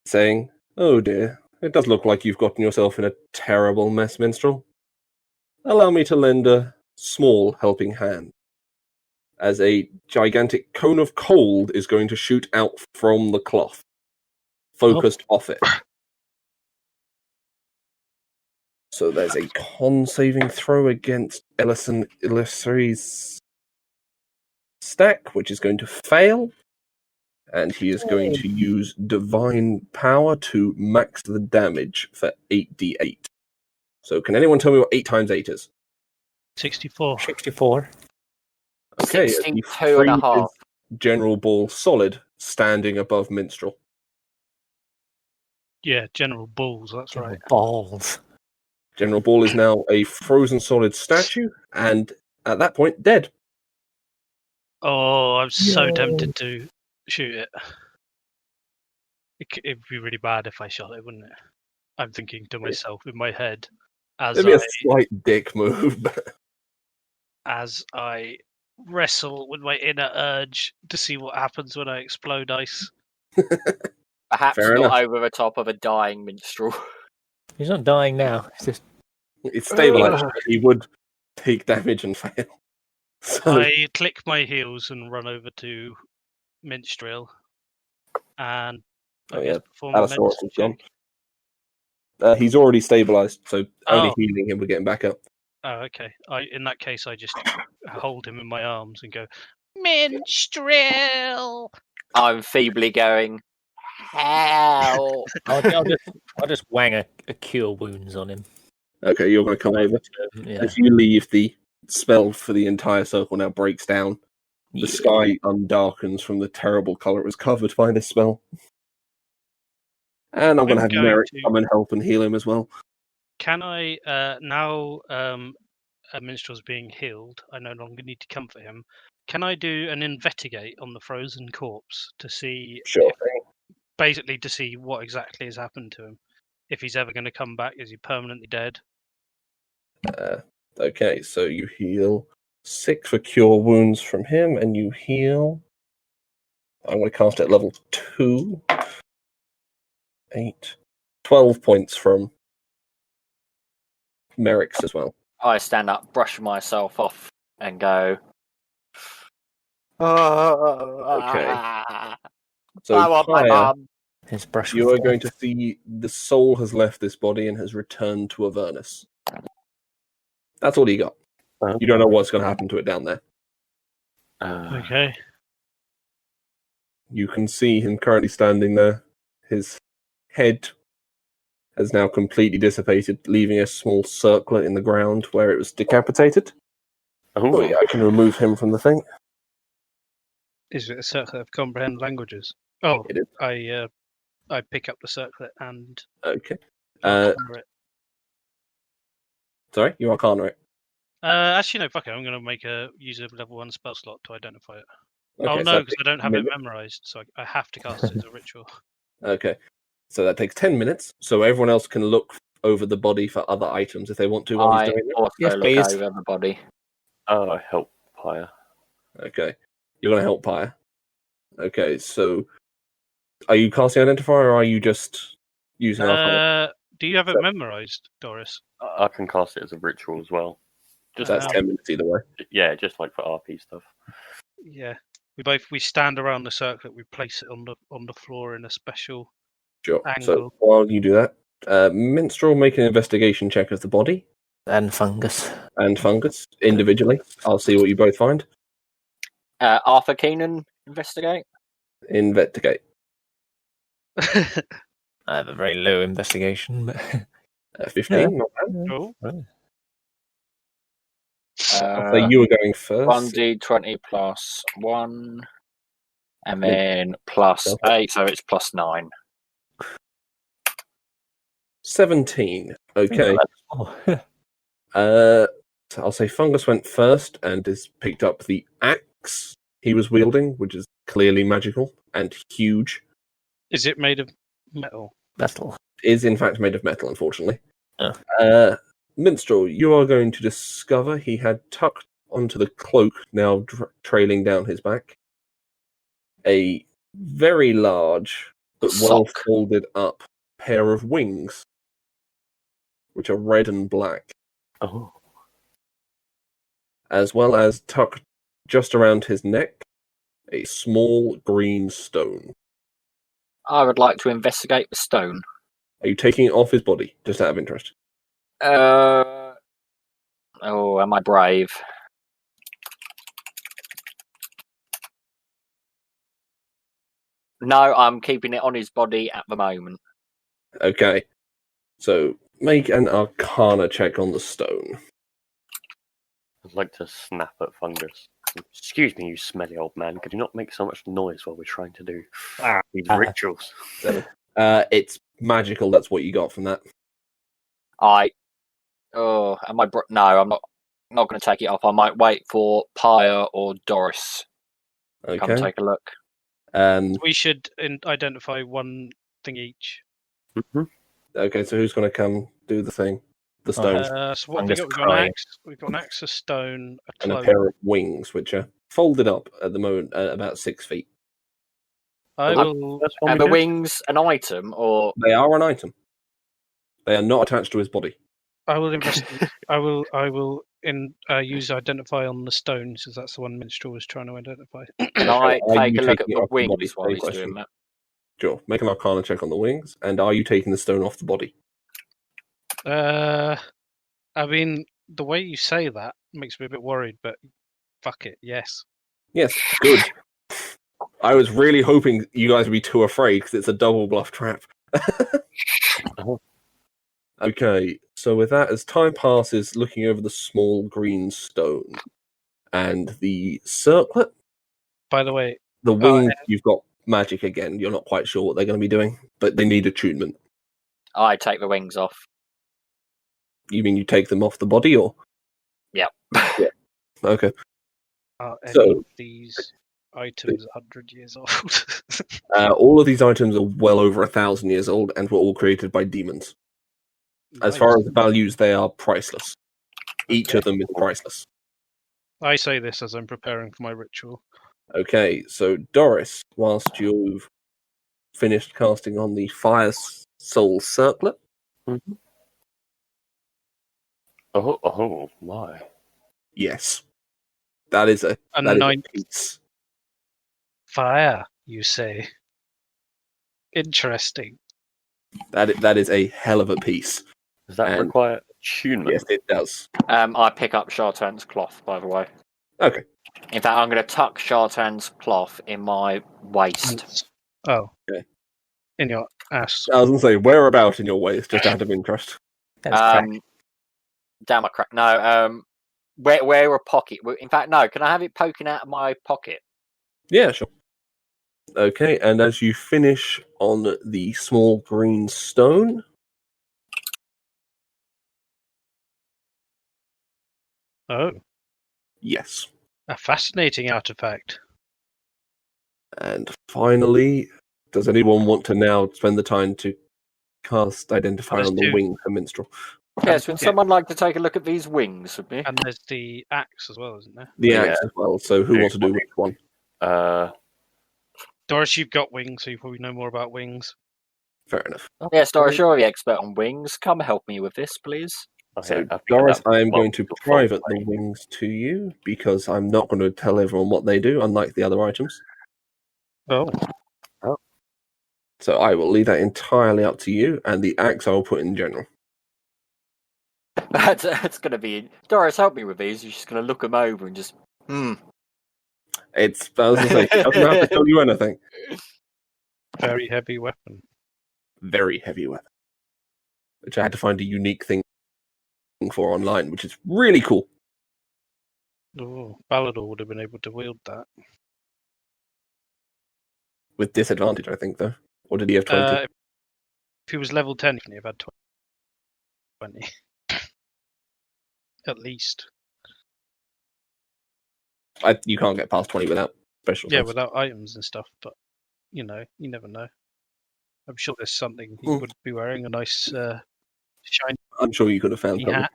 Saying, "Oh dear, it does look like you've gotten yourself in a terrible mess, Minstrel. Allow me to lend a small helping hand." As a gigantic cone of cold is going to shoot out from the cloth, focused off it. So there's a con saving throw against Ellison Illusory's stack, which is going to fail. And he is going to use Divine Power to max the damage for 8d8. So can anyone tell me what 8 times 8 is? 64. 64. Okay, 62 and a half. General Ball solid, standing above Minstrel. Yeah, General Bulls, that's right. Balls. General Ball is now a frozen solid statue, and at that point, dead. Oh, I'm so Yay. tempted to shoot it. It'd be really bad if I shot it, wouldn't it? I'm thinking to myself in my head It'd be a slight dick move. as I wrestle with my inner urge to see what happens when I explode ice. Perhaps Fair not enough. over the top of a dying minstrel. He's not dying now. It's just It's stabilized, but he would take damage and fail. So, I click my heels and run over to Minstrel and I Oh, guess yeah, perform a Allosaurus medicine is gone. check. He's already stabilized, so only Oh. healing him would get him back up. Oh, okay. In that case, I just hold him in my arms and go, Minstrel! I'm feebly going, help! I'll just wang a cure wounds on him. Okay, you're going to come over. Yeah. As you leave, the spell for the entire circle now breaks down. The Yeah. sky undarkens from the terrible colour it was covered by this spell. And I'm going to have Merrick come and help and heal him as well. Can I, now Minstrel's being healed, I no longer need to comfort him. Can I do an investigate on the frozen corpse to see, Sure thing. basically to see what exactly has happened to him? If he's ever going to come back, is he permanently dead? Okay, so you heal 6 for cure wounds from him, and you heal. I'm going to cast it at level 2. 8. 12 points from Merrick's as well. I stand up, brush myself off, and go, Okay. I So want my Pyre, mum. His brush you with are going to see the soul has left this body and has returned to Avernus. That's all you got. You don't know what's going to happen to it down there. Okay. You can see him currently standing there. His head has now completely dissipated, leaving a small circlet in the ground where it was decapitated. Oh yeah, I can remove him from the thing. Is it a circlet of comprehend languages? Oh, It is. I pick up the circlet and Okay. arcana it. Sorry, you arcana it. Actually, no, fuck it. I'm going to use a level 1 spell slot to identify it. Okay, oh, so no, that because I takes don't have 10 it minutes. memorized, so I have to cast it as a ritual. Okay, so that takes 10 minutes. So everyone else can look over the body for other items if they want to while he's I doing it. also Yes, look please. over the body. I help Pyre. Okay, you're going to help Pyre. Okay, so are you casting Identifier or are you just using Arcana? Do you have it So- memorized, Doris? I can cast it as a ritual as well. Just that's 10 minutes either way. Yeah, just like for RP stuff. Yeah. We stand around the circlet. We place it on the floor in a special. Sure. So Angle. while you do that, Minstrel, make an investigation check of the body and fungus. and fungus individually. I'll see what you both find. Arthur Keenan, investigate. Investigate. I have a very low investigation, but 15, Yeah. not bad. Oh, I'll say you were going first. 1d20 plus 1, and then plus 8, so it's plus 9. 17. Okay. Oh, So I'll say Fungus went first and has picked up the axe he was wielding, which is clearly magical and huge. Is it made of metal? metal. Is in fact made of metal, unfortunately. Oh. Minstrel, you are going to discover he had tucked onto the cloak, now trailing down his back, a very large but well Sock. folded up pair of wings, which are red and black, Oh. as well as tucked just around his neck, a small green stone. I would like to investigate the stone. Are you taking it off his body, just out of interest? Oh, am I brave? No, I'm keeping it on his body at the moment. Okay. So make an Arcana check on the stone. I'd like to snap at Fungus. Excuse me, you smelly old man. Could you not make so much noise while we're trying to do these rituals? It's magical. That's what you got from that. Am I? No, I'm not going to take it off. I might wait for Pyre or Doris to come Okay. take a look. We should identify one thing each. Mm-hmm. Okay, so who's going to come do the thing? The stone So what I'm have we just got? We've got an crying. axe. We've got an axe, a stone, a and a cloak. pair of wings, which are folded up at the moment at about 6 feet. I Um, will. That's Are one the we did. wings an item or? They are an item. They are not attached to his body. I will investigate. I will use identify on the stones, because that's the one Minstrel was trying to identify. Can I Are take you a look at taking it the off the body? wings while Same he's question. doing that? Sure. Make an Arcana check on the wings. And are you taking the stone off the body? I mean, the way you say that makes me a bit worried, but fuck it, yes. Yes. Good. I was really hoping you guys would be too afraid because it's a double bluff trap. Okay, so with that, as time passes, looking over the small green stone and the circlet, By the way, the wings, you've got magic again. You're not quite sure what they're going to be doing, but they need attunement. I take the wings off. You mean you take them off the body, or? Yep. Yeah. Okay. are any So- of these items 100 years old? All of these items are well over 1,000 years old and were all created by demons. As far as values, they are priceless. Each of them is priceless. I say this as I'm preparing for my ritual. Okay, so Doris, whilst you've finished casting on the Fire Soul Circlet, Oh, why? yes, that is a And that is a ninth piece. fire, you say? Interesting. That is a hell of a piece. Does that And- require attunement? Yes, it does. I pick up Chartan's cloth, by the way. Okay. In fact, I'm going to tuck Chartan's cloth in my waist. Oh. Okay. In your ass. I was going to say, whereabout in your waist, just out of interest. That's crack. Down my crack. No, where a pocket. In fact, no. Can I have it poking out of my pocket? Yeah, sure. Okay, and as you finish on the small green stone, Oh. yes. A fascinating artifact. And finally, does anyone want to now spend the time to cast Identify Let's on the do- wing for Minstrel? Yes, would Okay. someone like to take a look at these wings with me? And there's the axe as well, isn't there? The Yeah. axe as well, so who wants to do which one? Doris, you've got wings, so you probably know more about wings. Fair enough. Yes, Doris, you're the expert on wings. Come help me with this, please. So, I've Doris, got I am that going to full private the plate. wings to you because I'm not going to tell everyone what they do, unlike the other items. Oh. So I will leave that entirely up to you, and the axe I will put in general. That's going to be... Doris, help me with these. You're just going to look them over and just... It's, I was going to say, it doesn't have to tell you anything. Very heavy weapon. Very heavy weapon. Which I had to find a unique thing for online, which is really cool. Oh, Balador would have been able to wield that. With disadvantage, I think, though. Or did he have 20? If he was level 10, he would have had 20. 20. At least. You can't get past 20 without special Yeah, things. without items and stuff, but, you never know. I'm sure there's something he Mm. would be wearing, a nice shiny I'm sure you could have found something. hat.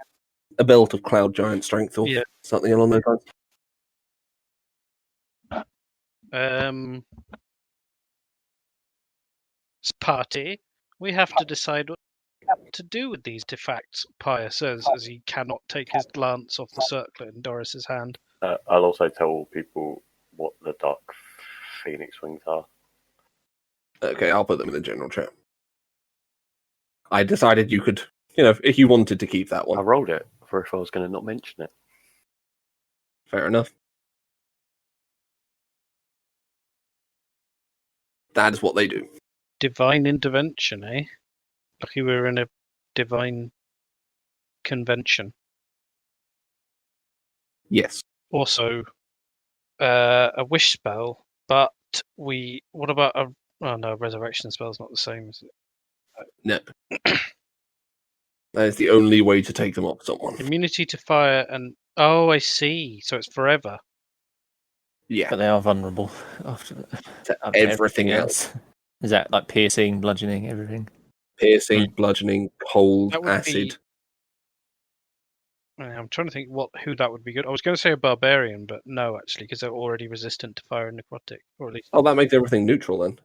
A belt of cloud giant strength or Yeah. something along those lines. Party, we have to decide what to do with these artifacts, Pyre says, as he cannot take his glance off the circlet in Doris's hand. I'll also tell people what the Dark Phoenix wings are. Okay, I'll put them in the general chat. I decided you could, if you wanted to keep that I one. rolled it for if I was going to not mention it. Fair enough. That is what they do. Divine intervention, eh? Lucky we were in a divine convention. Yes. Also, a wish spell, but what about a... Oh no, resurrection spell's not the same, is it? No. That is the only way to take them off someone. Immunity to fire and... Oh, I see. So it's forever. Yeah. But they are vulnerable after Everything else. Is that like piercing, bludgeoning, everything? Piercing, bludgeoning, cold, That would acid. I'm trying to think who that would be good. I was going to say a barbarian, but no, actually, because they're already resistant to fire and necrotic, or at least. Oh, that makes everything neutral then.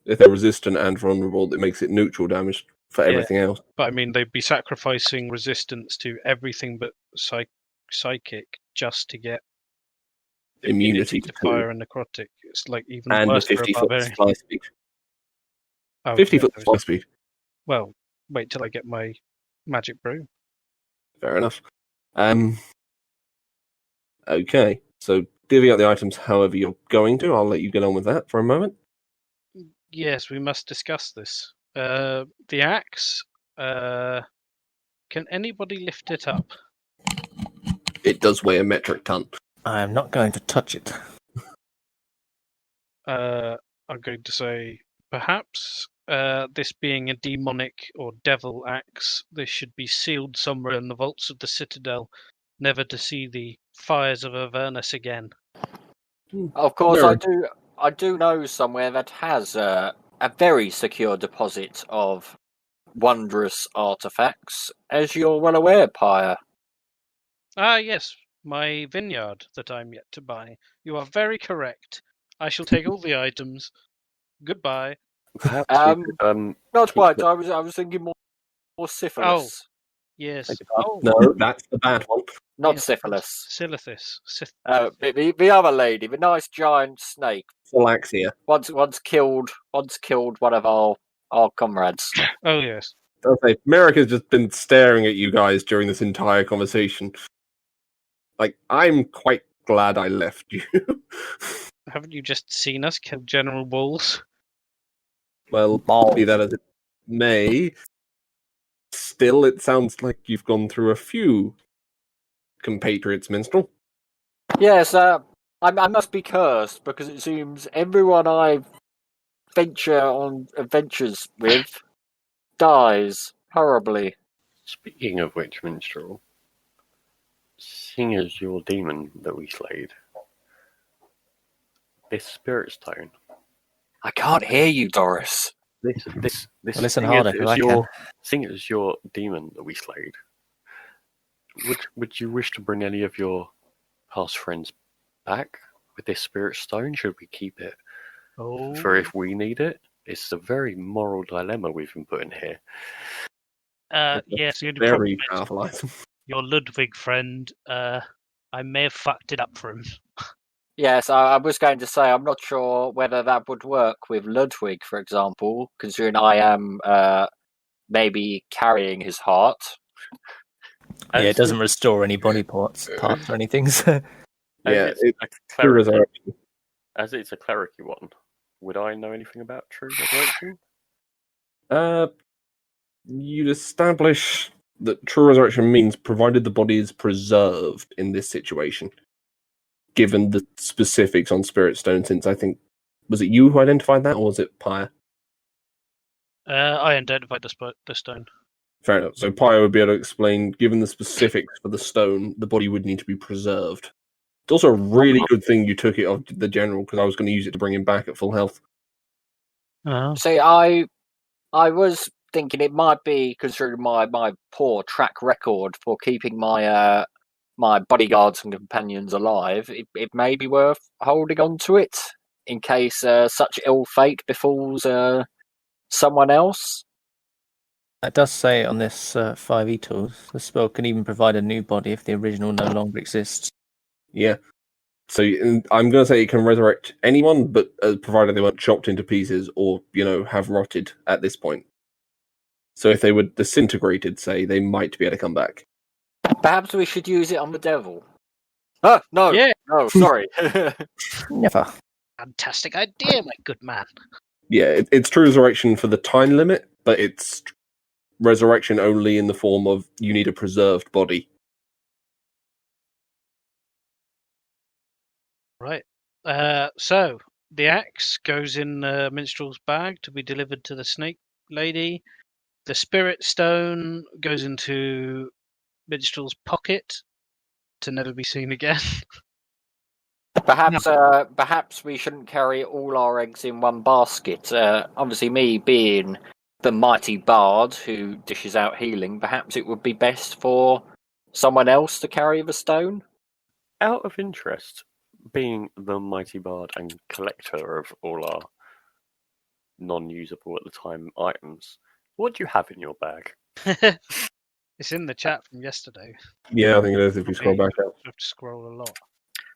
If they're resistant and vulnerable, it makes it neutral damage for everything else. But I mean, they'd be sacrificing resistance to everything but psychic just to get Immunity to to fire and necrotic. It's like even and worse a for a 50-foot barbarian. fly speed. Oh, 50-foot yeah, fly speed. Well, wait till I get my magic brew. Fair enough. Okay, so divvy up the items however you're going to. I'll let you get on with that for a moment. Yes, we must discuss this. The axe. Can anybody lift it up? It does weigh a metric ton. I am not going to touch it. I'm going to say perhaps this being a demonic or devil axe, this should be sealed somewhere in the vaults of the Citadel, never to see the fires of Avernus again. Of course, Nerd. I do know somewhere that has a very secure deposit of wondrous artifacts, as you're well aware, Pyre. Ah, yes, my vineyard that I'm yet to buy. You are very correct. I shall take all the items. Goodbye. Perhaps we could, Not keep quite. the- I was thinking more syphilis. Yes. Take it up. Oh, No, that's the bad one. Not yes, syphilis. Silithis. The other lady, the nice giant snake, Phalaxia. once killed one of our comrades. Oh, yes. I'll say, Merrick has just been staring at you guys during this entire conversation. Like, I'm quite glad I left you. Haven't you just seen us kill General Balls? Well, be that as it may, still it sounds like you've gone through a few compatriots, Minstrel. Yes, I must be cursed because it seems everyone I venture on adventures with dies horribly. Speaking of which, Minstrel, seeing as your demon that we slayed, this spirit stone. I can't hear you, Doris. This Listen seeing harder, as 'cause I your- can. Seeing as your demon that we slayed, would you wish to bring any of your past friends back with this spirit stone? Should we keep it Oh. for if we need it? It's a very moral dilemma we've been put in here. Yes, the only Very problem is powerful item. your Ludwig friend, I may have fucked it up for him. Yes, I was going to say I'm not sure whether that would work with Ludwig, for example, considering I am maybe carrying his heart. Yeah, it doesn't restore any body parts or anything. So. Yeah, As it's a true cleric, resurrection. as it's a clericy one, would I know anything about true resurrection? You'd establish that true resurrection means provided the body is preserved in this situation. Given the specifics on Spirit Stone, since I think, was it you who identified that, or was it Pyre? I identified the stone. Fair enough. So Pyre would be able to explain, given the specifics for the stone, the body would need to be preserved. It's also a really good thing you took it off the general, because I was going to use it to bring him back at full health. Oh. See, I was thinking it might be, considering my poor track record for keeping my my bodyguards and companions alive, it may be worth holding on to it in case such ill fate befalls someone else. It does say on this 5e tools, the spell can even provide a new body if the original no longer exists. Yeah. So I'm going to say it can resurrect anyone, but provided they weren't chopped into pieces or, have rotted at this point. So if they were disintegrated, say, they might be able to come back. Perhaps we should use it on the devil. Oh, no. Yeah. No, sorry. Never. Fantastic idea, my good man. Yeah, it's true resurrection for the time limit, but it's resurrection only in the form of you need a preserved body. Right. So the axe goes in Minstrel's bag to be delivered to the snake lady. The spirit stone goes into Minstrel's pocket to never be seen again. Perhaps we shouldn't carry all our eggs in one basket. Obviously, me being the mighty bard who dishes out healing, perhaps it would be best for someone else to carry the stone. Out of interest, being the mighty bard and collector of all our non-usable at the time items, what do you have in your bag? It's in the chat from yesterday. Yeah, I think it is if you scroll back up. I have to scroll a lot.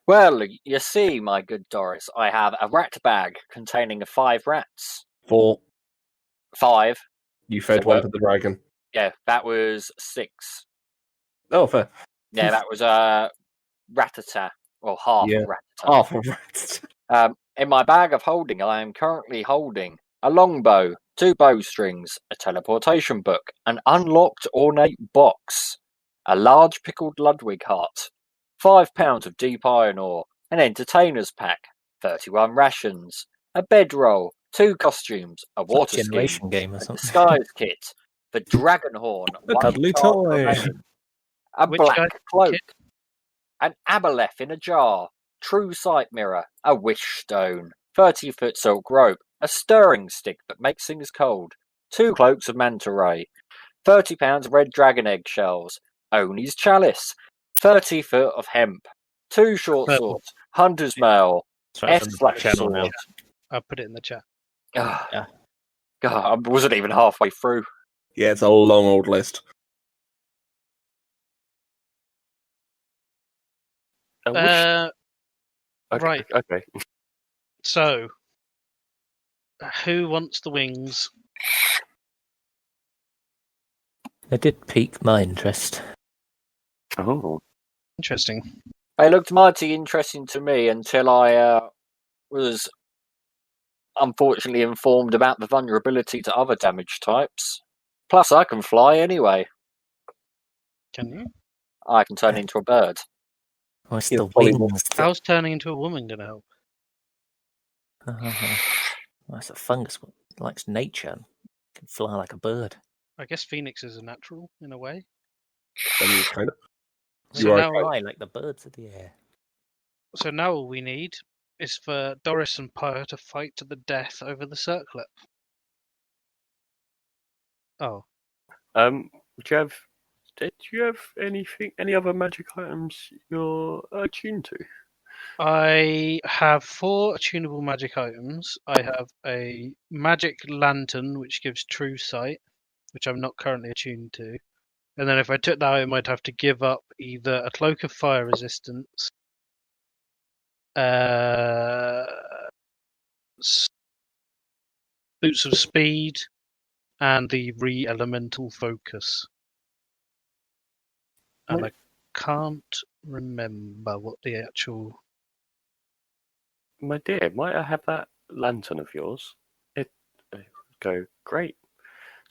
Well, you see, my good Doris, I have a rat bag containing 5 rats. 4. 5. You fed So, one to the dragon. Yeah, that was 6. Oh, fair. Yeah, that was ratata, or half Yeah. ratata. Half of rats. In my bag of holding, I am currently holding a longbow, 2 bowstrings, a teleportation book, an unlocked ornate box, a large pickled Ludwig heart, 5 pounds of deep iron ore, an entertainer's pack, 31 rations, a bedroll, 2 costumes, a It's like water a skin, generation game or a something. disguise kit, the dragon horn, A 1 cuddly charm toy. remaining, a Which black guy- cloak, kit? an aboleth in a jar, true sight mirror, a wish stone, 30-foot silk rope, a stirring stick that makes things cold, 2 cloaks of manta ray, 30 pounds of red dragon eggshells, Oni's chalice, 30 foot of hemp, 2 short Purple. swords, hunter's mail, Sorry, from the channel now. S/sword. I'll put it in the chat. Ah, Yeah. God, I wasn't even halfway through. Yeah, it's a long old list. Okay, Right. Okay. So, who wants the wings? It did pique my interest. Oh. Interesting. They looked mighty interesting to me until I was unfortunately informed about the vulnerability to other damage types. Plus, I can fly anyway. Can you? I can turn into a bird. Oh, it's Yeah, the volleyball. wings. How's turning into a woman going to help? That's a fungus. It likes nature. It can fly like a bird. I guess Phoenix is a natural in a way. I mean, kind of. So You are now, right. Fly like the birds of the air. so now all we need is for Doris and Pyre to fight to the death over the circlet. Oh, Did you have any other magic items you're attuned to? I have 4 attunable magic items. I have a magic lantern, which gives true sight, which I'm not currently attuned to. And then if I took that, I might have to give up either a cloak of fire resistance, boots of speed, and the re-elemental focus. And I can't remember what the actual... My dear, might I have that lantern of yours? It would go great.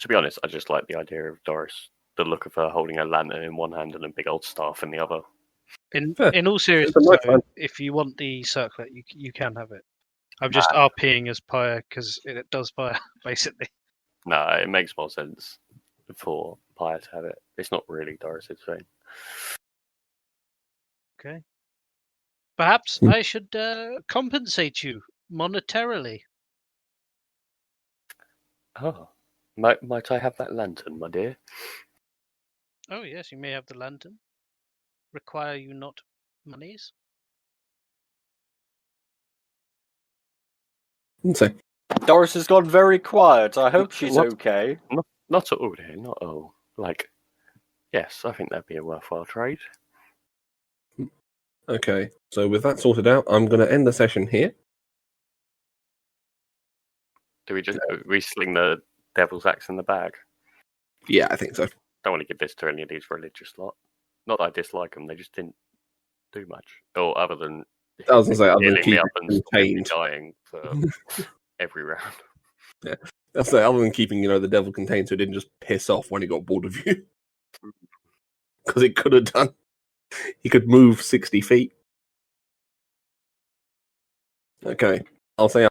To be honest, I just like the idea of Doris, the look of her holding a lantern in one hand and a big old staff in the other. In all seriousness, It's a nice though, one. if you want the circlet, you can have it. I'm just RPing as Pyre because it does fire, basically. No, it makes more sense. for Pyre to have it. It's not really Doris's thing. Okay. Perhaps I should compensate you monetarily. Oh, might I have that lantern, my dear? Oh, yes, you may have the lantern. Require you not monies? So, Doris has gone very quiet. I hope she's What? okay. Not at all, dear. Not at all. Like, yes, I think that'd be a worthwhile trade. okay, so with that sorted out, I'm going to end the session here. Do we sling the devil's axe in the bag? Yeah, I think so. Don't want to give this to any of these religious lot. Not that I dislike them, they just didn't do much. Or other than I was going to say, other than healing me keep up and stopping me contained. dying for every round. I'll say, other than keeping, the devil contained so it didn't just piss off when he got bored of you. Because it could have done. He could move 60 feet. Okay, I'll say